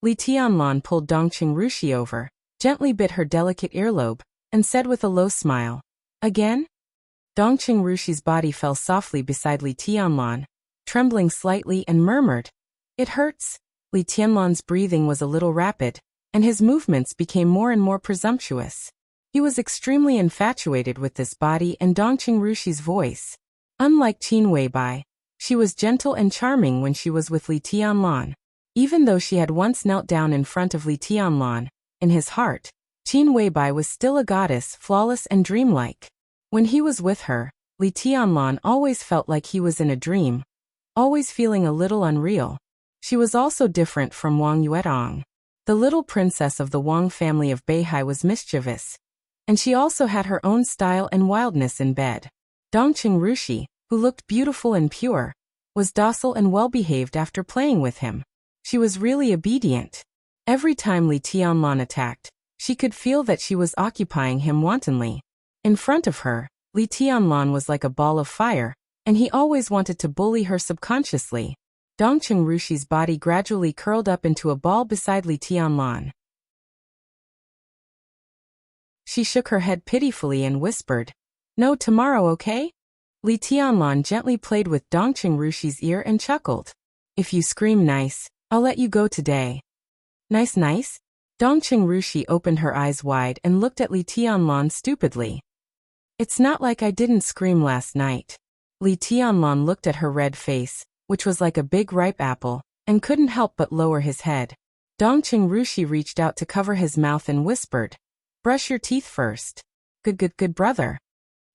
Li Tianlan pulled Dongqing Rushi over, gently bit her delicate earlobe, and said with a low smile, "Again?" Dongqing Rushi's body fell softly beside Li Tianlan, trembling slightly, and murmured, "It hurts." Li Tianlan's breathing was a little rapid, and his movements became more and more presumptuous. He was extremely infatuated with this body and Dongqing Rushi's voice. Unlike Qin Weibai, she was gentle and charming when she was with Li Tianlan. Even though she had once knelt down in front of Li Tianlan, in his heart, Qin Weibai was still a goddess, flawless and dreamlike. When he was with her, Li Tianlan always felt like he was in a dream, always feeling a little unreal. She was also different from Wang Yuedong. The little princess of the Wang family of Beihai was mischievous, and she also had her own style and wildness in bed. Dongqing Rushi, who looked beautiful and pure, was docile and well-behaved after playing with him. She was really obedient. Every time Li Tianlan attacked, she could feel that she was occupying him wantonly. In front of her, Li Tianlan was like a ball of fire, and he always wanted to bully her subconsciously. Dongqing Rushi's body gradually curled up into a ball beside Li Tianlan. She shook her head pitifully and whispered, "No, tomorrow, okay?" Li Tianlan gently played with Dongqing Rushi's ear and chuckled. "If you scream nice, I'll let you go today." "Nice, nice?" Dongqing Rushi opened her eyes wide and looked at Li Tianlan stupidly. "It's not like I didn't scream last night." Li Tianlan looked at her red face, which was like a big ripe apple, and couldn't help but lower his head. Dongqing Rushi reached out to cover his mouth and whispered, "Brush your teeth first." Good, brother."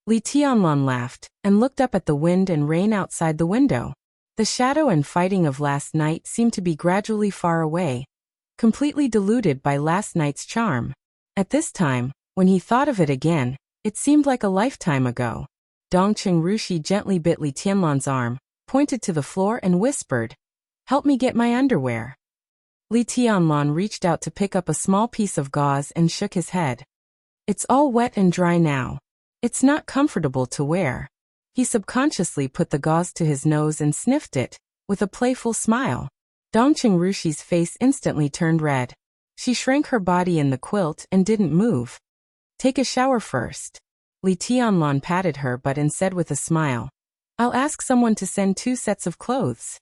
Li Tianlan laughed, and looked up at the wind and rain outside the window. The shadow and fighting of last night seemed to be gradually far away, completely diluted by last night's charm. At this time, when he thought of it again, it seemed like a lifetime ago. Dongqing Rushi gently bit Li Tianlan's arm, pointed to the floor and whispered, "Help me get my underwear." Li Tianlan reached out to pick up a small piece of gauze and shook his head. "It's all wet and dry now. It's not comfortable to wear." He subconsciously put the gauze to his nose and sniffed it, with a playful smile. Dongqing Rushi's face instantly turned red. She shrank her body in the quilt and didn't move. "Take a shower first." Li Tianlan patted her but said with a smile, "I'll ask someone to send 2 sets of clothes."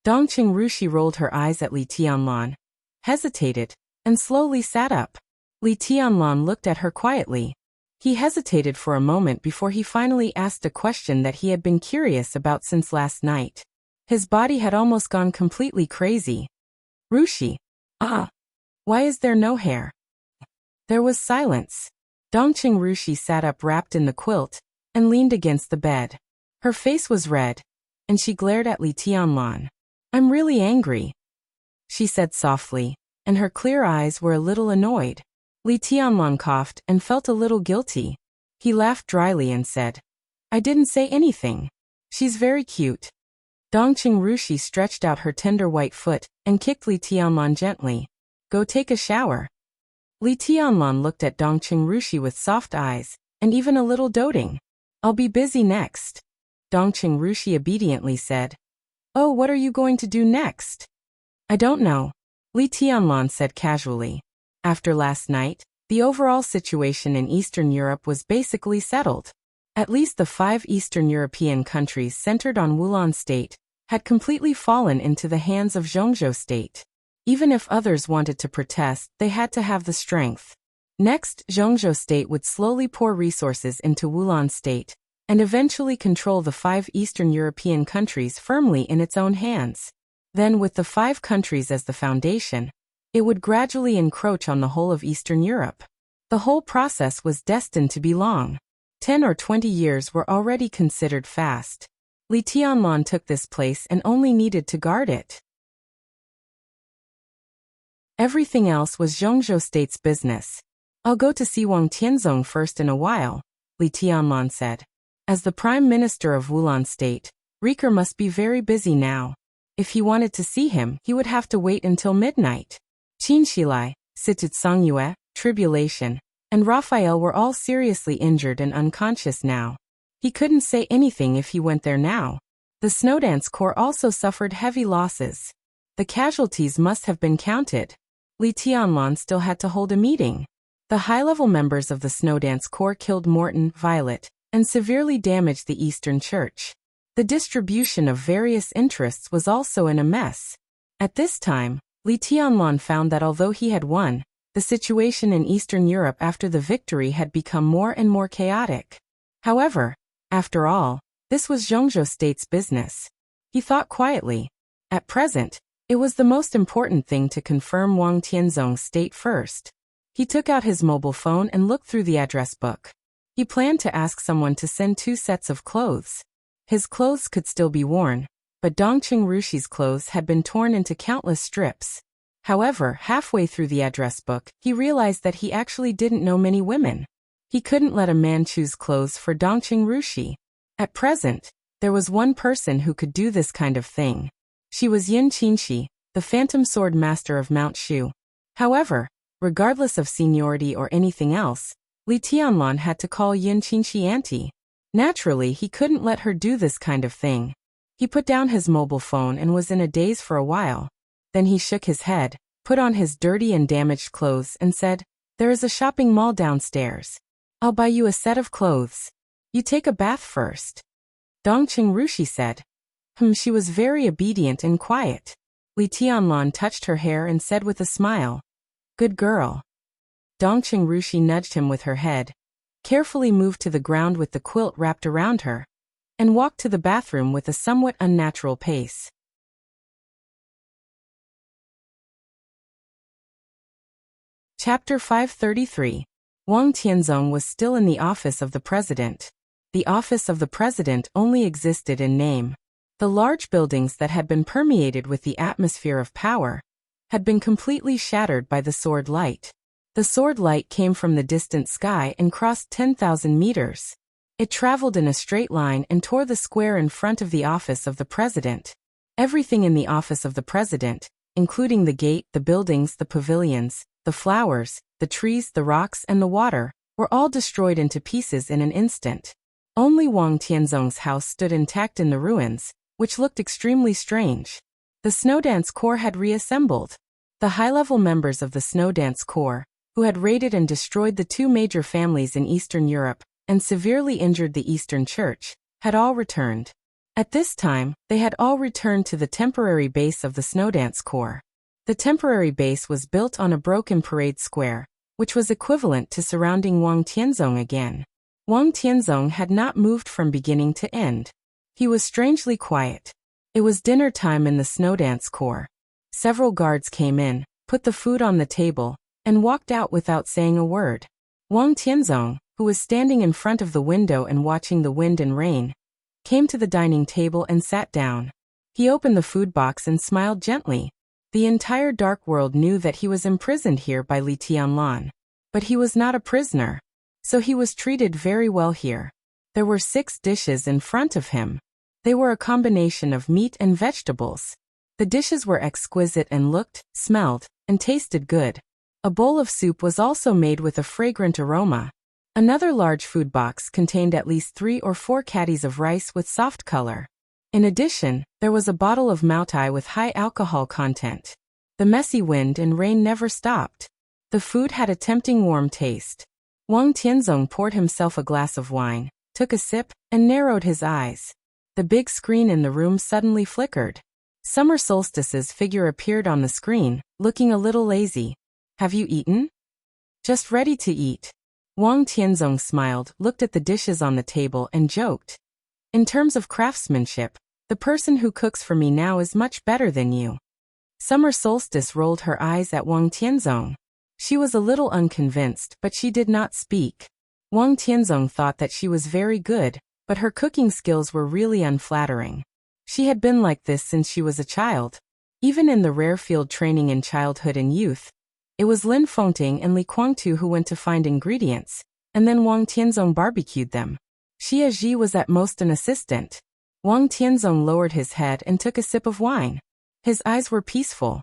Dongqing Rushi rolled her eyes at Li Tianlan, hesitated, and slowly sat up. Li Tianlan looked at her quietly. He hesitated for a moment before he finally asked a question that he had been curious about since last night. His body had almost gone completely crazy. "Rushi, why is there no hair?" There was silence. Dongqing Rushi sat up wrapped in the quilt, and leaned against the bed. Her face was red, and she glared at Li Tianlan. "I'm really angry," she said softly, and her clear eyes were a little annoyed. Li Tianlan coughed and felt a little guilty. He laughed dryly and said, "I didn't say anything. She's very cute." Dongqing Rushi stretched out her tender white foot and kicked Li Tianlan gently. "Go take a shower." Li Tianlan looked at Dongqing Rushi with soft eyes, and even a little doting. "I'll be busy next." Dongqing Rushi obediently said, "Oh, what are you going to do next?" "I don't know," Li Tianlan said casually. After last night, the overall situation in Eastern Europe was basically settled. At least the 5 Eastern European countries centered on Wulan State had completely fallen into the hands of Zhongzhou State. Even if others wanted to protest, they had to have the strength. Next, Zhongzhou State would slowly pour resources into Wulan State, and eventually control the 5 Eastern European countries firmly in its own hands. Then, with the 5 countries as the foundation, it would gradually encroach on the whole of Eastern Europe. The whole process was destined to be long. 10 or 20 years were already considered fast. Li Tianlan took this place and only needed to guard it. Everything else was Zhongzhou State's business. "I'll go to see Wang Tianzong first in a while," Li Tianlan said. As the Prime Minister of Wulan State, Riker must be very busy now. If he wanted to see him, he would have to wait until midnight. Qin Shilai, Situd Songyue, Tribulation, and Raphael were all seriously injured and unconscious now. He couldn't say anything if he went there now. The Snowdance Corps also suffered heavy losses. The casualties must have been counted. Li Tianlan still had to hold a meeting. The high-level members of the Snowdance Corps killed Morton, Violet, and severely damaged the Eastern Church. The distribution of various interests was also in a mess. At this time, Li Tianlan found that although he had won, the situation in Eastern Europe after the victory had become more and more chaotic. However, after all, this was Zhongzhou State's business. He thought quietly. At present, it was the most important thing to confirm Wang Tianzong's state first. He took out his mobile phone and looked through the address book. He planned to ask someone to send 2 sets of clothes. His clothes could still be worn, but Dongqing Rushi's clothes had been torn into countless strips. However, halfway through the address book, he realized that he actually didn't know many women. He couldn't let a man choose clothes for Dongqing Rushi. At present, there was one person who could do this kind of thing. She was Yin Qinshi, the Phantom Sword Master of Mount Shu. However, regardless of seniority or anything else, Li Tianlan had to call Yin Qinshi auntie. Naturally, he couldn't let her do this kind of thing. He put down his mobile phone and was in a daze for a while. Then he shook his head, put on his dirty and damaged clothes and said, "There is a shopping mall downstairs. I'll buy you a set of clothes. You take a bath first." Dongqing Rushi said. She was very obedient and quiet. Li Tianlan touched her hair and said with a smile, "Good girl." Dongqing Rushi nudged him with her head, carefully moved to the ground with the quilt wrapped around her, and walked to the bathroom with a somewhat unnatural pace. Chapter 533. Wang Tianzong was still in the office of the president. The office of the president only existed in name. The large buildings that had been permeated with the atmosphere of power had been completely shattered by the sword light. The sword light came from the distant sky and crossed 10,000 meters. It traveled in a straight line and tore the square in front of the office of the president. Everything in the office of the president, including the gate, the buildings, the pavilions, the flowers, the trees, the rocks, and the water, were all destroyed into pieces in an instant. Only Wang Tianzong's house stood intact in the ruins, which looked extremely strange. The Snowdance Corps had reassembled. The high-level members of the Snowdance Corps, who had raided and destroyed the 2 major families in Eastern Europe and severely injured the Eastern Church, had all returned. At this time, they had all returned to the temporary base of the Snowdance Corps. The temporary base was built on a broken parade square, which was equivalent to surrounding Wang Tianzong again. Wang Tianzong had not moved from beginning to end. He was strangely quiet. It was dinner time in the Snowdance Corps. Several guards came in, put the food on the table, and walked out without saying a word. Wang Tianzong, who was standing in front of the window and watching the wind and rain, came to the dining table and sat down. He opened the food box and smiled gently. The entire dark world knew that he was imprisoned here by Li Tianlan. But he was not a prisoner. So he was treated very well here. There were 6 dishes in front of him. They were a combination of meat and vegetables. The dishes were exquisite and looked, smelled, and tasted good. A bowl of soup was also made with a fragrant aroma. Another large food box contained at least 3 or 4 caddies of rice with soft color. In addition, there was a bottle of Maotai with high alcohol content. The messy wind and rain never stopped. The food had a tempting warm taste. Wang Tianzong poured himself a glass of wine, took a sip, and narrowed his eyes. The big screen in the room suddenly flickered. Summer Solstice's figure appeared on the screen, looking a little lazy. "Have you eaten?" "Just ready to eat." Wang Tianzong smiled, looked at the dishes on the table, and joked. "In terms of craftsmanship, the person who cooks for me now is much better than you." Summer Solstice rolled her eyes at Wang Tianzong. She was a little unconvinced, but she did not speak. Wang Tianzong thought that she was very good, but her cooking skills were really unflattering. She had been like this since she was a child. Even in the rare field training in childhood and youth, it was Lin Fengting and Li Guangtu who went to find ingredients, and then Wang Tianzong barbecued them. Xia Ji was at most an assistant. Wang Tianzong lowered his head and took a sip of wine. His eyes were peaceful.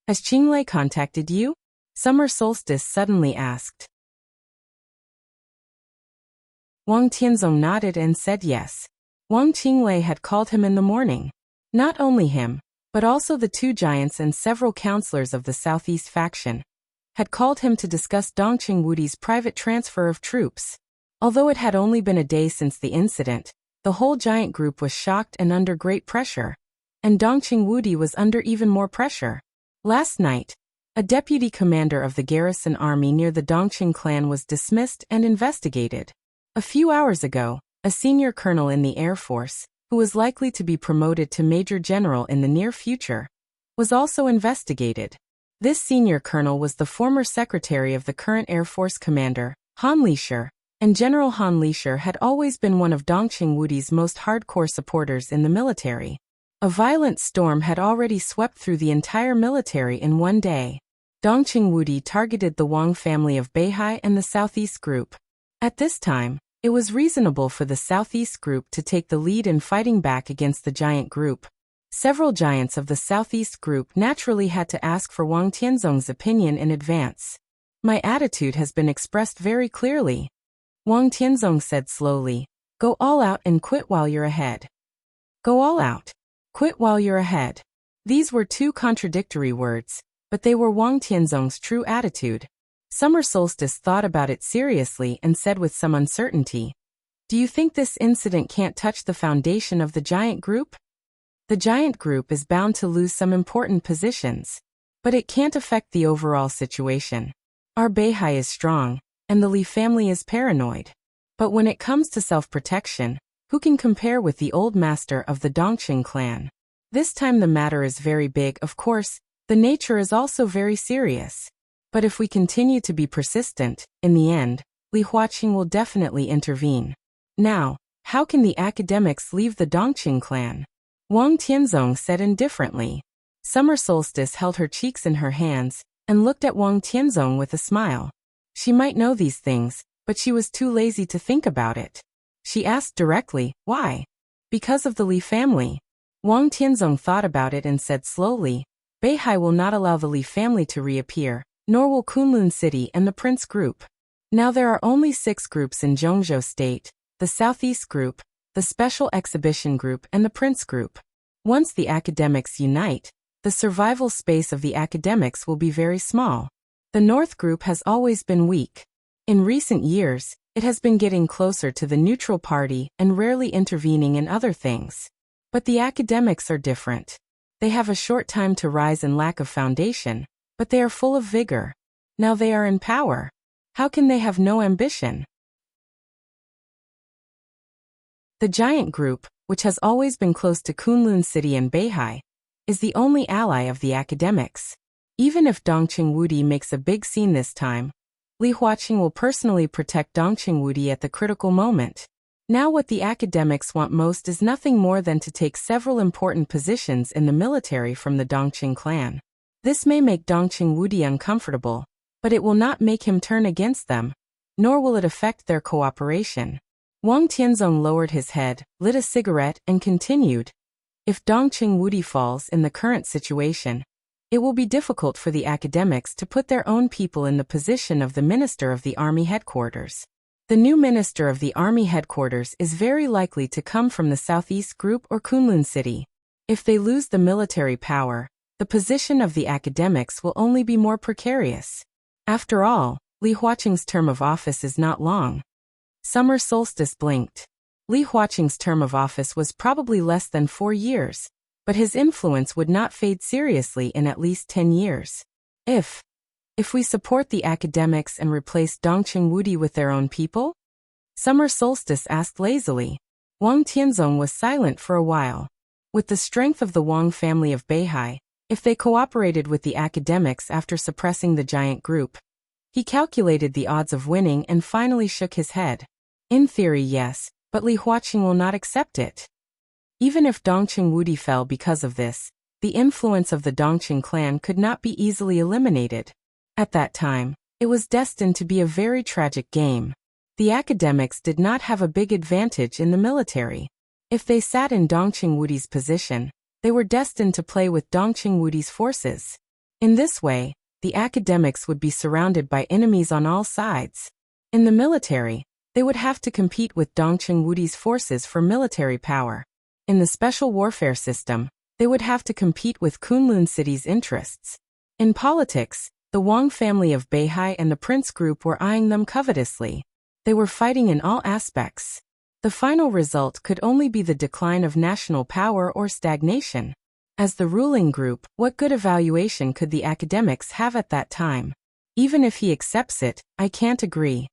"Has Qinglei contacted you?" Summer Solstice suddenly asked. Wang Tianzong nodded and said yes. Wang Qinglei had called him in the morning. Not only him, but also the 2 giants and several counselors of the Southeast faction had called him to discuss Dongqing Wudi's private transfer of troops. Although it had only been a day since the incident, the whole giant group was shocked and under great pressure. And Dongqing Wudi was under even more pressure. Last night, a deputy commander of the garrison army near the Dongqing clan was dismissed and investigated. A few hours ago, a senior colonel in the Air Force, who was likely to be promoted to Major General in the near future, was also investigated. This senior colonel was the former secretary of the current Air Force commander, Han Leisure, and General Han Leisure had always been one of Dongqing Wudi's most hardcore supporters in the military. A violent storm had already swept through the entire military in one day. Dongqing Wudi targeted the Wang family of Beihai and the Southeast Group. At this time, it was reasonable for the Southeast Group to take the lead in fighting back against the Giant Group. Several giants of the Southeast Group naturally had to ask for Wang Tianzong's opinion in advance. My attitude has been expressed very clearly. Wang Tianzong said slowly. Go all out and quit while you're ahead. Go all out. Quit while you're ahead. These were two contradictory words, but they were Wang Tianzong's true attitude. Summer Solstice thought about it seriously and said with some uncertainty, do you think this incident can't touch the foundation of the Giant Group? The Giant Group is bound to lose some important positions, but it can't affect the overall situation. Our Beihai is strong, and the Li family is paranoid. But when it comes to self-protection, who can compare with the old master of the Dongqing clan? This time the matter is very big, of course, the nature is also very serious. But if we continue to be persistent, in the end, Li Huaqing will definitely intervene. Now, how can the academics leave the Dongqing clan? Wang Tianzong said indifferently. Summer Solstice held her cheeks in her hands and looked at Wang Tianzong with a smile. She might know these things, but she was too lazy to think about it. She asked directly, why? Because of the Li family. Wang Tianzong thought about it and said slowly, Beihai will not allow the Li family to reappear, nor will Kunlun City and the Prince Group. Now there are only 6 groups in Zhongzhou State, the Southeast Group, the Special Exhibition Group and the Prince Group. Once the academics unite, the survival space of the academics will be very small. The North Group has always been weak. In recent years, it has been getting closer to the neutral party and rarely intervening in other things. But the academics are different. They have a short time to rise and lack of foundation, but they are full of vigor. Now they are in power. How can they have no ambition? The Giant Group, which has always been close to Kunlun City and Beihai, is the only ally of the academics. Even if Dongqing Wudi makes a big scene this time, Li Huaqing will personally protect Dongqing Wudi at the critical moment. Now what the academics want most is nothing more than to take several important positions in the military from the Dongqing clan. This may make Dongqing Wudi uncomfortable, but it will not make him turn against them, nor will it affect their cooperation. Wang Tianzong lowered his head, lit a cigarette and continued. If Dongqing Wudi falls in the current situation, it will be difficult for the academics to put their own people in the position of the minister of the army headquarters. The new minister of the army headquarters is very likely to come from the Southeast Group or Kunlun City. If they lose the military power, the position of the academics will only be more precarious. After all, Li Huaqing's term of office is not long. Summer Solstice blinked. Li Huaqing's term of office was probably less than 4 years, but his influence would not fade seriously in at least 10 years. If we support the academics and replace Dongqing Wudi with their own people? Summer Solstice asked lazily. Wang Tianzong was silent for a while. With the strength of the Wang family of Beihai, if they cooperated with the academics after suppressing the Giant Group, he calculated the odds of winning and finally shook his head. In theory, yes, but Li Huaqing will not accept it. Even if Dongqing Wudi fell because of this, the influence of the Dongqing clan could not be easily eliminated. At that time, it was destined to be a very tragic game. The academics did not have a big advantage in the military. If they sat in Dongqing Wudi's position, they were destined to play with Dongqing Wudi's forces. In this way, the academics would be surrounded by enemies on all sides. In the military, they would have to compete with Dongqing Wudi's forces for military power. In the special warfare system, they would have to compete with Kunlun City's interests. In politics, the Wang family of Beihai and the Prince Group were eyeing them covetously. They were fighting in all aspects. The final result could only be the decline of national power or stagnation. As the ruling group, what good evaluation could the academics have at that time? Even if he accepts it, I can't agree.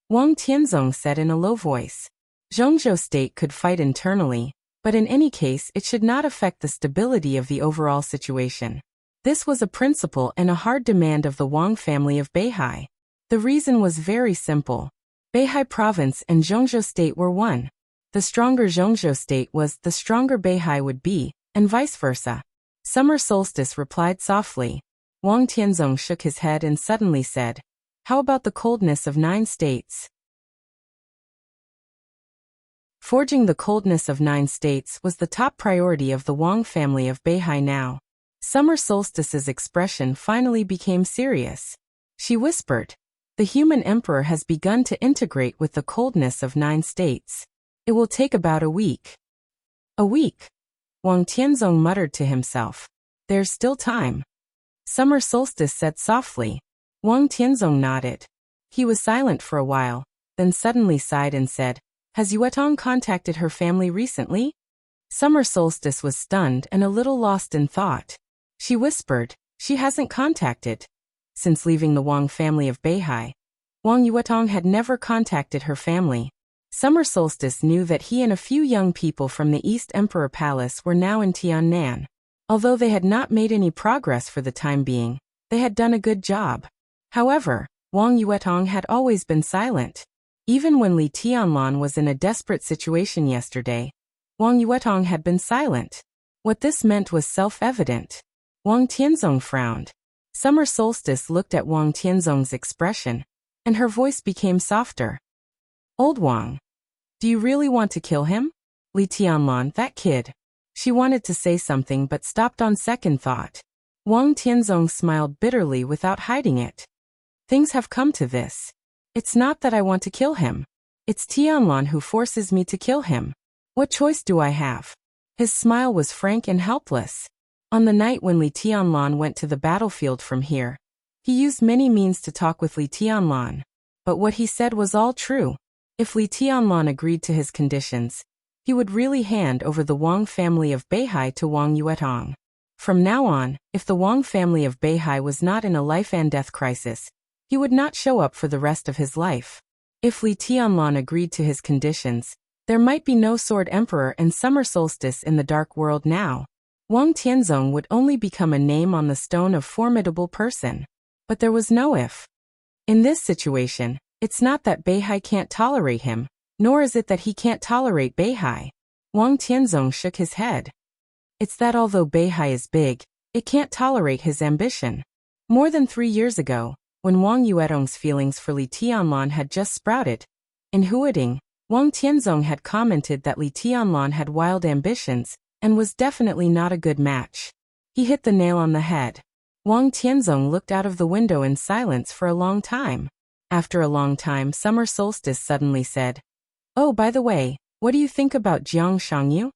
Wang Tianzong said in a low voice. Zhongzhou State could fight internally, but in any case it should not affect the stability of the overall situation. This was a principle and a hard demand of the Wang family of Beihai. The reason was very simple. Beihai province and Zhongzhou state were one. The stronger Zhongzhou state was, the stronger Beihai would be, and vice versa. Summer Solstice replied softly. Wang Tianzong shook his head and suddenly said, "How about the coldness of 9 states?" Forging the coldness of 9 states was the top priority of the Wang family of Beihai now. Summer Solstice's expression finally became serious. She whispered, "The human emperor has begun to integrate with the coldness of 9 states. It will take about a week." "A week?" Wang Tianzong muttered to himself. "There's still time." Summer Solstice said softly. Wang Tianzong nodded. He was silent for a while, then suddenly sighed and said, "Has Yuetong contacted her family recently?" Summer Solstice was stunned and a little lost in thought. She whispered, "She hasn't contacted." Since leaving the Wang family of Beihai, Wang Yuetong had never contacted her family. Summer Solstice knew that he and a few young people from the East Emperor Palace were now in Tiannan. Although they had not made any progress for the time being, they had done a good job. However, Wang Yuetong had always been silent. Even when Li Tianlan was in a desperate situation yesterday, Wang Yuetong had been silent. What this meant was self-evident. Wang Tianzong frowned. Summer Solstice looked at Wang Tianzong's expression, and her voice became softer. "Old Wang, do you really want to kill him? Li Tianlan, that kid." She wanted to say something but stopped on second thought. Wang Tianzong smiled bitterly without hiding it. "Things have come to this. It's not that I want to kill him. It's Tianlan who forces me to kill him. What choice do I have?" His smile was frank and helpless. On the night when Li Tianlan went to the battlefield from here, he used many means to talk with Li Tianlan. But what he said was all true. If Li Tianlan agreed to his conditions, he would really hand over the Wang family of Beihai to Wang Yuetong. From now on, if the Wang family of Beihai was not in a life-and-death crisis, he would not show up for the rest of his life. If Li Tianlan agreed to his conditions, there might be no Sword Emperor and Summer Solstice in the Dark World now. Wang Tianzong would only become a name on the stone of formidable person. But there was no if. In this situation, it's not that Beihai can't tolerate him, nor is it that he can't tolerate Beihai. Wang Tianzong shook his head. It's that although Beihai is big, it can't tolerate his ambition. More than 3 years ago, when Wang Yuetong's feelings for Li Tianlan had just sprouted, in Huading, Wang Tianzong had commented that Li Tianlan had wild ambitions and was definitely not a good match. He hit the nail on the head. Wang Tianzong looked out of the window in silence for a long time. After a long time, Summer Solstice suddenly said, "Oh, by the way, what do you think about Jiang Shangyu?"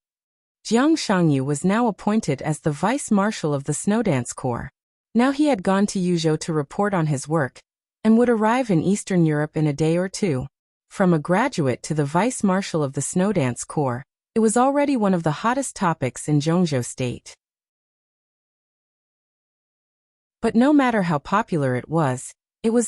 Jiang Shangyu was now appointed as the Vice Marshal of the Snowdance Corps. Now he had gone to Yuzhou to report on his work, and would arrive in Eastern Europe in a day or two. From a graduate to the Vice Marshal of the Snowdance Corps, it was already one of the hottest topics in Zhongzhou State. But no matter how popular it was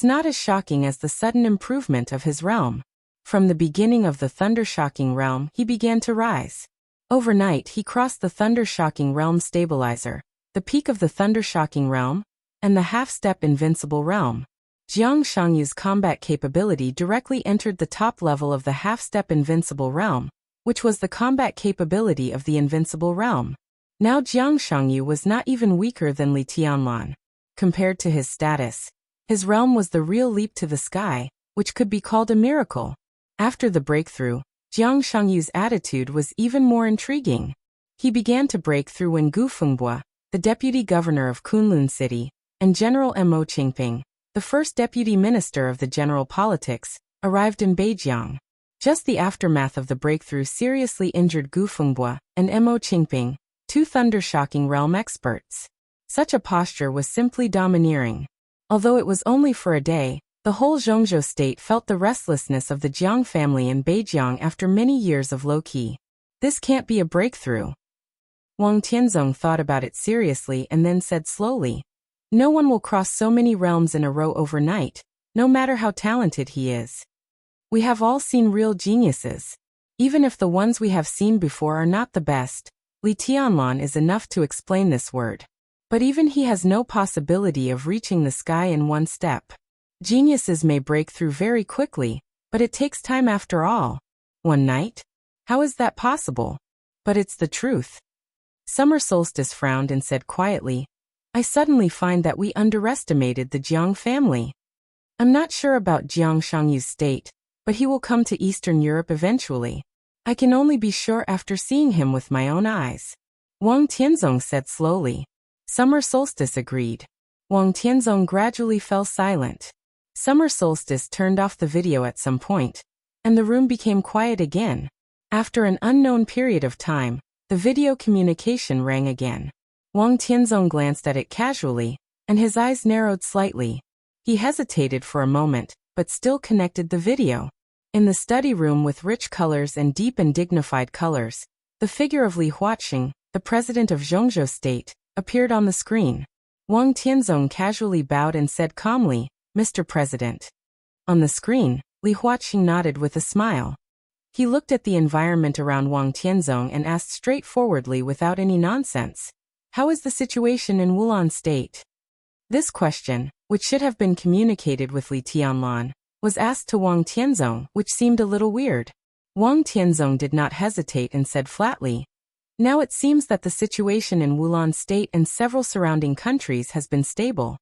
not as shocking as the sudden improvement of his realm. From the beginning of the Thundershocking realm, he began to rise. Overnight, he crossed the Thundershocking realm stabilizer, the peak of the Thundershocking realm, and the half-step invincible realm. Jiang Shangyu's combat capability directly entered the top level of the half-step invincible realm, which was the combat capability of the invincible realm. Now Jiang Shangyu was not even weaker than Li Tianlan. Compared to his status, his realm was the real leap to the sky, which could be called a miracle. After the breakthrough, Jiang Shangyu's attitude was even more intriguing. He began to break through when Gu Fengbua, the deputy governor of Kunlun City, and General Mo Qingping, the first deputy minister of the general politics, arrived in Beijiang. Just the aftermath of the breakthrough seriously injured Gu Fengbua and Mo Qingping, 2 Thundershocking realm experts. Such a posture was simply domineering. Although it was only for a day, the whole Zhongzhou state felt the restlessness of the Jiang family in Beijiang after many years of low-key. This can't be a breakthrough. Wang Tianzong thought about it seriously and then said slowly, "No one will cross so many realms in a row overnight, no matter how talented he is. We have all seen real geniuses. Even if the ones we have seen before are not the best, Li Tianlan is enough to explain this word. But even he has no possibility of reaching the sky in one step. Geniuses may break through very quickly, but it takes time after all. One night? How is that possible? But it's the truth. Summer Solstice frowned and said quietly, I suddenly find that we underestimated the Jiang family. I'm not sure about Jiang Shangyu's state, but he will come to Eastern Europe eventually. I can only be sure after seeing him with my own eyes. Wang Tianzong said slowly. Summer Solstice agreed. Wang Tianzong gradually fell silent. Summer Solstice turned off the video at some point, and the room became quiet again. After an unknown period of time, the video communication rang again. Wang Tianzong glanced at it casually, and his eyes narrowed slightly. He hesitated for a moment, but still connected the video. In the study room with rich colors and deep and dignified colors, the figure of Li Huaqing, the president of Zhongzhou State, appeared on the screen. Wang Tianzong casually bowed and said calmly, Mr. President. On the screen, Li Huaqing nodded with a smile. He looked at the environment around Wang Tianzong and asked straightforwardly without any nonsense, how is the situation in Wulan State? This question, which should have been communicated with Li Tianlan, was asked to Wang Tianzong, which seemed a little weird. Wang Tianzong did not hesitate and said flatly, now it seems that the situation in Wulan State and several surrounding countries has been stable.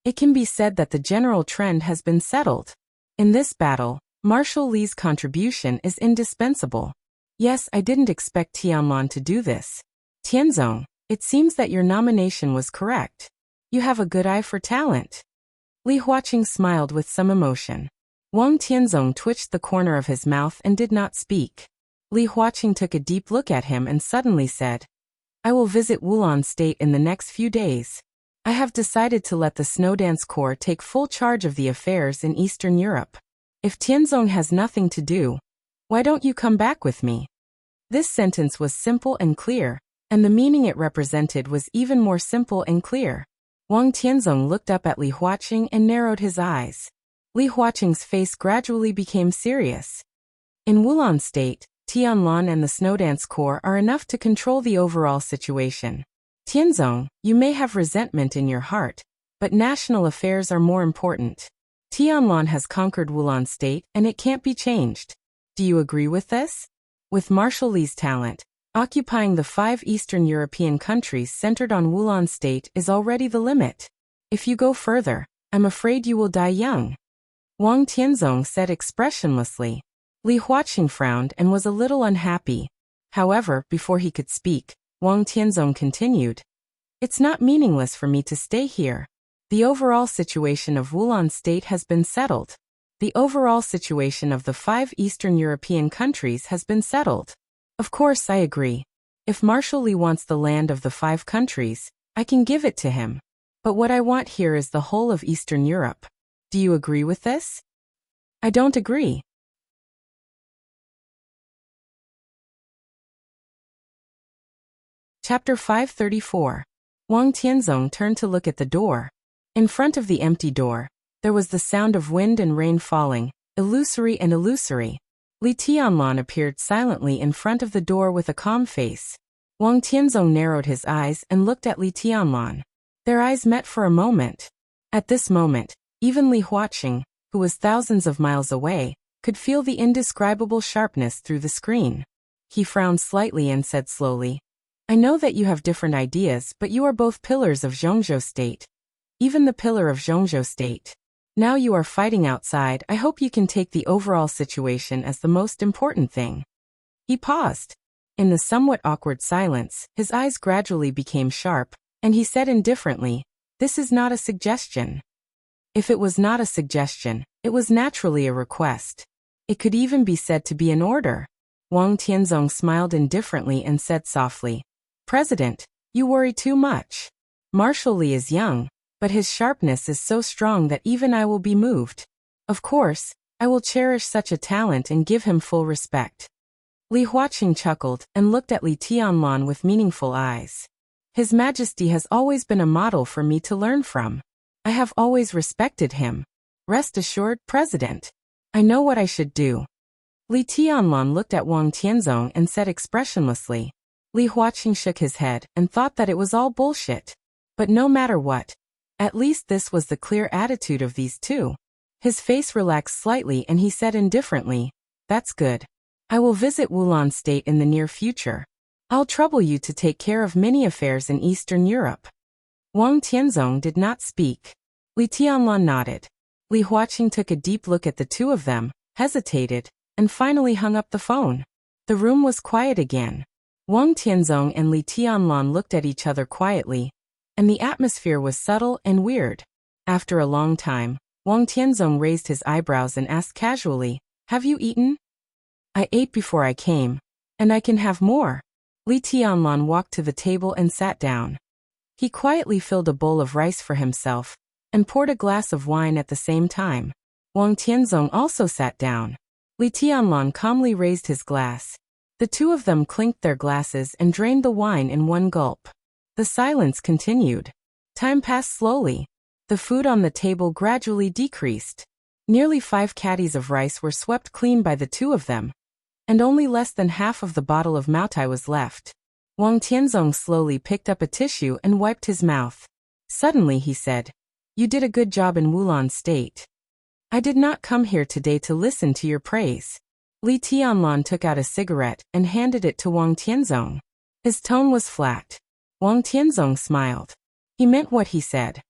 It can be said that the general trend has been settled. In this battle, Marshal Li's contribution is indispensable. Yes, I didn't expect Tianlan to do this. Tianzong, it seems that your nomination was correct. You have a good eye for talent. Li Huaqing smiled with some emotion. Wang Tianzong twitched the corner of his mouth and did not speak. Li Huaqing took a deep look at him and suddenly said, I will visit Wulan State in the next few days. I have decided to let the Snowdance Corps take full charge of the affairs in Eastern Europe. If Tianzong has nothing to do, why don't you come back with me? This sentence was simple and clear, and the meaning it represented was even more simple and clear. Wang Tianzong looked up at Li Huaqing and narrowed his eyes. Li Huaqing's face gradually became serious. In Wulan State, Tianlan and the Snowdance Corps are enough to control the overall situation. Tianzong, you may have resentment in your heart, but national affairs are more important. Tianlan has conquered Wulan State and it can't be changed. Do you agree with this? With Marshal Li's talent, occupying the 5 Eastern European countries centered on Wulan State is already the limit. If you go further, I'm afraid you will die young. Wang Tianzong said expressionlessly. Li Huaqing frowned and was a little unhappy. However, before he could speak, Wang Tianzong continued. It's not meaningless for me to stay here. The overall situation of Wulan State has been settled. The overall situation of the 5 Eastern European countries has been settled. Of course, I agree. If Marshal Li wants the land of the 5 countries, I can give it to him. But what I want here is the whole of Eastern Europe. Do you agree with this? I don't agree. Chapter 534. Wang Tianzong turned to look at the door. In front of the empty door, there was the sound of wind and rain falling, illusory and illusory. Li Tianlan appeared silently in front of the door with a calm face. Wang Tianzong narrowed his eyes and looked at Li Tianlan. Their eyes met for a moment. At this moment, even Li Huaqing, who was thousands of miles away, could feel the indescribable sharpness through the screen. He frowned slightly and said slowly, I know that you have different ideas, but you are both pillars of Zhongzhou State. Even the pillar of Zhongzhou State. Now you are fighting outside, I hope you can take the overall situation as the most important thing. He paused. In the somewhat awkward silence, his eyes gradually became sharp, and he said indifferently, This is not a suggestion. If it was not a suggestion, it was naturally a request. It could even be said to be an order. Wang Tianzong smiled indifferently and said softly, President, you worry too much. Marshal Li is young, but his sharpness is so strong that even I will be moved. Of course, I will cherish such a talent and give him full respect. Li Huaqing chuckled and looked at Li Tianlan with meaningful eyes. His Majesty has always been a model for me to learn from. I have always respected him. Rest assured, President. I know what I should do. Li Tianlan looked at Wang Tianzong and said expressionlessly, Li Huaqing shook his head and thought that it was all bullshit. But no matter what, at least this was the clear attitude of these two. His face relaxed slightly and he said indifferently, "That's good. I will visit Wulan State in the near future. I'll trouble you to take care of many affairs in Eastern Europe." Wang Tianzong did not speak. Li Tianlan nodded. Li Huaqing took a deep look at the two of them, hesitated, and finally hung up the phone. The room was quiet again. Wang Tianzong and Li Tianlan looked at each other quietly, and the atmosphere was subtle and weird. After a long time, Wang Tianzong raised his eyebrows and asked casually, "Have you eaten?" "I ate before I came, and I can have more." Li Tianlan walked to the table and sat down. He quietly filled a bowl of rice for himself, and poured a glass of wine at the same time. Wang Tianzong also sat down. Li Tianlan calmly raised his glass. The two of them clinked their glasses and drained the wine in one gulp. The silence continued. Time passed slowly. The food on the table gradually decreased. Nearly 5 caddies of rice were swept clean by the two of them, and only less than half of the bottle of Maotai was left. Wang Tianzong slowly picked up a tissue and wiped his mouth. Suddenly he said, "You did a good job in Wulan State. I did not come here today to listen to your praise." Li Tianlan took out a cigarette and handed it to Wang Tianzong. His tone was flat. Wang Tianzong smiled. He meant what he said.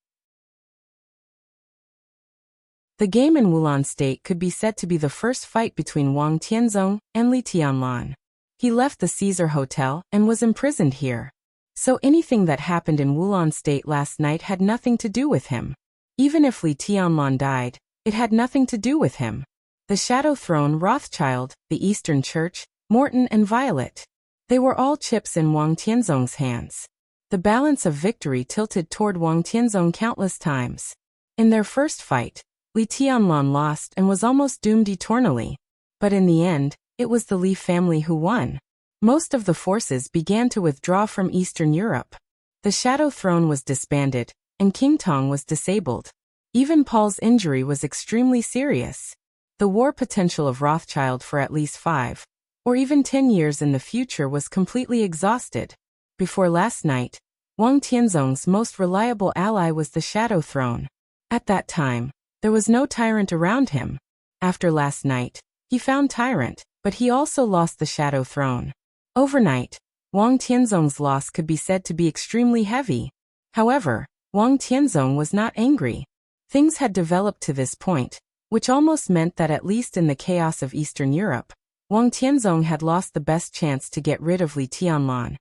The game in Wulan State could be said to be the first fight between Wang Tianzong and Li Tianlan. He left the Caesar Hotel and was imprisoned here. So anything that happened in Wulan State last night had nothing to do with him. Even if Li Tianlan died, it had nothing to do with him. The Shadow Throne, Rothschild, the Eastern Church, Morton and Violet. They were all chips in Wang Tianzong's hands. The balance of victory tilted toward Wang Tianzong countless times. In their first fight, Li Tianlan lost and was almost doomed eternally. But in the end, it was the Li family who won. Most of the forces began to withdraw from Eastern Europe. The Shadow Throne was disbanded, and King Tong was disabled. Even Paul's injury was extremely serious. The war potential of Rothschild for at least 5, or even 10 years in the future was completely exhausted. Before last night, Wang Tianzong's most reliable ally was the Shadow Throne. At that time, there was no tyrant around him. After last night, he found tyrant, but he also lost the Shadow Throne. Overnight, Wang Tianzong's loss could be said to be extremely heavy. However, Wang Tianzong was not angry. Things had developed to this point, which almost meant that at least in the chaos of Eastern Europe, Wang Tianzong had lost the best chance to get rid of Li Tianlan,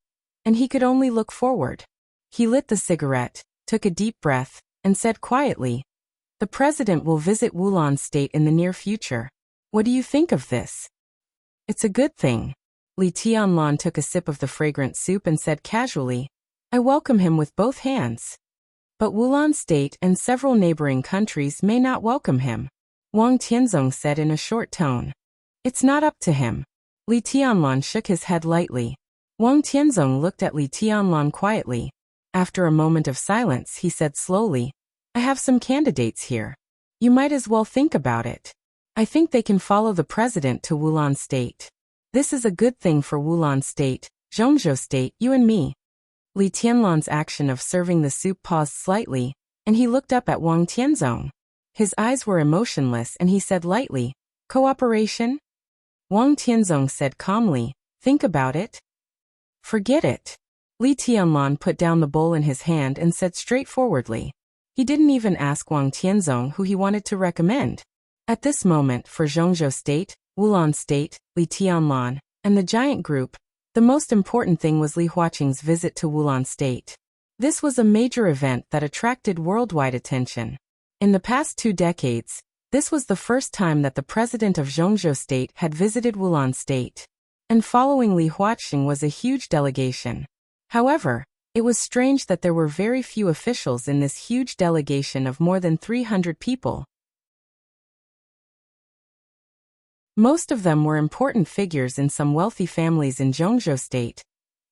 and he could only look forward. He lit the cigarette, took a deep breath, and said quietly, "The president will visit Wulan State in the near future. What do you think of this?" "It's a good thing." Li Tianlan took a sip of the fragrant soup and said casually, "I welcome him with both hands. But Wulan State and several neighboring countries may not welcome him," Wang Tianzong said in a short tone. "It's not up to him." Li Tianlan shook his head lightly. Wang Tianzong looked at Li Tianlan quietly. After a moment of silence, he said slowly, "I have some candidates here. You might as well think about it. I think they can follow the president to Wulan State. This is a good thing for Wulan State, Zhongzhou State, you and me." Li Tianlan's action of serving the soup paused slightly, and he looked up at Wang Tianzong. His eyes were emotionless and he said lightly, "Cooperation?" Wang Tianzong said calmly, "Think about it. Forget it." Li Tianlan put down the bowl in his hand and said straightforwardly. He didn't even ask Wang Tianzong who he wanted to recommend. At this moment, for Zhongzhou State, Wulan State, Li Tianlan, and the giant group, the most important thing was Li Huaqing's visit to Wulan State. This was a major event that attracted worldwide attention. In the past 2 decades, this was the first time that the president of Zhongzhou State had visited Wulan State. And following Li Huaqing was a huge delegation. However, it was strange that there were very few officials in this huge delegation of more than 300 people. Most of them were important figures in some wealthy families in Zhongzhou State,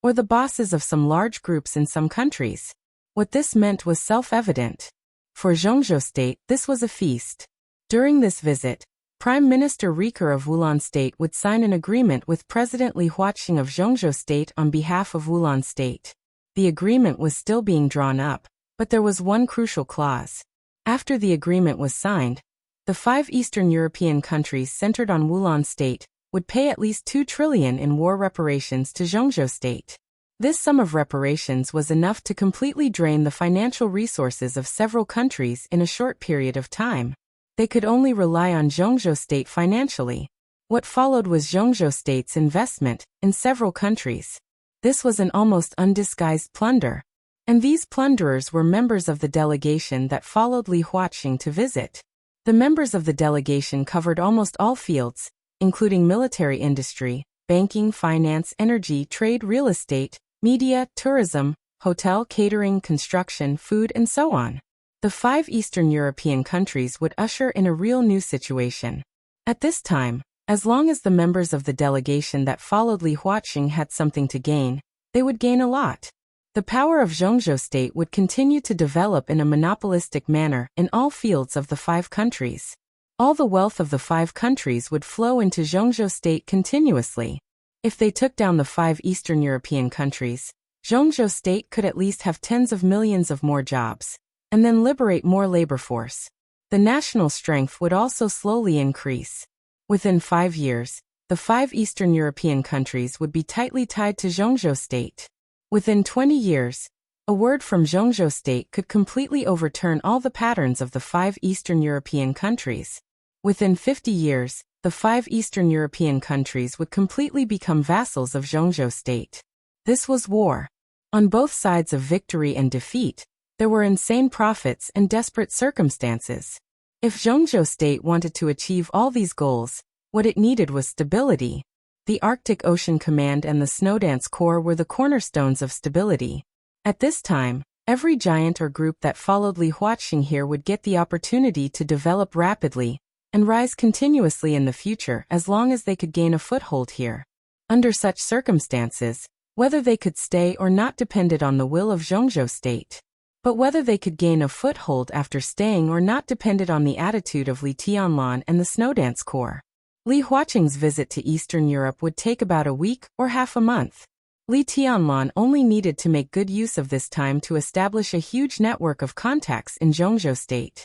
or the bosses of some large groups in some countries. What this meant was self-evident. For Zhongzhou State, this was a feast. During this visit, Prime Minister Riker of Wulan State would sign an agreement with President Li Huaqing of Zhongzhou State on behalf of Wulan State. The agreement was still being drawn up, but there was one crucial clause. After the agreement was signed, the 5 Eastern European countries centered on Wulan State would pay at least 2 trillion in war reparations to Zhongzhou State. This sum of reparations was enough to completely drain the financial resources of several countries in a short period of time. They could only rely on Zhongzhou State financially. What followed was Zhongzhou State's investment in several countries. This was an almost undisguised plunder. And these plunderers were members of the delegation that followed Li Huaqing to visit. The members of the delegation covered almost all fields, including military industry, banking, finance, energy, trade, real estate, media, tourism, hotel, catering, construction, food, and so on. The 5 Eastern European countries would usher in a real new situation. At this time, as long as the members of the delegation that followed Li Huaqing had something to gain, they would gain a lot. The power of Zhongzhou State would continue to develop in a monopolistic manner in all fields of the 5 countries. All the wealth of the 5 countries would flow into Zhongzhou State continuously. If they took down the 5 Eastern European countries, Zhongzhou State could at least have tens of millions of more jobs, and then liberate more labor force. The national strength would also slowly increase. Within 5 years, the 5 Eastern European countries would be tightly tied to Zhongzhou State. Within 20 years, a word from Zhongzhou State could completely overturn all the patterns of the 5 Eastern European countries. Within 50 years, the 5 Eastern European countries would completely become vassals of Zhongzhou State. This was war. On both sides of victory and defeat, there were insane profits and desperate circumstances. If Zhongzhou State wanted to achieve all these goals, what it needed was stability. The Arctic Ocean Command and the Snowdance Corps were the cornerstones of stability. At this time, every giant or group that followed Li Huaqing here would get the opportunity to develop rapidly and rise continuously in the future as long as they could gain a foothold here. Under such circumstances, whether they could stay or not depended on the will of Zhongzhou State. But whether they could gain a foothold after staying or not depended on the attitude of Li Tianlan and the Snowdance Corps. Li Huaqing's visit to Eastern Europe would take about a week or half a month. Li Tianlan only needed to make good use of this time to establish a huge network of contacts in Zhongzhou State.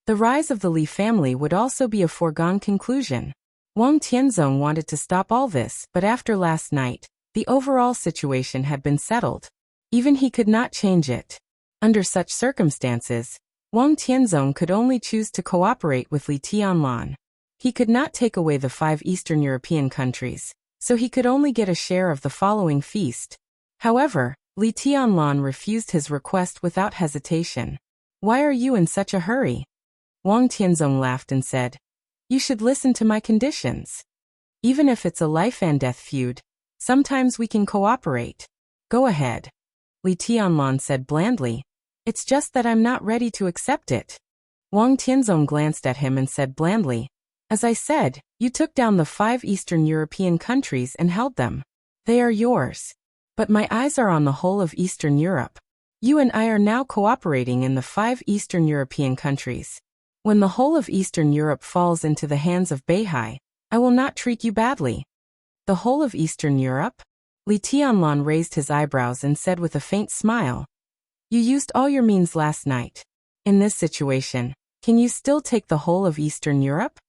The rise of the Li family would also be a foregone conclusion. Wang Tianzong wanted to stop all this, but after last night, the overall situation had been settled. Even he could not change it. Under such circumstances, Wang Tianzong could only choose to cooperate with Li Tianlan. He could not take away the 5 Eastern European countries, so he could only get a share of the following feast. However, Li Tianlan refused his request without hesitation. "Why are you in such a hurry?" Wang Tianzong laughed and said, "You should listen to my conditions. Even if it's a life-and-death feud, sometimes we can cooperate. Go ahead." Li Tianlan said blandly, "It's just that I'm not ready to accept it." Wang Tianzong glanced at him and said blandly, "As I said, you took down the 5 Eastern European countries and held them. They are yours. But my eyes are on the whole of Eastern Europe. You and I are now cooperating in the 5 Eastern European countries. When the whole of Eastern Europe falls into the hands of Beihai, I will not treat you badly." "The whole of Eastern Europe?" Li Tianlan raised his eyebrows and said with a faint smile, "You used all your means last night. In this situation, can you still take the whole of Eastern Europe?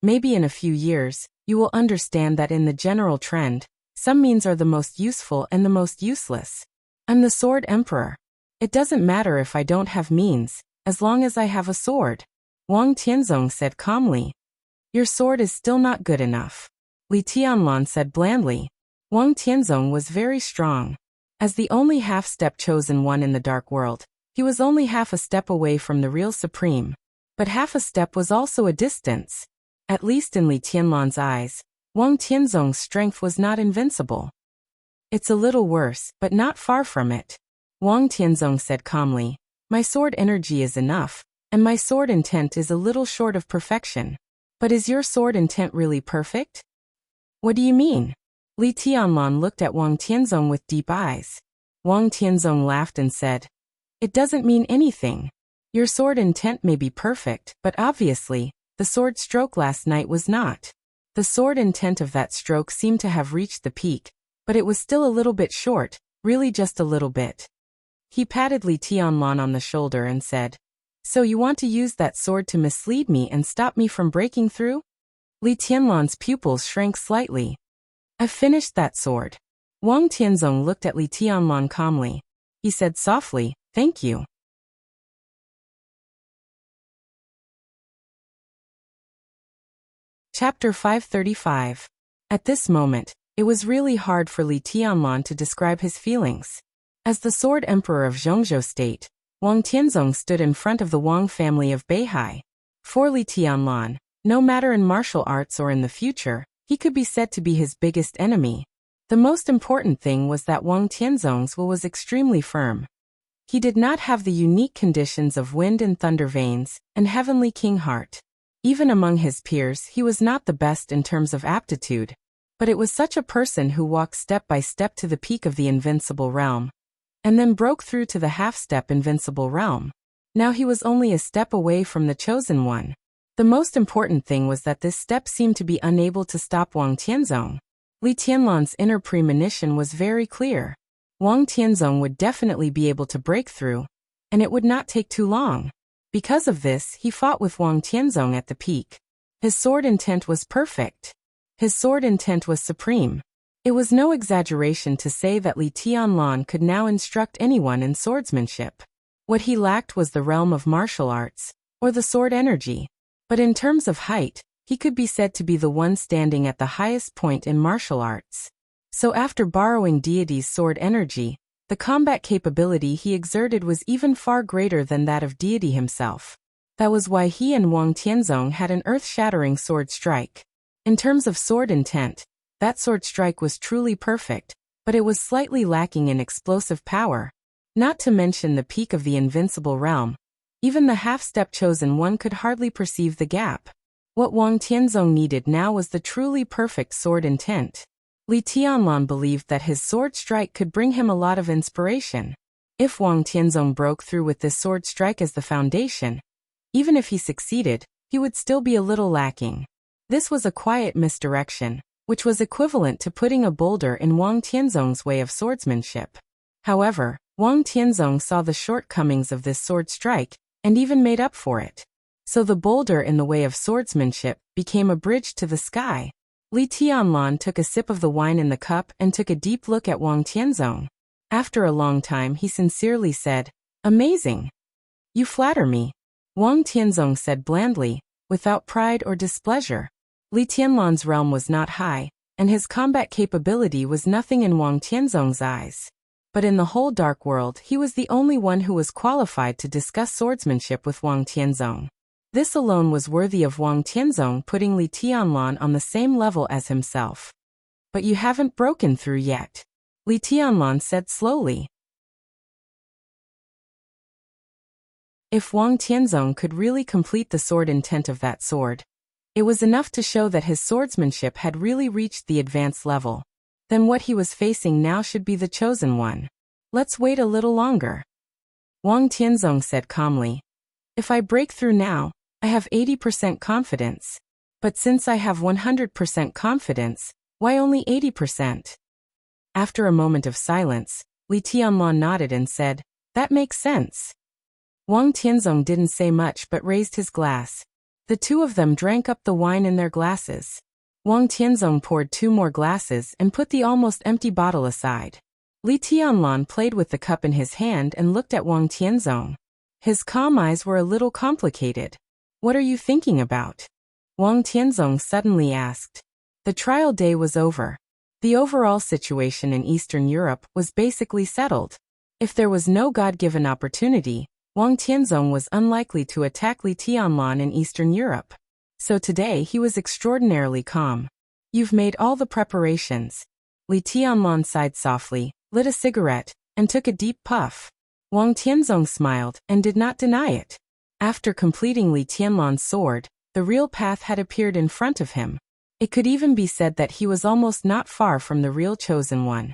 Maybe in a few years, you will understand that in the general trend, some means are the most useful and the most useless. I'm the Sword Emperor. It doesn't matter if I don't have means, as long as I have a sword." Wang Tianzong said calmly, "Your sword is still not good enough." Li Tianlan said blandly. Wang Tianzong was very strong. As the only half-step chosen one in the dark world, he was only half a step away from the real supreme. But half a step was also a distance. At least in Li Tianlan's eyes, Wang Tianzong's strength was not invincible. "It's a little worse, but not far from it." Wang Tianzong said calmly, "My sword energy is enough, and my sword intent is a little short of perfection. But is your sword intent really perfect?" "What do you mean?" Li Tianlan looked at Wang Tianzong with deep eyes. Wang Tianzong laughed and said, "It doesn't mean anything. Your sword intent may be perfect, but obviously, the sword stroke last night was not. The sword intent of that stroke seemed to have reached the peak, but it was still a little bit short, really just a little bit. He patted Li Tianlan on the shoulder and said, "So you want to use that sword to mislead me and stop me from breaking through?" Li Tianlan's pupils shrank slightly. "I've finished that sword." Wang Tianzong looked at Li Tianlan calmly. He said softly, "Thank you." Chapter 535. At this moment, it was really hard for Li Tianlan to describe his feelings. As the Sword Emperor of Zhongzhou State, Wang Tianzong stood in front of the Wang family of Beihai. For Li Tianlan, no matter in martial arts or in the future, he could be said to be his biggest enemy. The most important thing was that Wang Tianzong's will was extremely firm. He did not have the unique conditions of wind and thunder veins and heavenly king heart. Even among his peers, he was not the best in terms of aptitude. But it was such a person who walked step by step to the peak of the invincible realm, and then broke through to the half-step invincible realm. Now he was only a step away from the chosen one. The most important thing was that this step seemed to be unable to stop Wang Tianzong. Li Tianlan's inner premonition was very clear. Wang Tianzong would definitely be able to break through, and it would not take too long. Because of this, he fought with Wang Tianzong at the peak. His sword intent was perfect. His sword intent was supreme. It was no exaggeration to say that Li Tianlan could now instruct anyone in swordsmanship. What he lacked was the realm of martial arts, or the sword energy. But in terms of height, he could be said to be the one standing at the highest point in martial arts. So after borrowing deity's sword energy, the combat capability he exerted was even far greater than that of deity himself. That was why he and Wang Tianzong had an earth-shattering sword strike. In terms of sword intent, that sword strike was truly perfect, but it was slightly lacking in explosive power. Not to mention the peak of the invincible realm. Even the half-step chosen one could hardly perceive the gap. What Wang Tianzong needed now was the truly perfect sword intent. Li Tianlan believed that his sword strike could bring him a lot of inspiration. If Wang Tianzong broke through with this sword strike as the foundation, even if he succeeded, he would still be a little lacking. This was a quiet misdirection, which was equivalent to putting a boulder in Wang Tianzong's way of swordsmanship. However, Wang Tianzong saw the shortcomings of this sword strike, and even made up for it. So the boulder in the way of swordsmanship became a bridge to the sky. Li Tianlan took a sip of the wine in the cup and took a deep look at Wang Tianzong. After a long time he sincerely said, "Amazing. You flatter me." Wang Tianzong said blandly, without pride or displeasure. Li Tianlan's realm was not high, and his combat capability was nothing in Wang Tianzong's eyes. But in the whole dark world he was the only one who was qualified to discuss swordsmanship with Wang Tianzong. This alone was worthy of Wang Tianzong putting Li Tianlan on the same level as himself. "But you haven't broken through yet," Li Tianlan said slowly. If Wang Tianzong could really complete the sword intent of that sword, it was enough to show that his swordsmanship had really reached the advanced level. Then what he was facing now should be the chosen one. "Let's wait a little longer," Wang Tianzong said calmly. "If I break through now, I have 80% confidence. But since I have 100% confidence, why only 80%? After a moment of silence, Li Tianlan nodded and said, "That makes sense." Wang Tianzong didn't say much but raised his glass. The two of them drank up the wine in their glasses. Wang Tianzong poured 2 more glasses and put the almost empty bottle aside. Li Tianlan played with the cup in his hand and looked at Wang Tianzong. His calm eyes were a little complicated. "What are you thinking about?" Wang Tianzong suddenly asked. The trial day was over. The overall situation in Eastern Europe was basically settled. If there was no God-given opportunity, Wang Tianzong was unlikely to attack Li Tianlan in Eastern Europe. So today he was extraordinarily calm. "You've made all the preparations." Li Tianlan sighed softly, lit a cigarette, and took a deep puff. Wang Tianzong smiled and did not deny it. After completing Li Tianlan's sword, the real path had appeared in front of him. It could even be said that he was almost not far from the real chosen one.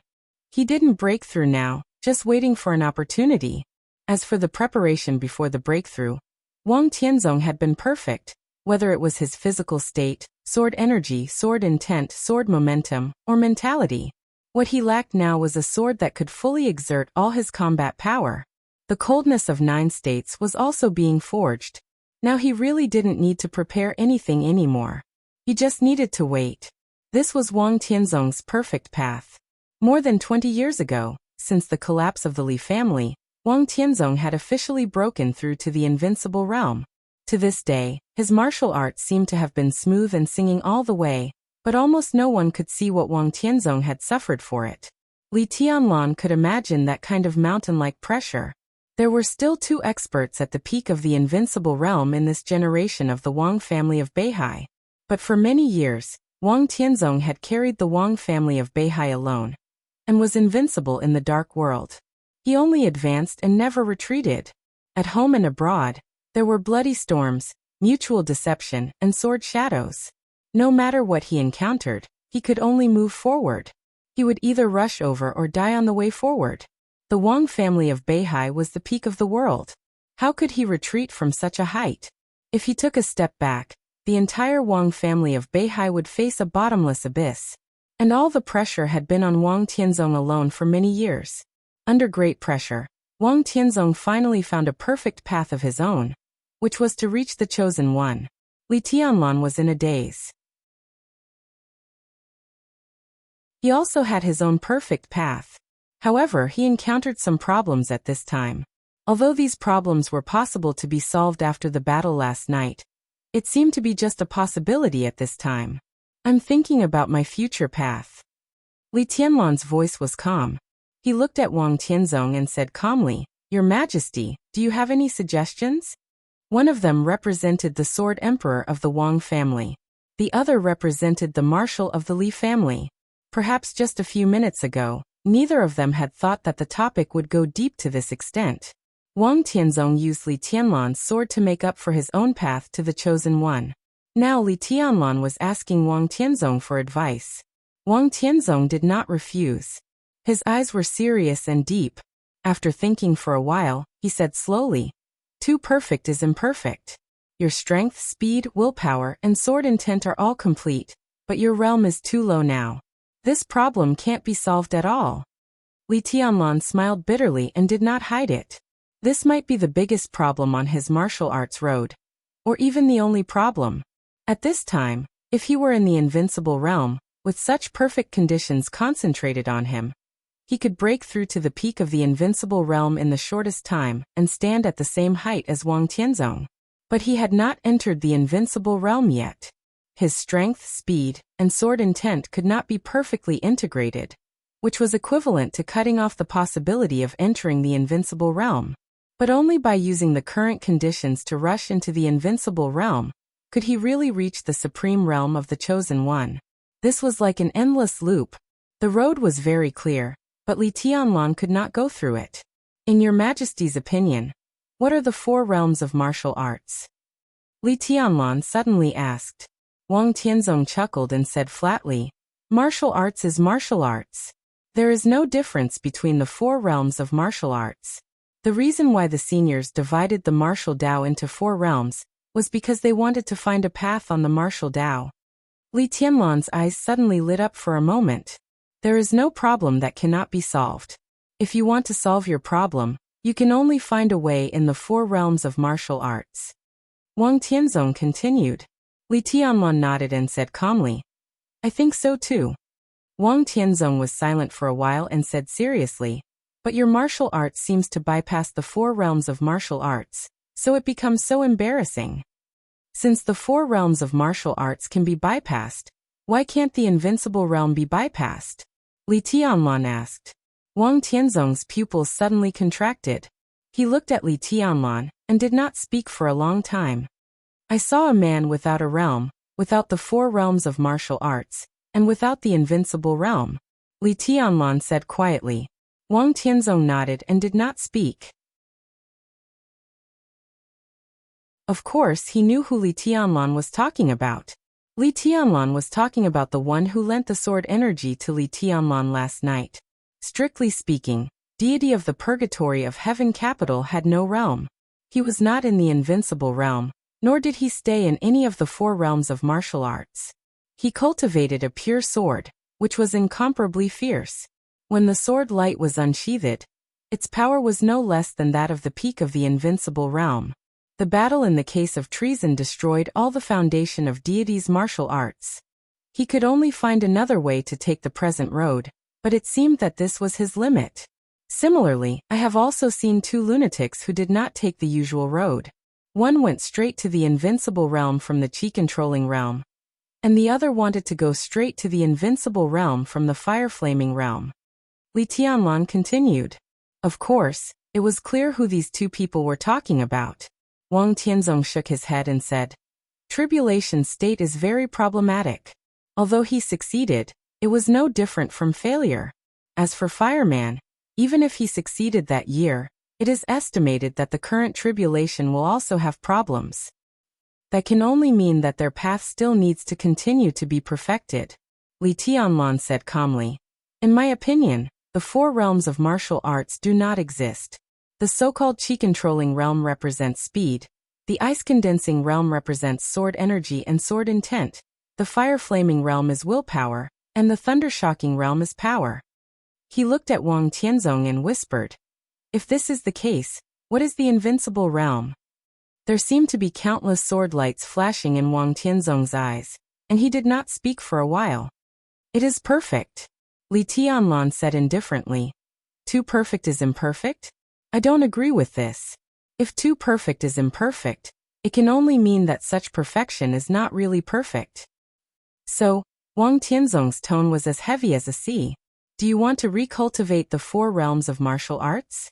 He didn't break through now, just waiting for an opportunity. As for the preparation before the breakthrough, Wang Tianzong had been perfect, whether it was his physical state, sword energy, sword intent, sword momentum, or mentality. What he lacked now was a sword that could fully exert all his combat power. The coldness of 9 states was also being forged. Now he really didn't need to prepare anything anymore. He just needed to wait. This was Wang Tianzong's perfect path. More than 20 years ago, since the collapse of the Li family, Wang Tianzong had officially broken through to the invincible realm. To this day, his martial arts seemed to have been smooth and singing all the way, but almost no one could see what Wang Tianzong had suffered for it. Li Tianlan could imagine that kind of mountain-like pressure. There were still 2 experts at the peak of the invincible realm in this generation of the Wang family of Beihai. But for many years, Wang Tianzong had carried the Wang family of Beihai alone, and was invincible in the dark world. He only advanced and never retreated. At home and abroad, there were bloody storms, mutual deception, and sword shadows. No matter what he encountered, he could only move forward. He would either rush over or die on the way forward. The Wang family of Beihai was the peak of the world. How could he retreat from such a height? If he took a step back, the entire Wang family of Beihai would face a bottomless abyss. And all the pressure had been on Wang Tianzong alone for many years. Under great pressure, Wang Tianzong finally found a perfect path of his own, which was to reach the chosen one. Li Tianlan was in a daze. He also had his own perfect path. However, he encountered some problems at this time. Although these problems were possible to be solved after the battle last night, it seemed to be just a possibility at this time. I'm thinking about my future path. Li Tianlan's voice was calm. He looked at Wang Tianzong and said calmly, Your Majesty, do you have any suggestions? One of them represented the Sword Emperor of the Wang family. The other represented the Marshal of the Li family. Perhaps just a few minutes ago, neither of them had thought that the topic would go deep to this extent. Wang Tianzong used Li Tianlan's sword to make up for his own path to the chosen one. Now Li Tianlan was asking Wang Tianzong for advice. Wang Tianzong did not refuse. His eyes were serious and deep. After thinking for a while, he said slowly, Too perfect is imperfect. Your strength, speed, willpower, and sword intent are all complete, but your realm is too low now. This problem can't be solved at all. Li Tianlan smiled bitterly and did not hide it. This might be the biggest problem on his martial arts road. Or even the only problem. At this time, if he were in the invincible realm, with such perfect conditions concentrated on him, he could break through to the peak of the invincible realm in the shortest time and stand at the same height as Wang Tianzong. But he had not entered the invincible realm yet. His strength, speed, and sword intent could not be perfectly integrated, which was equivalent to cutting off the possibility of entering the invincible realm. But only by using the current conditions to rush into the invincible realm could he really reach the supreme realm of the chosen one. This was like an endless loop. The road was very clear, but Li Tianlan could not go through it. In Your Majesty's opinion, what are the 4 realms of martial arts? Li Tianlan suddenly asked. Wang Tianzong chuckled and said flatly, Martial arts is martial arts. There is no difference between the 4 realms of martial arts. The reason why the seniors divided the martial Dao into 4 realms was because they wanted to find a path on the martial Dao. Li Tianlan's eyes suddenly lit up for a moment. There is no problem that cannot be solved. If you want to solve your problem, you can only find a way in the 4 realms of martial arts. Wang Tianzong continued. Li Tianlan nodded and said calmly, I think so too. Wang Tianzong was silent for a while and said seriously, But your martial arts seems to bypass the 4 realms of martial arts, so it becomes so embarrassing. Since the 4 realms of martial arts can be bypassed, why can't the invincible realm be bypassed? Li Tianlan asked. Wang Tianzong's pupils suddenly contracted. He looked at Li Tianlan and did not speak for a long time. I saw a man without a realm, without the 4 realms of martial arts, and without the invincible realm. Li Tianlan said quietly. Wang Tianzong nodded and did not speak. Of course, he knew who Li Tianlan was talking about. Li Tianlan was talking about the one who lent the sword energy to Li Tianlan last night. Strictly speaking, deity of the purgatory of heaven capital, had no realm. He was not in the invincible realm, nor did he stay in any of the 4 realms of martial arts. He cultivated a pure sword, which was incomparably fierce. When the sword light was unsheathed, its power was no less than that of the peak of the invincible realm. The battle in the case of treason destroyed all the foundation of deity's martial arts. He could only find another way to take the present road, but it seemed that this was his limit. Similarly, I have also seen 2 lunatics who did not take the usual road. One went straight to the invincible realm from the chi-controlling realm, and the other wanted to go straight to the invincible realm from the fire-flaming realm. Li Tianlan continued. Of course, it was clear who these 2 people were talking about. Wang Tianzong shook his head and said, "Tribulation's state is very problematic. Although he succeeded, it was no different from failure. As for Fireman, even if he succeeded that year, it is estimated that the current tribulation will also have problems. That can only mean that their path still needs to continue to be perfected." Li Tianlan said calmly. "In my opinion, the 4 realms of martial arts do not exist. The so-called chi-controlling realm represents speed, the ice-condensing realm represents sword energy and sword intent, the fire-flaming realm is willpower, and the thunder-shocking realm is power." He looked at Wang Tianzong and whispered, "If this is the case, what is the invincible realm?" There seemed to be countless sword lights flashing in Wang Tianzong's eyes, and he did not speak for a while. "It is perfect," Li Tianlan said indifferently. "Too perfect is imperfect? I don't agree with this. If too perfect is imperfect, it can only mean that such perfection is not really perfect." So, Wang Tianzong's tone was as heavy as a sea. "Do you want to recultivate the 4 realms of martial arts?"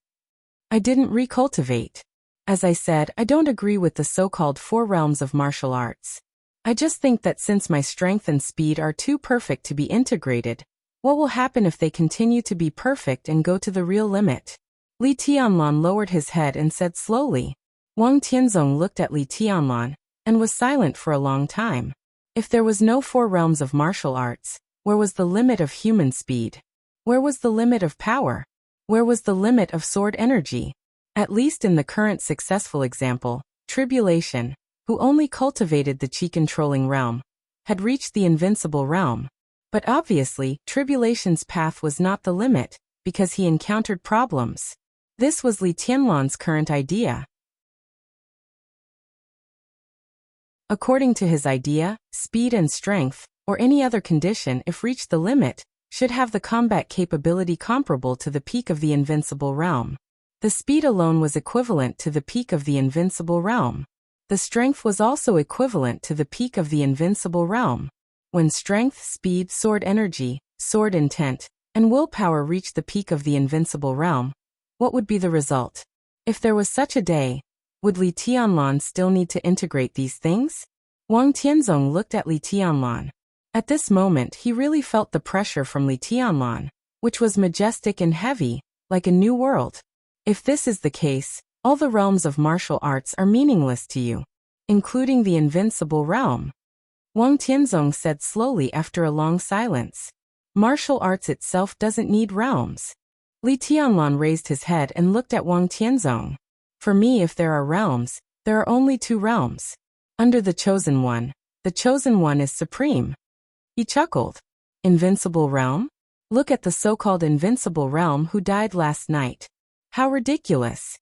"I didn't recultivate. As I said, I don't agree with the so-called 4 realms of martial arts. I just think that since my strength and speed are too perfect to be integrated, what will happen if they continue to be perfect and go to the real limit?" Li Tianlan lowered his head and said slowly. Wang Tianzong looked at Li Tianlan, and was silent for a long time. If there was no 4 realms of martial arts, where was the limit of human speed? Where was the limit of power? Where was the limit of sword energy? At least in the current successful example, Tribulation, who only cultivated the chi-controlling realm, had reached the invincible realm. But obviously, Tribulation's path was not the limit, because he encountered problems. This was Li Tianlan's current idea. According to his idea, speed and strength, or any other condition if reached the limit, should have the combat capability comparable to the peak of the invincible realm. The speed alone was equivalent to the peak of the invincible realm. The strength was also equivalent to the peak of the invincible realm. When strength, speed, sword energy, sword intent, and willpower reached the peak of the invincible realm, what would be the result? If there was such a day, would Li Tianlan still need to integrate these things? Wang Tianzong looked at Li Tianlan. At this moment he really felt the pressure from Li Tianlan, which was majestic and heavy, like a new world. If this is the case, all the realms of martial arts are meaningless to you, including the invincible realm. Wang Tianzong said slowly after a long silence. Martial arts itself doesn't need realms. Li Tianlan raised his head and looked at Wang Tianzong. For me, if there are realms, there are only 2 realms. Under the Chosen One, the Chosen One is supreme. He chuckled. Invincible realm? Look at the so-called invincible realm who died last night. How ridiculous.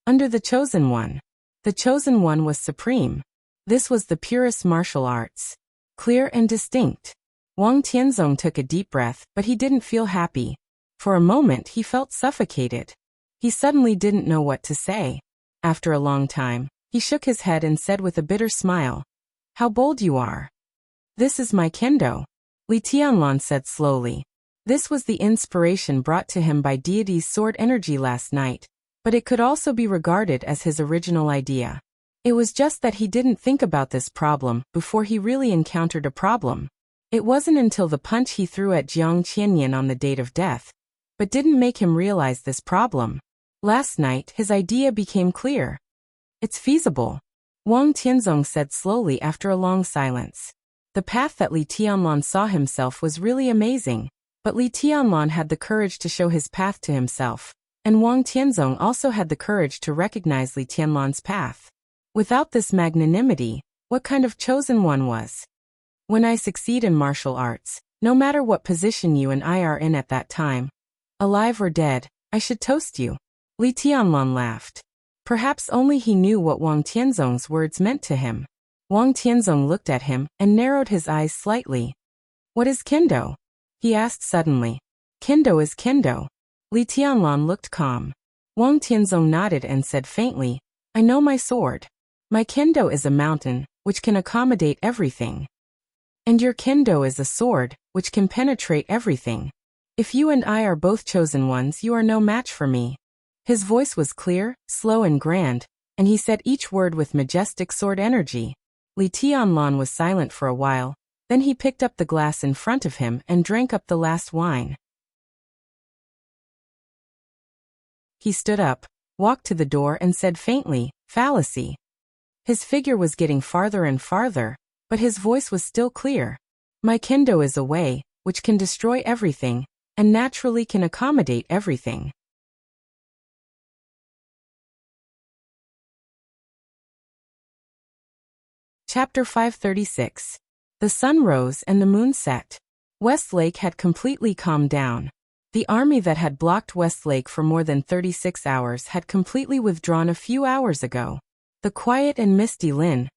Under the Chosen One. The Chosen One was supreme. This was the purest martial arts. Clear and distinct. Wang Tianzong took a deep breath, but he didn't feel happy. For a moment he felt suffocated. He suddenly didn't know what to say. After a long time, he shook his head and said with a bitter smile, "How bold you are." "This is my kendo," Li Tianlan said slowly. This was the inspiration brought to him by deity's sword energy last night, but it could also be regarded as his original idea. It was just that he didn't think about this problem before he really encountered a problem. It wasn't until the punch he threw at Jiang Qianyan on the date of death, but didn't make him realize this problem. Last night, his idea became clear. It's feasible, Wang Tianzong said slowly after a long silence. The path that Li Tianlan saw himself was really amazing, but Li Tianlan had the courage to show his path to himself, And Wang Tianzong also had the courage to recognize Li Tianlan's path. Without this magnanimity, what kind of chosen one was? When I succeed in martial arts, no matter what position you and I are in at that time, alive or dead, I should toast you. Li Tianlan laughed. Perhaps only he knew what Wang Tianzong's words meant to him. Wang Tianzong looked at him and narrowed his eyes slightly. What is kendo? He asked suddenly. Kendo is kendo. Li Tianlan looked calm. Wang Tianzong nodded and said faintly, I know my sword. My kendo is a mountain, which can accommodate everything. And your kendo is a sword, which can penetrate everything. If you and I are both chosen ones, you are no match for me. His voice was clear, slow and grand, and he said each word with majestic sword energy. Li Tianlan was silent for a while, then he picked up the glass in front of him and drank up the last wine. He stood up, walked to the door and said faintly, fallacy. His figure was getting farther and farther, but his voice was still clear. My kendo is a way, which can destroy everything, and naturally can accommodate everything. Chapter 536. The sun rose and the moon set. Westlake had completely calmed down. The army that had blocked Westlake for more than 36 hours had completely withdrawn a few hours ago. The quiet and misty Lin,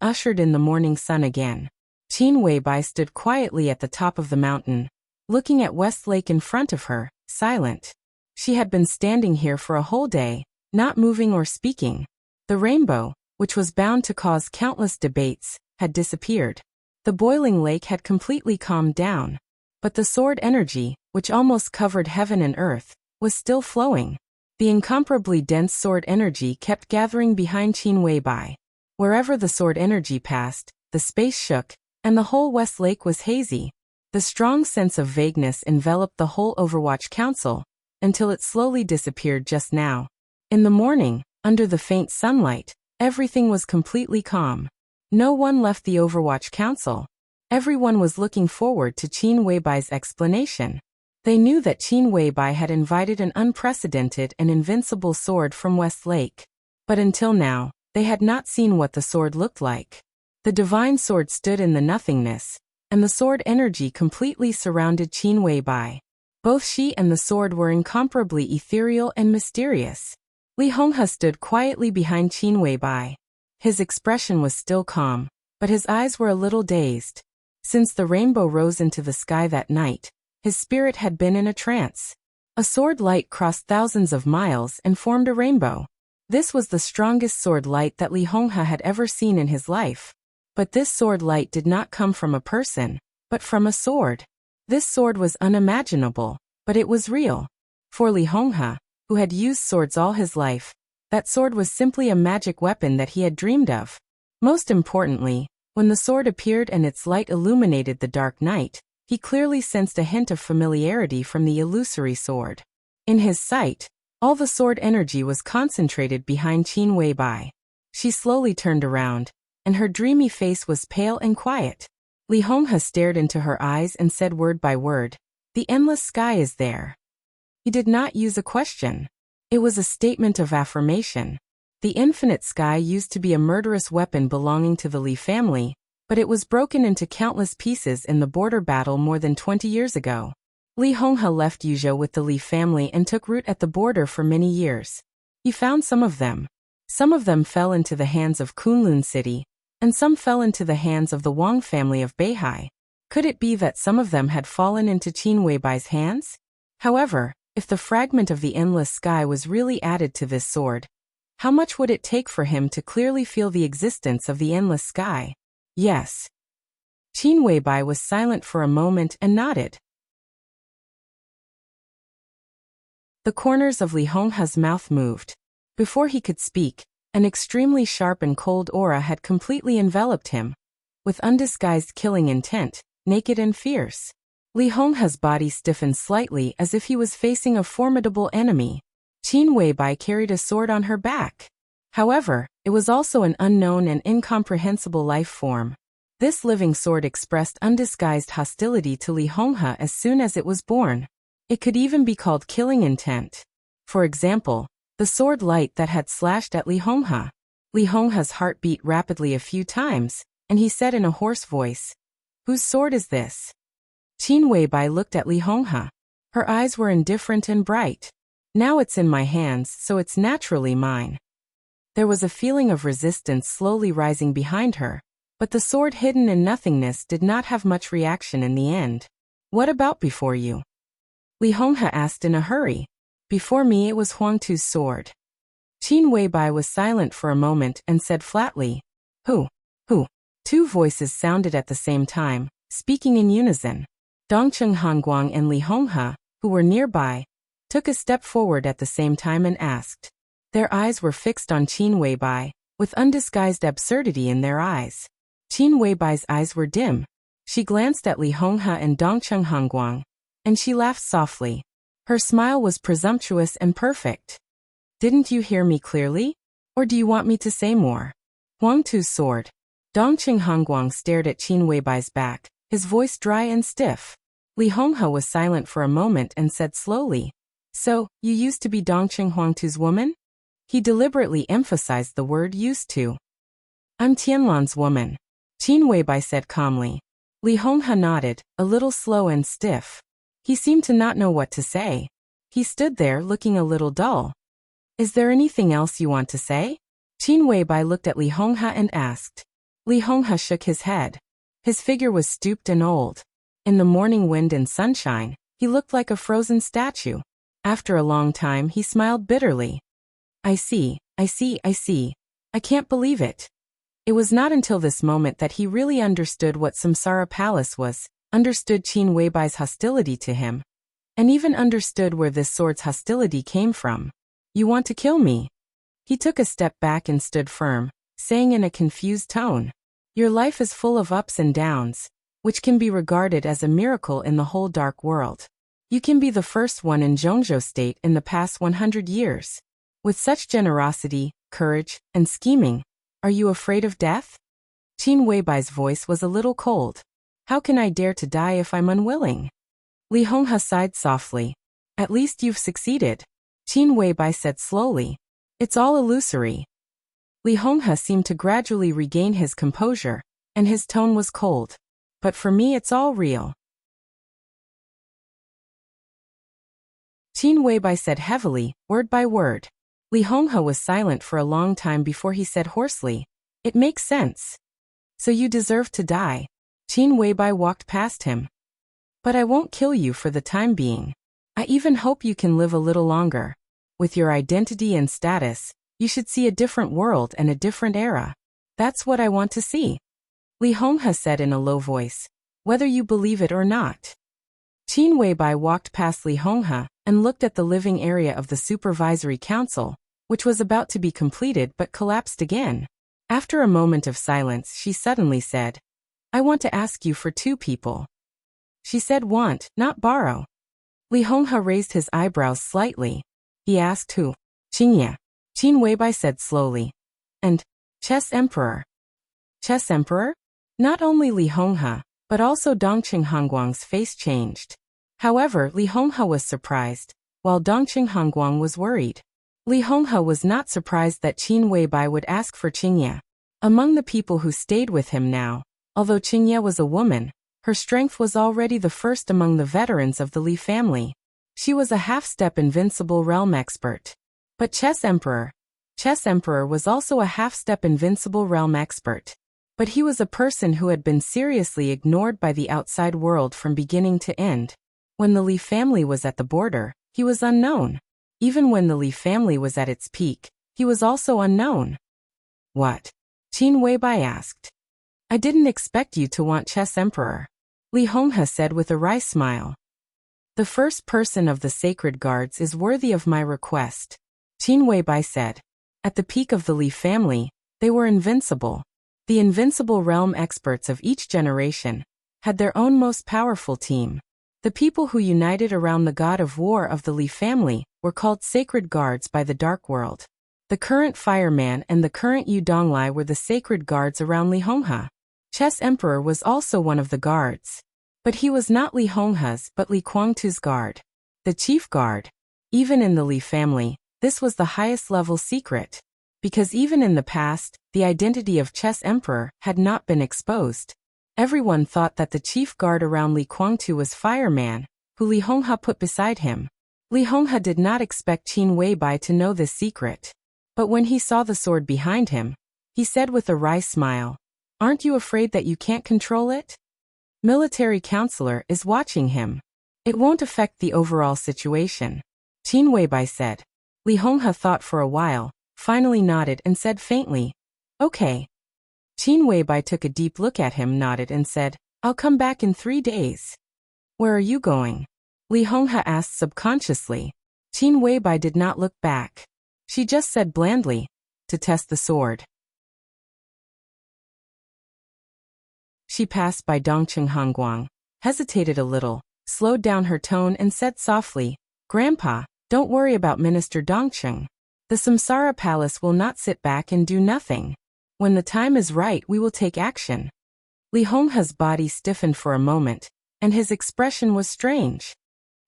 ushered in the morning sun again. Qin Weibai stood quietly at the top of the mountain, looking at Westlake in front of her, silent. She had been standing here for a whole day, not moving or speaking. The rainbow, which was bound to cause countless debates, had disappeared. The boiling lake had completely calmed down. But the sword energy, which almost covered heaven and earth, was still flowing. The incomparably dense sword energy kept gathering behind Qin Weibai. Wherever the sword energy passed, the space shook, and the whole West Lake was hazy. The strong sense of vagueness enveloped the whole Overwatch Council, until it slowly disappeared just now. In the morning, under the faint sunlight, everything was completely calm. No one left the Overwatch Council. Everyone was looking forward to Qin Weibai's explanation. They knew that Qin Weibai had invited an unprecedented and invincible sword from West Lake. But until now, they had not seen what the sword looked like. The divine sword stood in the nothingness, and the sword energy completely surrounded Qin Weibai. Both she and the sword were incomparably ethereal and mysterious. Li Honghe stood quietly behind Qin Weibai. His expression was still calm, but his eyes were a little dazed. Since the rainbow rose into the sky that night, his spirit had been in a trance. A sword light crossed thousands of miles and formed a rainbow. This was the strongest sword light that Li Honghe had ever seen in his life. But this sword light did not come from a person, but from a sword. This sword was unimaginable, but it was real. For Li Honghe, who had used swords all his life, that sword was simply a magic weapon that he had dreamed of. Most importantly, when the sword appeared and its light illuminated the dark night, he clearly sensed a hint of familiarity from the illusory sword. In his sight, all the sword energy was concentrated behind Qin Weibai. She slowly turned around, and her dreamy face was pale and quiet. Li Honghe stared into her eyes and said word by word, "The endless sky is there." He did not use a question. It was a statement of affirmation. The infinite sky used to be a murderous weapon belonging to the Li family, but it was broken into countless pieces in the border battle more than 20 years ago. Li Honghe left Yuzhou with the Li family and took root at the border for many years. He found some of them. Some of them fell into the hands of Kunlun City, and some fell into the hands of the Wang family of Beihai. Could it be that some of them had fallen into Qin Weibai's hands? However, if the fragment of the endless sky was really added to this sword, how much would it take for him to clearly feel the existence of the endless sky? Yes. Qin Weibai was silent for a moment and nodded. The corners of Li Honghe's mouth moved. Before he could speak, an extremely sharp and cold aura had completely enveloped him, with undisguised killing intent, naked and fierce. Li Honghe's body stiffened slightly as if he was facing a formidable enemy. Qin Weibai carried a sword on her back. However, it was also an unknown and incomprehensible life form. This living sword expressed undisguised hostility to Li Honghe as soon as it was born. It could even be called killing intent. For example, the sword light that had slashed at Li Honghe. Li Honghe's heart beat rapidly a few times, and he said in a hoarse voice, "Whose sword is this?" Qin Weibai looked at Li Honghe. Her eyes were indifferent and bright. "Now it's in my hands, so it's naturally mine." There was a feeling of resistance slowly rising behind her, but the sword hidden in nothingness did not have much reaction in the end. "What about before you?" Li Honghe asked in a hurry. "Before me it was Huangtu's sword." Qin Weibai was silent for a moment and said flatly, Who? Two voices sounded at the same time, speaking in unison. Dongcheng Hanguang and Li Honghe, who were nearby, took a step forward at the same time and asked. Their eyes were fixed on Qin Weibai, with undisguised absurdity in their eyes. Qin Weibai's eyes were dim. She glanced at Li Honghe and Dongcheng Hanguang, and she laughed softly. Her smile was presumptuous and perfect. "Didn't you hear me clearly? Or do you want me to say more?" Huangtu's sword. Dongcheng Hanguang stared at Qin Weibai's back, his voice dry and stiff. Li Honghe was silent for a moment and said slowly, "So, you used to be Dongcheng Huangtu's woman?" He deliberately emphasized the word used to. "I'm Tianlan's woman," Qin Weibai said calmly. Li Honghe nodded, a little slow and stiff. He seemed to not know what to say. He stood there looking a little dull. "Is there anything else you want to say?" Qin Weibai looked at Li Honghe and asked. Li Honghe shook his head. His figure was stooped and old. In the morning wind and sunshine, he looked like a frozen statue. After a long time he smiled bitterly. I see. I can't believe it." It was not until this moment that he really understood what Samsara Palace was, understood Qin Weibai's hostility to him, and even understood where this sword's hostility came from. "You want to kill me?" He took a step back and stood firm, saying in a confused tone, "Your life is full of ups and downs, which can be regarded as a miracle in the whole dark world. You can be the first one in Zhongzhou state in the past 100 years. With such generosity, courage, and scheming, are you afraid of death?" Qin Weibai's voice was a little cold. "How can I dare to die if I'm unwilling?" Li Honghe sighed softly. "At least you've succeeded," Qin Weibai said slowly. "It's all illusory." Li Honghe seemed to gradually regain his composure, and his tone was cold. "But for me it's all real." Qin Weibai said heavily, word by word. Li Honghe was silent for a long time before he said hoarsely, "It makes sense. So you deserve to die." Qin Weibai walked past him. "But I won't kill you for the time being. I even hope you can live a little longer. With your identity and status, you should see a different world and a different era. That's what I want to see," Li Honghe said in a low voice, "whether you believe it or not." Qin Weibai walked past Li Honghe and looked at the living area of the Supervisory Council, which was about to be completed but collapsed again. After a moment of silence, she suddenly said, "I want to ask you for 2 people." She said want, not borrow. Li Honghe raised his eyebrows slightly. He asked who. "Qingye," Qin Weibai said slowly. "And Chess Emperor." "Chess Emperor?" Not only Li Honghe, but also Dongcheng Hanguang's face changed. However, Li Honghe was surprised, while Dongcheng Hanguang was worried. Li Honghe was not surprised that Qin Weibai would ask for Qingye. Among the people who stayed with him now, although Qingye was a woman, her strength was already the first among the veterans of the Li family. She was a half-step invincible realm expert. But Chess Emperor was also a half-step invincible realm expert. But he was a person who had been seriously ignored by the outside world from beginning to end. When the Li family was at the border, he was unknown. Even when the Li family was at its peak, he was also unknown. "What?" Qin Weibai asked. "I didn't expect you to want Chess Emperor," Li Honghe said with a wry smile. "The first person of the sacred guards is worthy of my request," Qin Weibai said. At the peak of the Li family, they were invincible. The invincible realm experts of each generation had their own most powerful team. The people who united around the god of war of the Li family were called sacred guards by the Dark World. The current fireman and the current Yu Donglai were the sacred guards around Li Honghe. Chess Emperor was also one of the guards. But he was not Li Honghe's but Li Kuangtu's guard. The chief guard. Even in the Li family, this was the highest level secret. Because even in the past, the identity of Chess Emperor had not been exposed. Everyone thought that the chief guard around Li Guangtu was Fireman, who Li Honghe put beside him. Li Honghe did not expect Qin Weibai to know this secret. But when he saw the sword behind him, he said with a wry smile, "Aren't you afraid that you can't control it? Military counselor is watching him. It won't affect the overall situation." Qin Weibai said. Li Honghe thought for a while, finally nodded and said faintly, "Okay." Qin Weibai took a deep look at him, nodded and said, "I'll come back in 3 days." "Where are you going?" Li Honghe asked subconsciously. Qin Weibai did not look back. She just said blandly, "To test the sword." She passed by Dongqing Hongguang, hesitated a little, slowed down her tone and said softly, "Grandpa, don't worry about Minister Dongqing. The Samsara Palace will not sit back and do nothing. When the time is right, we will take action." Li Honghe's body stiffened for a moment, and his expression was strange.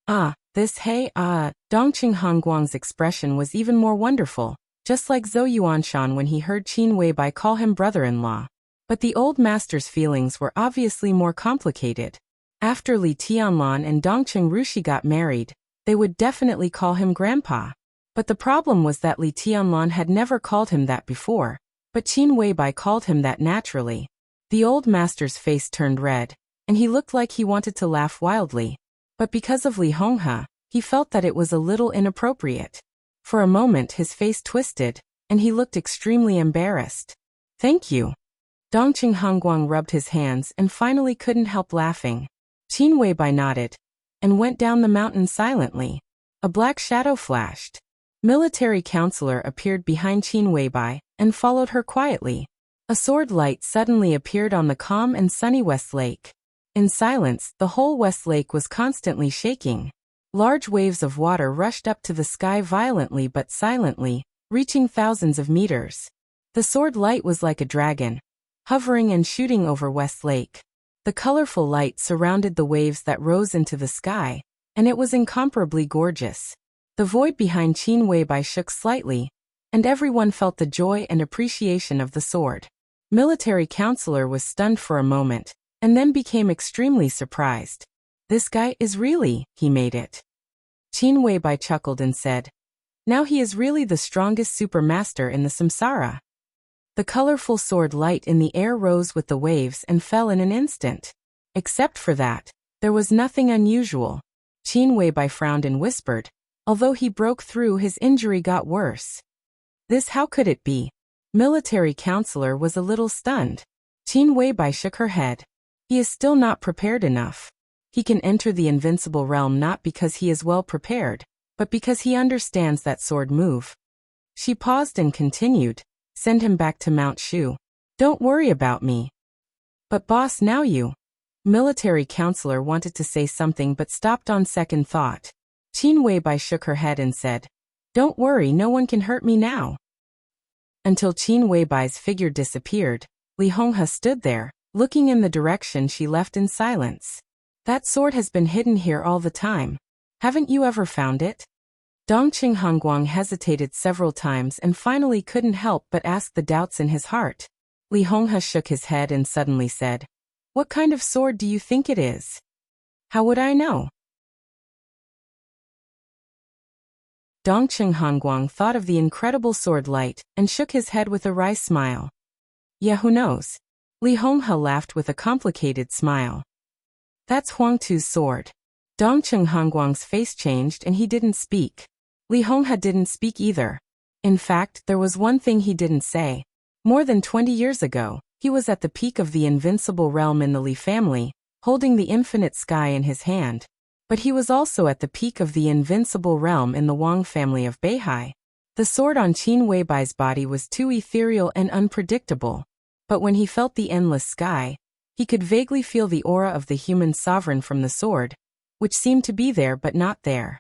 Dongqing Hongguang's expression was even more wonderful, just like Zhou Yuanshan when he heard Qin Weibai call him brother-in-law. But the old master's feelings were obviously more complicated. After Li Tianlan and Dongqing Rushi got married, they would definitely call him grandpa. But the problem was that Li Tianlan had never called him that before, but Qin Weibai called him that naturally. The old master's face turned red, and he looked like he wanted to laugh wildly. But because of Li Honghe, he felt that it was a little inappropriate. For a moment his face twisted, and he looked extremely embarrassed. "Thank you." Dongqing Hongguang rubbed his hands and finally couldn't help laughing. Qin Weibai nodded, and went down the mountain silently. A black shadow flashed. Military counselor appeared behind Qin Weibai, and followed her quietly. A sword light suddenly appeared on the calm and sunny West Lake. In silence, the whole West Lake was constantly shaking. Large waves of water rushed up to the sky violently but silently, reaching thousands of meters. The sword light was like a dragon, hovering and shooting over West Lake. The colorful light surrounded the waves that rose into the sky, and it was incomparably gorgeous. The void behind Qin Weibai shook slightly, and everyone felt the joy and appreciation of the sword. Military counselor was stunned for a moment, and then became extremely surprised. "This guy is really, he made it." Qin Weibai chuckled and said, "Now he is really the strongest supermaster in the samsara." The colorful sword light in the air rose with the waves and fell in an instant. Except for that, there was nothing unusual. Qin Weibai frowned and whispered, "Although he broke through, his injury got worse." How could it be? Military counselor was a little stunned. Qin Weibai shook her head. "He is still not prepared enough. He can enter the invincible realm not because he is well prepared, but because he understands that sword move." She paused and continued, "Send him back to Mount Shu. Don't worry about me." "But boss, now you..." Military counselor wanted to say something but stopped on second thought. Qin Weibai shook her head and said, "Don't worry, no one can hurt me now." Until Qin Weibai's figure disappeared, Li Honghe stood there, looking in the direction she left in silence. "That sword has been hidden here all the time. Haven't you ever found it?" Dongqing Hongguang hesitated several times and finally couldn't help but ask the doubts in his heart. Li Honghe shook his head and suddenly said, "What kind of sword do you think it is?" "How would I know?" Dongqing Hongguang thought of the incredible sword light and shook his head with a wry smile. "Yeah, who knows?" Li Honghe laughed with a complicated smile. "That's Huangtu's sword." Dongqing Hongguang's face changed and he didn't speak. Li Honghe didn't speak either. In fact, there was one thing he didn't say. More than 20 years ago, he was at the peak of the invincible realm in the Li family, holding the infinite sky in his hand. But he was also at the peak of the invincible realm in the Wang family of Beihai. The sword on Qin Weibai's body was too ethereal and unpredictable. But when he felt the endless sky, he could vaguely feel the aura of the human sovereign from the sword, which seemed to be there but not there.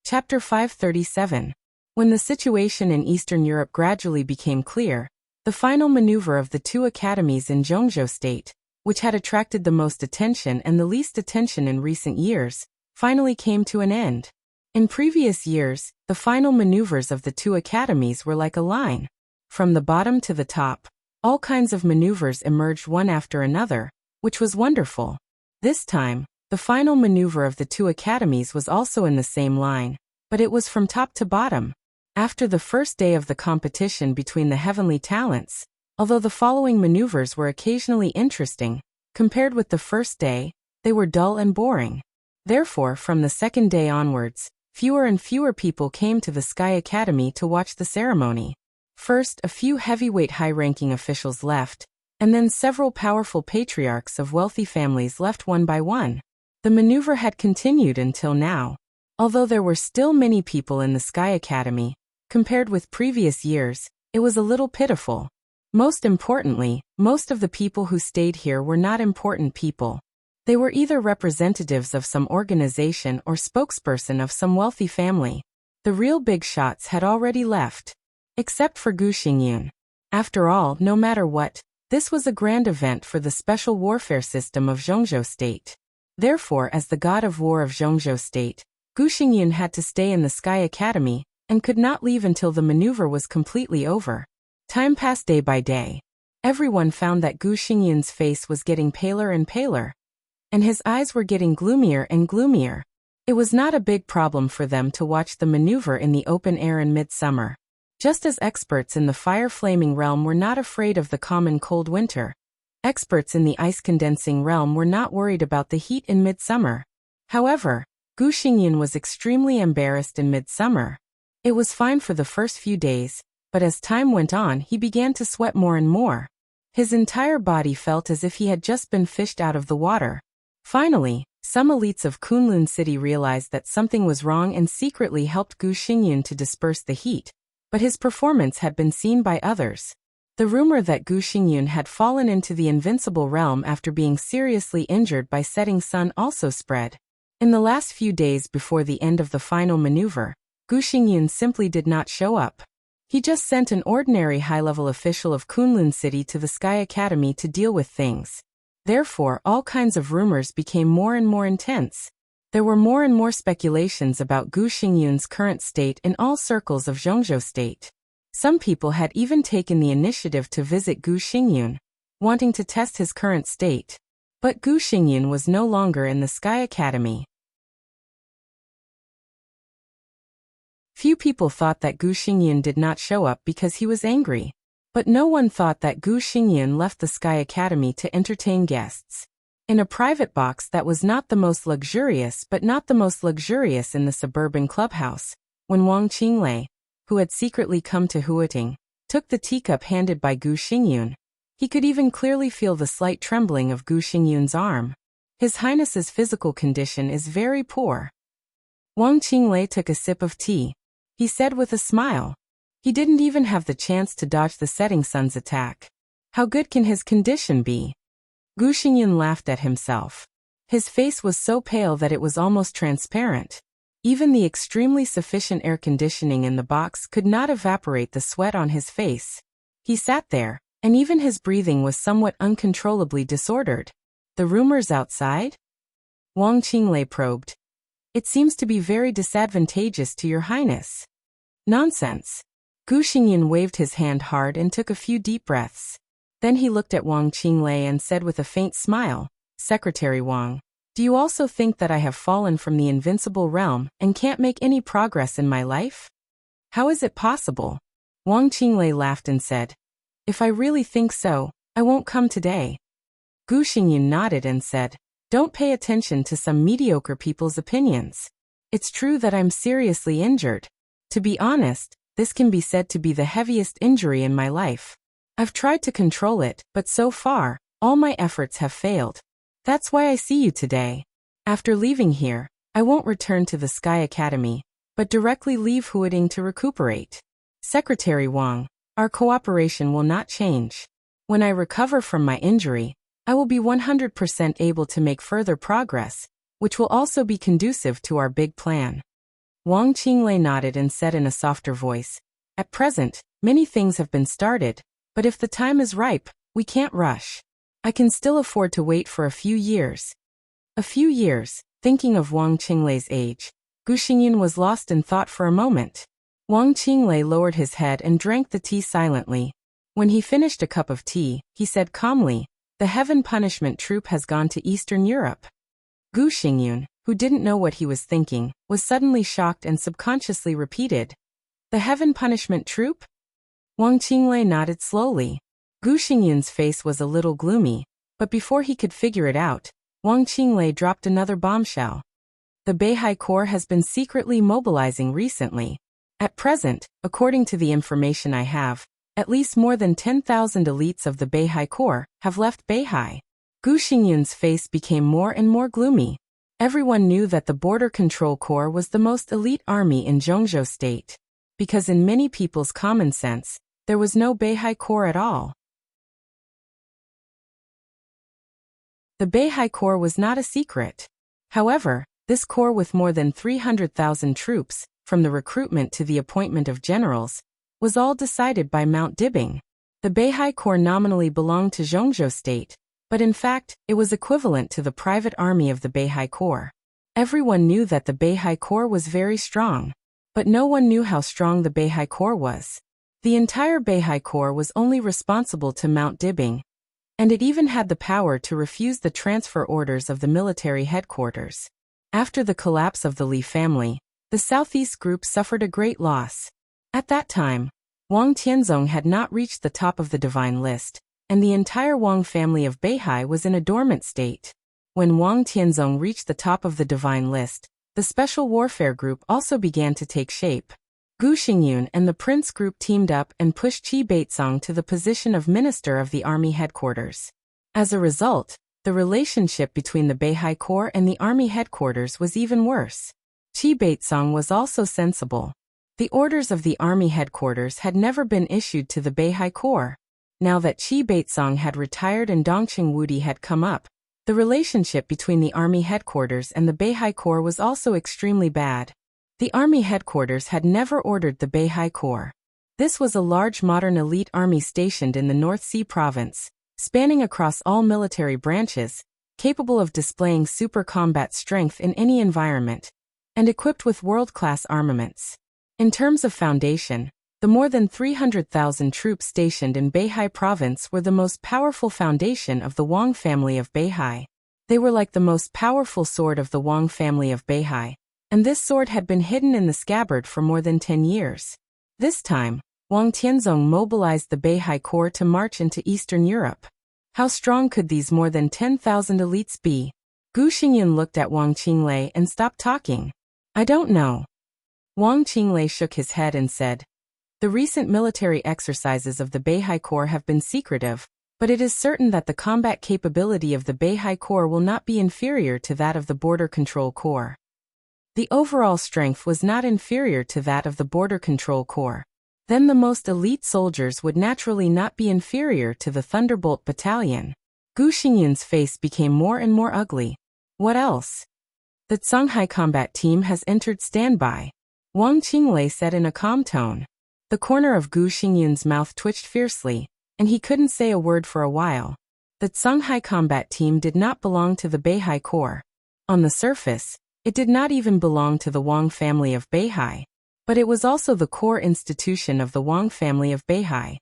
Chapter 537. When the situation in Eastern Europe gradually became clear, the final maneuver of the two academies in Zhongzhou State, which had attracted the most attention and the least attention in recent years, finally came to an end. In previous years, the final maneuvers of the two academies were like a line. From the bottom to the top, all kinds of maneuvers emerged one after another, which was wonderful. This time, the final maneuver of the two academies was also in the same line, but it was from top to bottom. After the first day of the competition between the heavenly talents, although the following maneuvers were occasionally interesting, compared with the first day, they were dull and boring. Therefore, from the second day onwards, fewer and fewer people came to the Sky Academy to watch the ceremony. First, a few heavyweight high-ranking officials left, and then several powerful patriarchs of wealthy families left one by one. The maneuver had continued until now. Although there were still many people in the Sky Academy, compared with previous years, it was a little pitiful. Most importantly, most of the people who stayed here were not important people. They were either representatives of some organization or spokesperson of some wealthy family. The real big shots had already left. Except for Gu Xingyun. After all, no matter what, this was a grand event for the special warfare system of Zhongzhou State. Therefore, as the god of war of Zhongzhou State, Gu Xingyun had to stay in the Sky Academy, and could not leave until the maneuver was completely over. Time passed day by day. Everyone found that Gu Xingyun's face was getting paler and paler, and his eyes were getting gloomier and gloomier. It was not a big problem for them to watch the maneuver in the open air in midsummer. Just as experts in the fire-flaming realm were not afraid of the common cold winter, experts in the ice-condensing realm were not worried about the heat in midsummer. However, Gu Xingyun was extremely embarrassed in midsummer. It was fine for the first few days, but as time went on he began to sweat more and more. His entire body felt as if he had just been fished out of the water. Finally, some elites of Kunlun City realized that something was wrong and secretly helped Gu Xingyun to disperse the heat, but his performance had been seen by others. The rumor that Gu Xingyun had fallen into the invincible realm after being seriously injured by setting sun also spread. In the last few days before the end of the final maneuver, Gu Xingyun simply did not show up. He just sent an ordinary high-level official of Kunlun City to the Sky Academy to deal with things. Therefore, all kinds of rumors became more and more intense. There were more and more speculations about Gu Xingyun's current state in all circles of Zhongzhou State. Some people had even taken the initiative to visit Gu Xingyun, wanting to test his current state. But Gu Xingyun was no longer in the Sky Academy. Few people thought that Gu Xingyun did not show up because he was angry. But no one thought that Gu Xingyun left the Sky Academy to entertain guests. In a private box that was not the most luxurious but not the most luxurious in the suburban clubhouse, when Wang Qinglei, who had secretly come to Huating, took the teacup handed by Gu Xingyun, he could even clearly feel the slight trembling of Gu Xingyun's arm. His Highness's physical condition is very poor. Wang Qinglei took a sip of tea. He said with a smile. He didn't even have the chance to dodge the setting sun's attack. How good can his condition be? Gu Xingyun laughed at himself. His face was so pale that it was almost transparent. Even the extremely sufficient air conditioning in the box could not evaporate the sweat on his face. He sat there, and even his breathing was somewhat uncontrollably disordered. The rumors outside? Wang Qinglei probed. It seems to be very disadvantageous to your highness. Nonsense. Gu Xingyun waved his hand hard and took a few deep breaths. Then he looked at Wang Qinglei and said with a faint smile, Secretary Wang, do you also think that I have fallen from the invincible realm and can't make any progress in my life? How is it possible? Wang Qinglei laughed and said, if I really think so, I won't come today. Gu Xingyun nodded and said, don't pay attention to some mediocre people's opinions. It's true that I'm seriously injured. To be honest, this can be said to be the heaviest injury in my life. I've tried to control it, but so far, all my efforts have failed. That's why I see you today. After leaving here, I won't return to the Sky Academy, but directly leave Huating to recuperate. Secretary Wang, our cooperation will not change. When I recover from my injury, I will be 100% able to make further progress, which will also be conducive to our big plan. Wang Qinglei nodded and said in a softer voice, at present, many things have been started, but if the time is ripe, we can't rush. I can still afford to wait for a few years. A few years, thinking of Wang Qinglei's age. Gu Xingyun was lost in thought for a moment. Wang Qinglei lowered his head and drank the tea silently. When he finished a cup of tea, he said calmly, "The Heaven Punishment Troop has gone to Eastern Europe." Gu Xingyun, who didn't know what he was thinking, was suddenly shocked and subconsciously repeated, "The Heaven Punishment Troop?" Wang Qinglei nodded slowly. Gu Xingyun's face was a little gloomy, but before he could figure it out, Wang Qinglei dropped another bombshell. The Beihai Corps has been secretly mobilizing recently. At present, according to the information I have, at least more than 10,000 elites of the Beihai Corps have left Beihai. Gu Xingyun's face became more and more gloomy. Everyone knew that the Border Control Corps was the most elite army in Zhongzhou State, because in many people's common sense, there was no Beihai Corps at all. The Beihai Corps was not a secret. However, this corps with more than 300,000 troops, from the recruitment to the appointment of generals, was all decided by Mount Dibing. The Beihai Corps nominally belonged to Zhongzhou State, but in fact, it was equivalent to the private army of the Beihai Corps. Everyone knew that the Beihai Corps was very strong, but no one knew how strong the Beihai Corps was. The entire Beihai Corps was only responsible to Mount Dibing, and it even had the power to refuse the transfer orders of the military headquarters. After the collapse of the Li family, the Southeast Group suffered a great loss. At that time, Wang Tianzong had not reached the top of the divine list, and the entire Wang family of Beihai was in a dormant state. When Wang Tianzong reached the top of the divine list, the Special Warfare Group also began to take shape. Gu Xingyun and the Prince Group teamed up and pushed Qi Beizong to the position of Minister of the Army Headquarters. As a result, the relationship between the Beihai Corps and the Army Headquarters was even worse. Qi Beizong was also sensible. The orders of the Army Headquarters had never been issued to the Beihai Corps. Now that Qi Beizong had retired and Dongqing Wudi had come up, the relationship between the Army Headquarters and the Beihai Corps was also extremely bad. The Army Headquarters had never ordered the Beihai Corps. This was a large modern elite army stationed in the North Sea province, spanning across all military branches, capable of displaying super combat strength in any environment, and equipped with world-class armaments. In terms of foundation, the more than 300,000 troops stationed in Beihai province were the most powerful foundation of the Wang family of Beihai. They were like the most powerful sword of the Wang family of Beihai, and this sword had been hidden in the scabbard for more than 10 years. This time, Wang Tianzong mobilized the Beihai Corps to march into Eastern Europe. How strong could these more than 10,000 elites be? Gu Xingyun looked at Wang Qinglei and stopped talking. "I don't know." Wang Qinglei shook his head and said, "The recent military exercises of the Beihai Corps have been secretive, but it is certain that the combat capability of the Beihai Corps will not be inferior to that of the Border Control Corps. The overall strength was not inferior to that of the Border Control Corps. Then the most elite soldiers would naturally not be inferior to the Thunderbolt Battalion." Gu Xingyun's face became more and more ugly. "What else?" "The Shanghai Combat Team has entered standby," Wang Qinglei said in a calm tone. The corner of Gu Xingyun's mouth twitched fiercely, and he couldn't say a word for a while. The Shanghai Combat Team did not belong to the Beihai Corps. On the surface, it did not even belong to the Wang family of Beihai, but it was also the core institution of the Wang family of Beihai.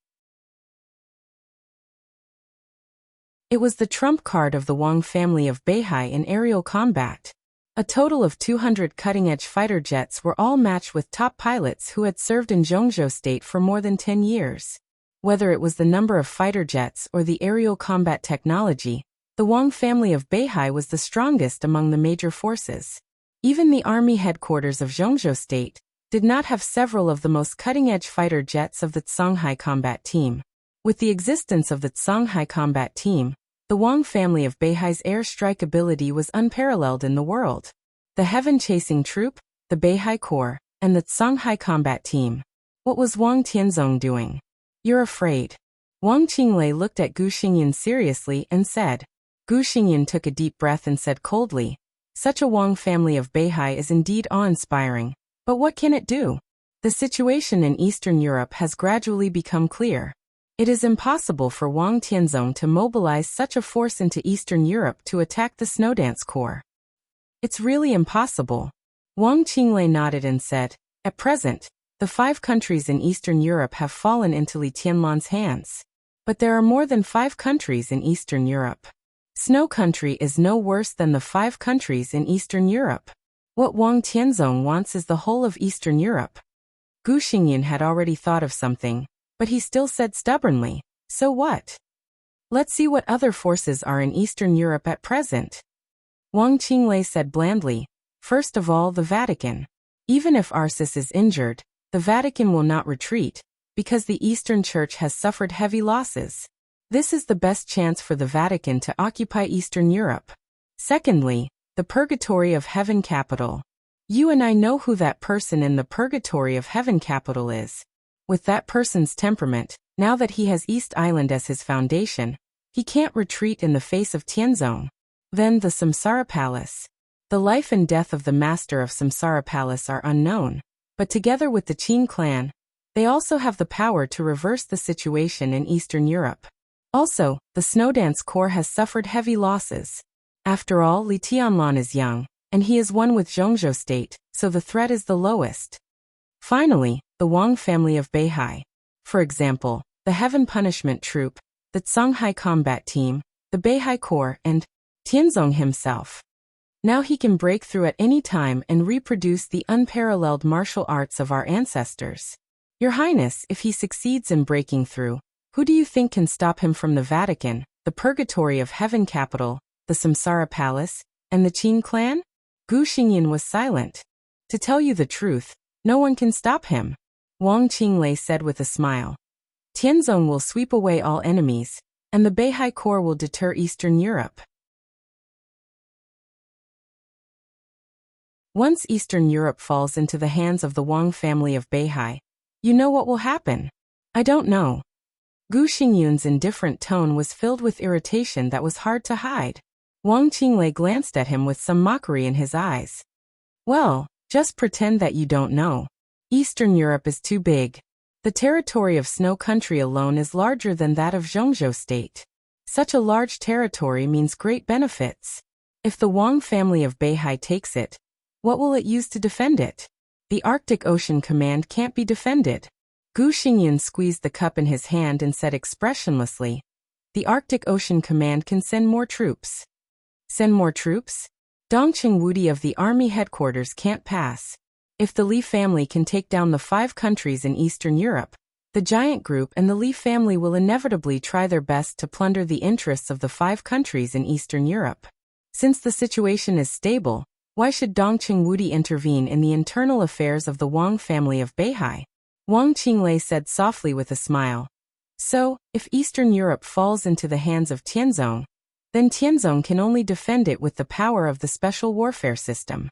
It was the trump card of the Wang family of Beihai in aerial combat. A total of 200 cutting-edge fighter jets were all matched with top pilots who had served in Zhongzhou State for more than 10 years. Whether it was the number of fighter jets or the aerial combat technology, the Wang family of Beihai was the strongest among the major forces. Even the army headquarters of Zhongzhou State did not have several of the most cutting-edge fighter jets of the Shanghai Combat Team. With the existence of the Shanghai Combat Team, the Wang family of Beihai's air strike ability was unparalleled in the world. The heaven-chasing troop, the Beihai Corps, and the Shanghai Combat Team. What was Wang Tianzong doing? "You're afraid." Wang Qinglei looked at Gu Xingyun seriously and said. Gu Xingyun took a deep breath and said coldly, "Such a Wang family of Beihai is indeed awe-inspiring, but what can it do? The situation in Eastern Europe has gradually become clear. It is impossible for Wang Tianzong to mobilize such a force into Eastern Europe to attack the Snowdance Corps. It's really impossible. Wang Qinglei nodded and said, "At present, the 5 countries in Eastern Europe have fallen into Li Tianlan's hands. But there are more than 5 countries in Eastern Europe. Snow Country is no worse than the 5 countries in Eastern Europe. What Wang Tianzong wants is the whole of Eastern Europe." Gu Xingyan had already thought of something, but he still said stubbornly, "So what? Let's see what other forces are in Eastern Europe at present." Wang Qinglei said blandly, "First of all, the Vatican. Even if Arcis is injured, the Vatican will not retreat, because the Eastern Church has suffered heavy losses. This is the best chance for the Vatican to occupy Eastern Europe. Secondly, the Purgatory of Heaven capital. You and I know who that person in the Purgatory of Heaven capital is. With that person's temperament, now that he has East Island as his foundation, he can't retreat in the face of Tianzong. Then the Samsara Palace. The life and death of the master of Samsara Palace are unknown, but together with the Qin clan, they also have the power to reverse the situation in Eastern Europe. Also, the Snowdance Corps has suffered heavy losses. After all, Li Tianlan is young, and he is one with Zhongzhou state, so the threat is the lowest. Finally, the Wang family of Beihai. For example, the Heaven Punishment Troop, the Songhai Combat Team, the Beihai Corps, and Tianzong himself. Now he can break through at any time and reproduce the unparalleled martial arts of our ancestors. Your Highness, if he succeeds in breaking through, who do you think can stop him from the Vatican, the Purgatory of Heaven capital, the Samsara Palace, and the Qin clan?" Gu Xingyan was silent. "To tell you the truth, no one can stop him," Wang Qinglei said with a smile. "Tianzong will sweep away all enemies, and the Beihai Corps will deter Eastern Europe. Once Eastern Europe falls into the hands of the Wang family of Beihai, you know what will happen?" "I don't know." Gu Xingyan's indifferent tone was filled with irritation that was hard to hide. Wang Qinglei glanced at him with some mockery in his eyes. "Well, just pretend that you don't know. Eastern Europe is too big. The territory of Snow Country alone is larger than that of Zhongzhou state. Such a large territory means great benefits. If the Wang family of Beihai takes it, what will it use to defend it? The Arctic Ocean Command can't be defended." Gu Xingyan squeezed the cup in his hand and said expressionlessly, "The Arctic Ocean Command can send more troops." "Send more troops? Dongqing Wudi of the army headquarters can't pass. If the Li family can take down the 5 countries in Eastern Europe, the giant group and the Li family will inevitably try their best to plunder the interests of the 5 countries in Eastern Europe. Since the situation is stable, why should Dongqing Wudi intervene in the internal affairs of the Wang family of Beihai?" Wang Qinglei said softly with a smile. "So, if Eastern Europe falls into the hands of Tianzong, then Tianzong can only defend it with the power of the special warfare system."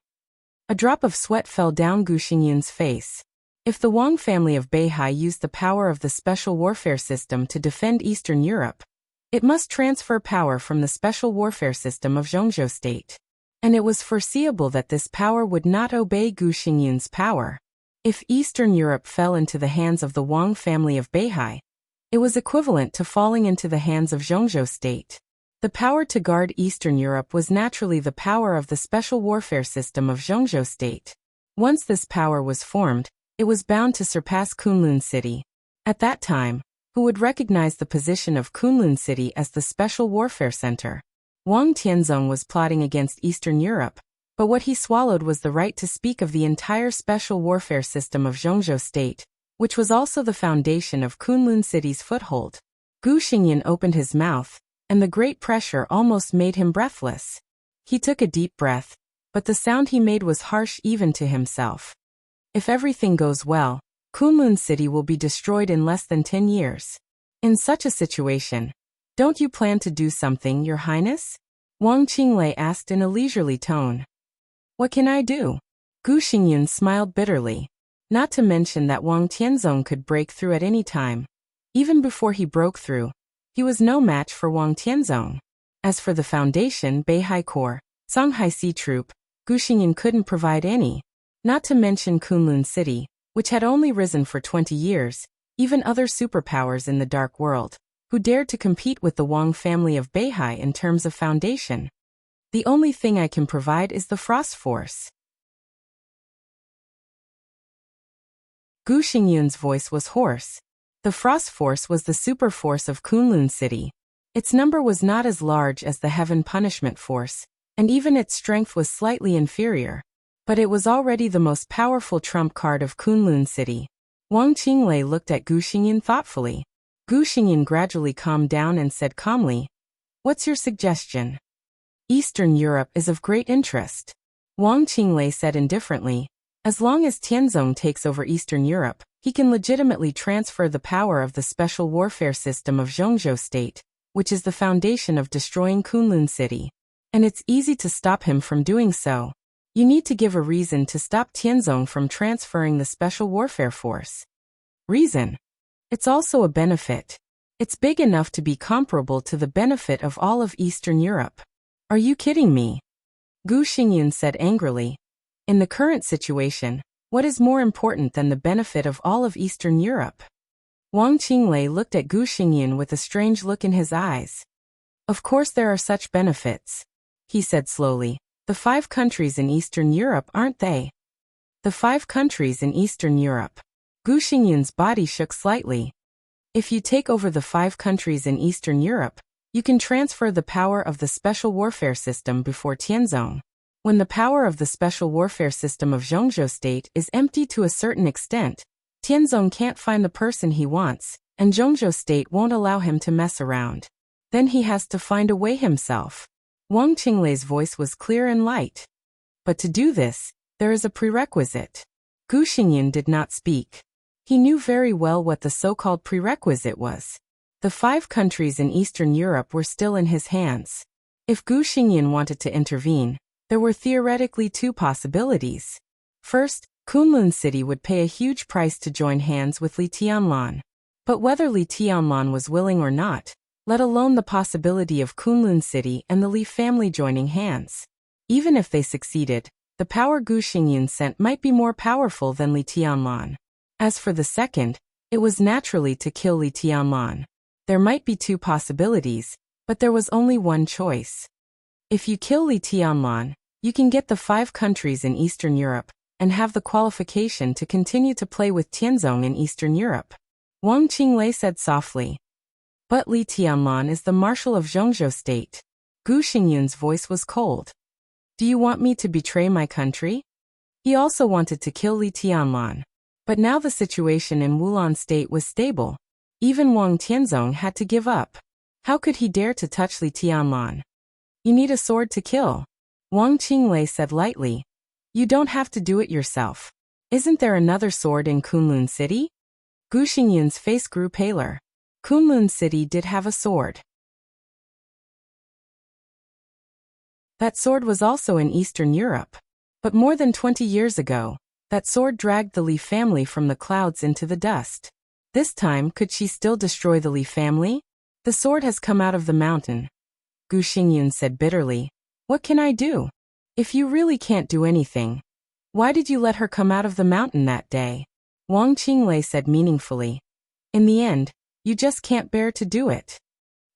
A drop of sweat fell down Gu Xingyan's face. If the Wang family of Beihai used the power of the special warfare system to defend Eastern Europe, it must transfer power from the special warfare system of Zhongzhou state. And it was foreseeable that this power would not obey Gu Xingyan's power. If Eastern Europe fell into the hands of the Wang family of Beihai, it was equivalent to falling into the hands of Zhongzhou state. The power to guard Eastern Europe was naturally the power of the special warfare system of Zhongzhou state. Once this power was formed, it was bound to surpass Kunlun City. At that time, who would recognize the position of Kunlun City as the special warfare center? Wang Tianzong was plotting against Eastern Europe, but what he swallowed was the right to speak of the entire special warfare system of Zhongzhou state, which was also the foundation of Kunlun City's foothold. Gu Xingyan opened his mouth, and the great pressure almost made him breathless. He took a deep breath, but the sound he made was harsh even to himself. If everything goes well, Kunlun City will be destroyed in less than 10 years. In such a situation, don't you plan to do something, Your Highness? Wang Qinglei asked in a leisurely tone. What can I do? Gu Xingyan smiled bitterly. Not to mention that Wang Tianzong could break through at any time. Even before he broke through, he was no match for Wang Tianzong. As for the foundation, Beihai Corps, Songhai Sea Troop, Gu Xingyan couldn't provide any. Not to mention Kunlun City, which had only risen for 20 years, even other superpowers in the dark world, who dared to compete with the Wang family of Beihai in terms of foundation. The only thing I can provide is the Frost Force. Gu Xingyun's voice was hoarse. The Frost Force was the super force of Kunlun City. Its number was not as large as the Heaven Punishment Force, and even its strength was slightly inferior. But it was already the most powerful trump card of Kunlun City. Wang Qinglei looked at Gu Xingyun thoughtfully. Gu Xingyun gradually calmed down and said calmly, "What's your suggestion?" "Eastern Europe is of great interest," Wang Qinglei said indifferently. "As long as Tianzong takes over Eastern Europe, he can legitimately transfer the power of the special warfare system of Zhongzhou State, which is the foundation of destroying Kunlun City. And it's easy to stop him from doing so. You need to give a reason to stop Tianzong from transferring the special warfare force." "Reason? It's also a benefit. It's big enough to be comparable to the benefit of all of Eastern Europe." "Are you kidding me?" Gu Xingyun said angrily. "In the current situation, what is more important than the benefit of all of Eastern Europe?" Wang Qinglei looked at Gu Xingyun with a strange look in his eyes. "Of course there are such benefits," he said slowly. "The 5 countries in Eastern Europe, aren't they?" "The 5 countries in Eastern Europe." Gu Xingyun's body shook slightly. "If you take over the 5 countries in Eastern Europe, you can transfer the power of the special warfare system before Tianzong. When the power of the special warfare system of Zhongzhou State is empty to a certain extent, Tianzong can't find the person he wants, and Zhongzhou State won't allow him to mess around. Then he has to find a way himself." Wang Qinglei's voice was clear and light. "But to do this, there is a prerequisite." Gu Xingyun did not speak. He knew very well what the so-called prerequisite was. The 5 countries in Eastern Europe were still in his hands. If Gu Xingyun wanted to intervene, there were theoretically 2 possibilities. First, Kunlun City would pay a huge price to join hands with Li Tianlan. But whether Li Tianlan was willing or not, let alone the possibility of Kunlun City and the Li family joining hands. Even if they succeeded, the power Gu Xingyun sent might be more powerful than Li Tianlan. As for the second, it was naturally to kill Li Tianlan. There might be 2 possibilities, but there was only one choice. If you kill Li Tianlan, you can get the 5 countries in Eastern Europe, and have the qualification to continue to play with Tianzong in Eastern Europe. Wang Qinglei said softly. "But Li Tianlan is the marshal of Zhongzhou State." Gu Xingyun's voice was cold. "Do you want me to betray my country?" He also wanted to kill Li Tianlan. But now the situation in Wulan State was stable. Even Wang Tianzong had to give up. How could he dare to touch Li Tianlan? "You need a sword to kill," Wang Qinglei said lightly. "You don't have to do it yourself. Isn't there another sword in Kunlun City?" Gu Xingyun's face grew paler. Kunlun City did have a sword. That sword was also in Eastern Europe. But more than 20 years ago, that sword dragged the Li family from the clouds into the dust. This time, could she still destroy the Li family? "The sword has come out of the mountain," Gu Xingyun said bitterly. "What can I do? If you really can't do anything, why did you let her come out of the mountain that day?" Wang Qinglei said meaningfully. "In the end, you just can't bear to do it."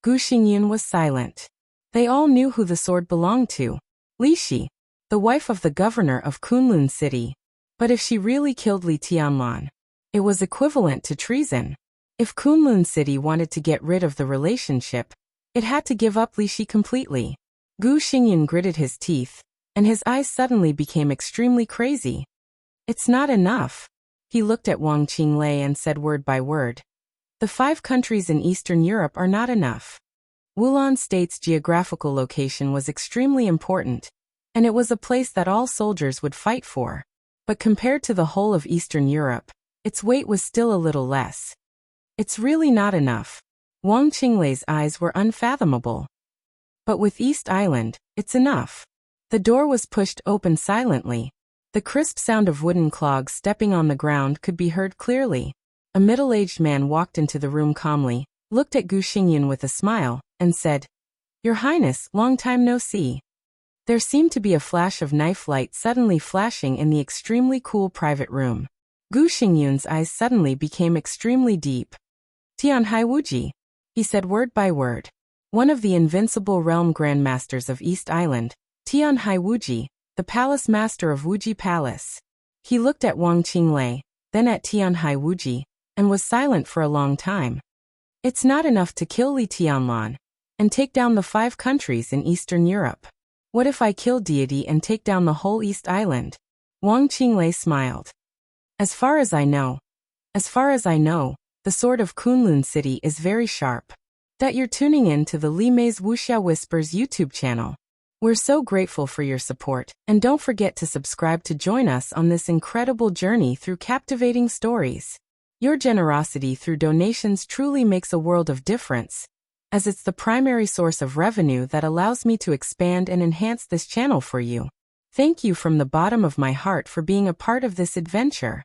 Gu Xingyun was silent. They all knew who the sword belonged to. Li Shi, the wife of the governor of Kunlun City. But if she really killed Li Tianlan, it was equivalent to treason. If Kunlun City wanted to get rid of the relationship, it had to give up Li Shi completely. Gu Xingyun gritted his teeth, and his eyes suddenly became extremely crazy. "It's not enough." He looked at Wang Qinglei and said word by word. "The 5 countries in Eastern Europe are not enough." Wulan State's geographical location was extremely important, and it was a place that all soldiers would fight for. But compared to the whole of Eastern Europe, its weight was still a little less. "It's really not enough." Wang Qinglei's eyes were unfathomable. "But with East Island, it's enough." The door was pushed open silently. The crisp sound of wooden clogs stepping on the ground could be heard clearly. A middle-aged man walked into the room calmly, looked at Gu Xingyun with a smile, and said, "Your Highness, long time no see." There seemed to be a flash of knife light suddenly flashing in the extremely cool private room. Gu Xingyun's eyes suddenly became extremely deep. Tianhai Wuji, he said word by word. One of the invincible realm grandmasters of East Island, Tianhai Wuji, the palace master of Wuji Palace. He looked at Wang Qinglei, then at Tianhai Wuji, and was silent for a long time. It's not enough to kill Li Tianlan and take down the 5 countries in Eastern Europe. What if I kill deity and take down the whole East Island? Wang Qinglei smiled. As far as I know, the sword of Kunlun City is very sharp. That you're tuning in to the Li Mei's Wuxia Whispers YouTube channel. We're so grateful for your support, and don't forget to subscribe to join us on this incredible journey through captivating stories. Your generosity through donations truly makes a world of difference, as it's the primary source of revenue that allows me to expand and enhance this channel for you. Thank you from the bottom of my heart for being a part of this adventure.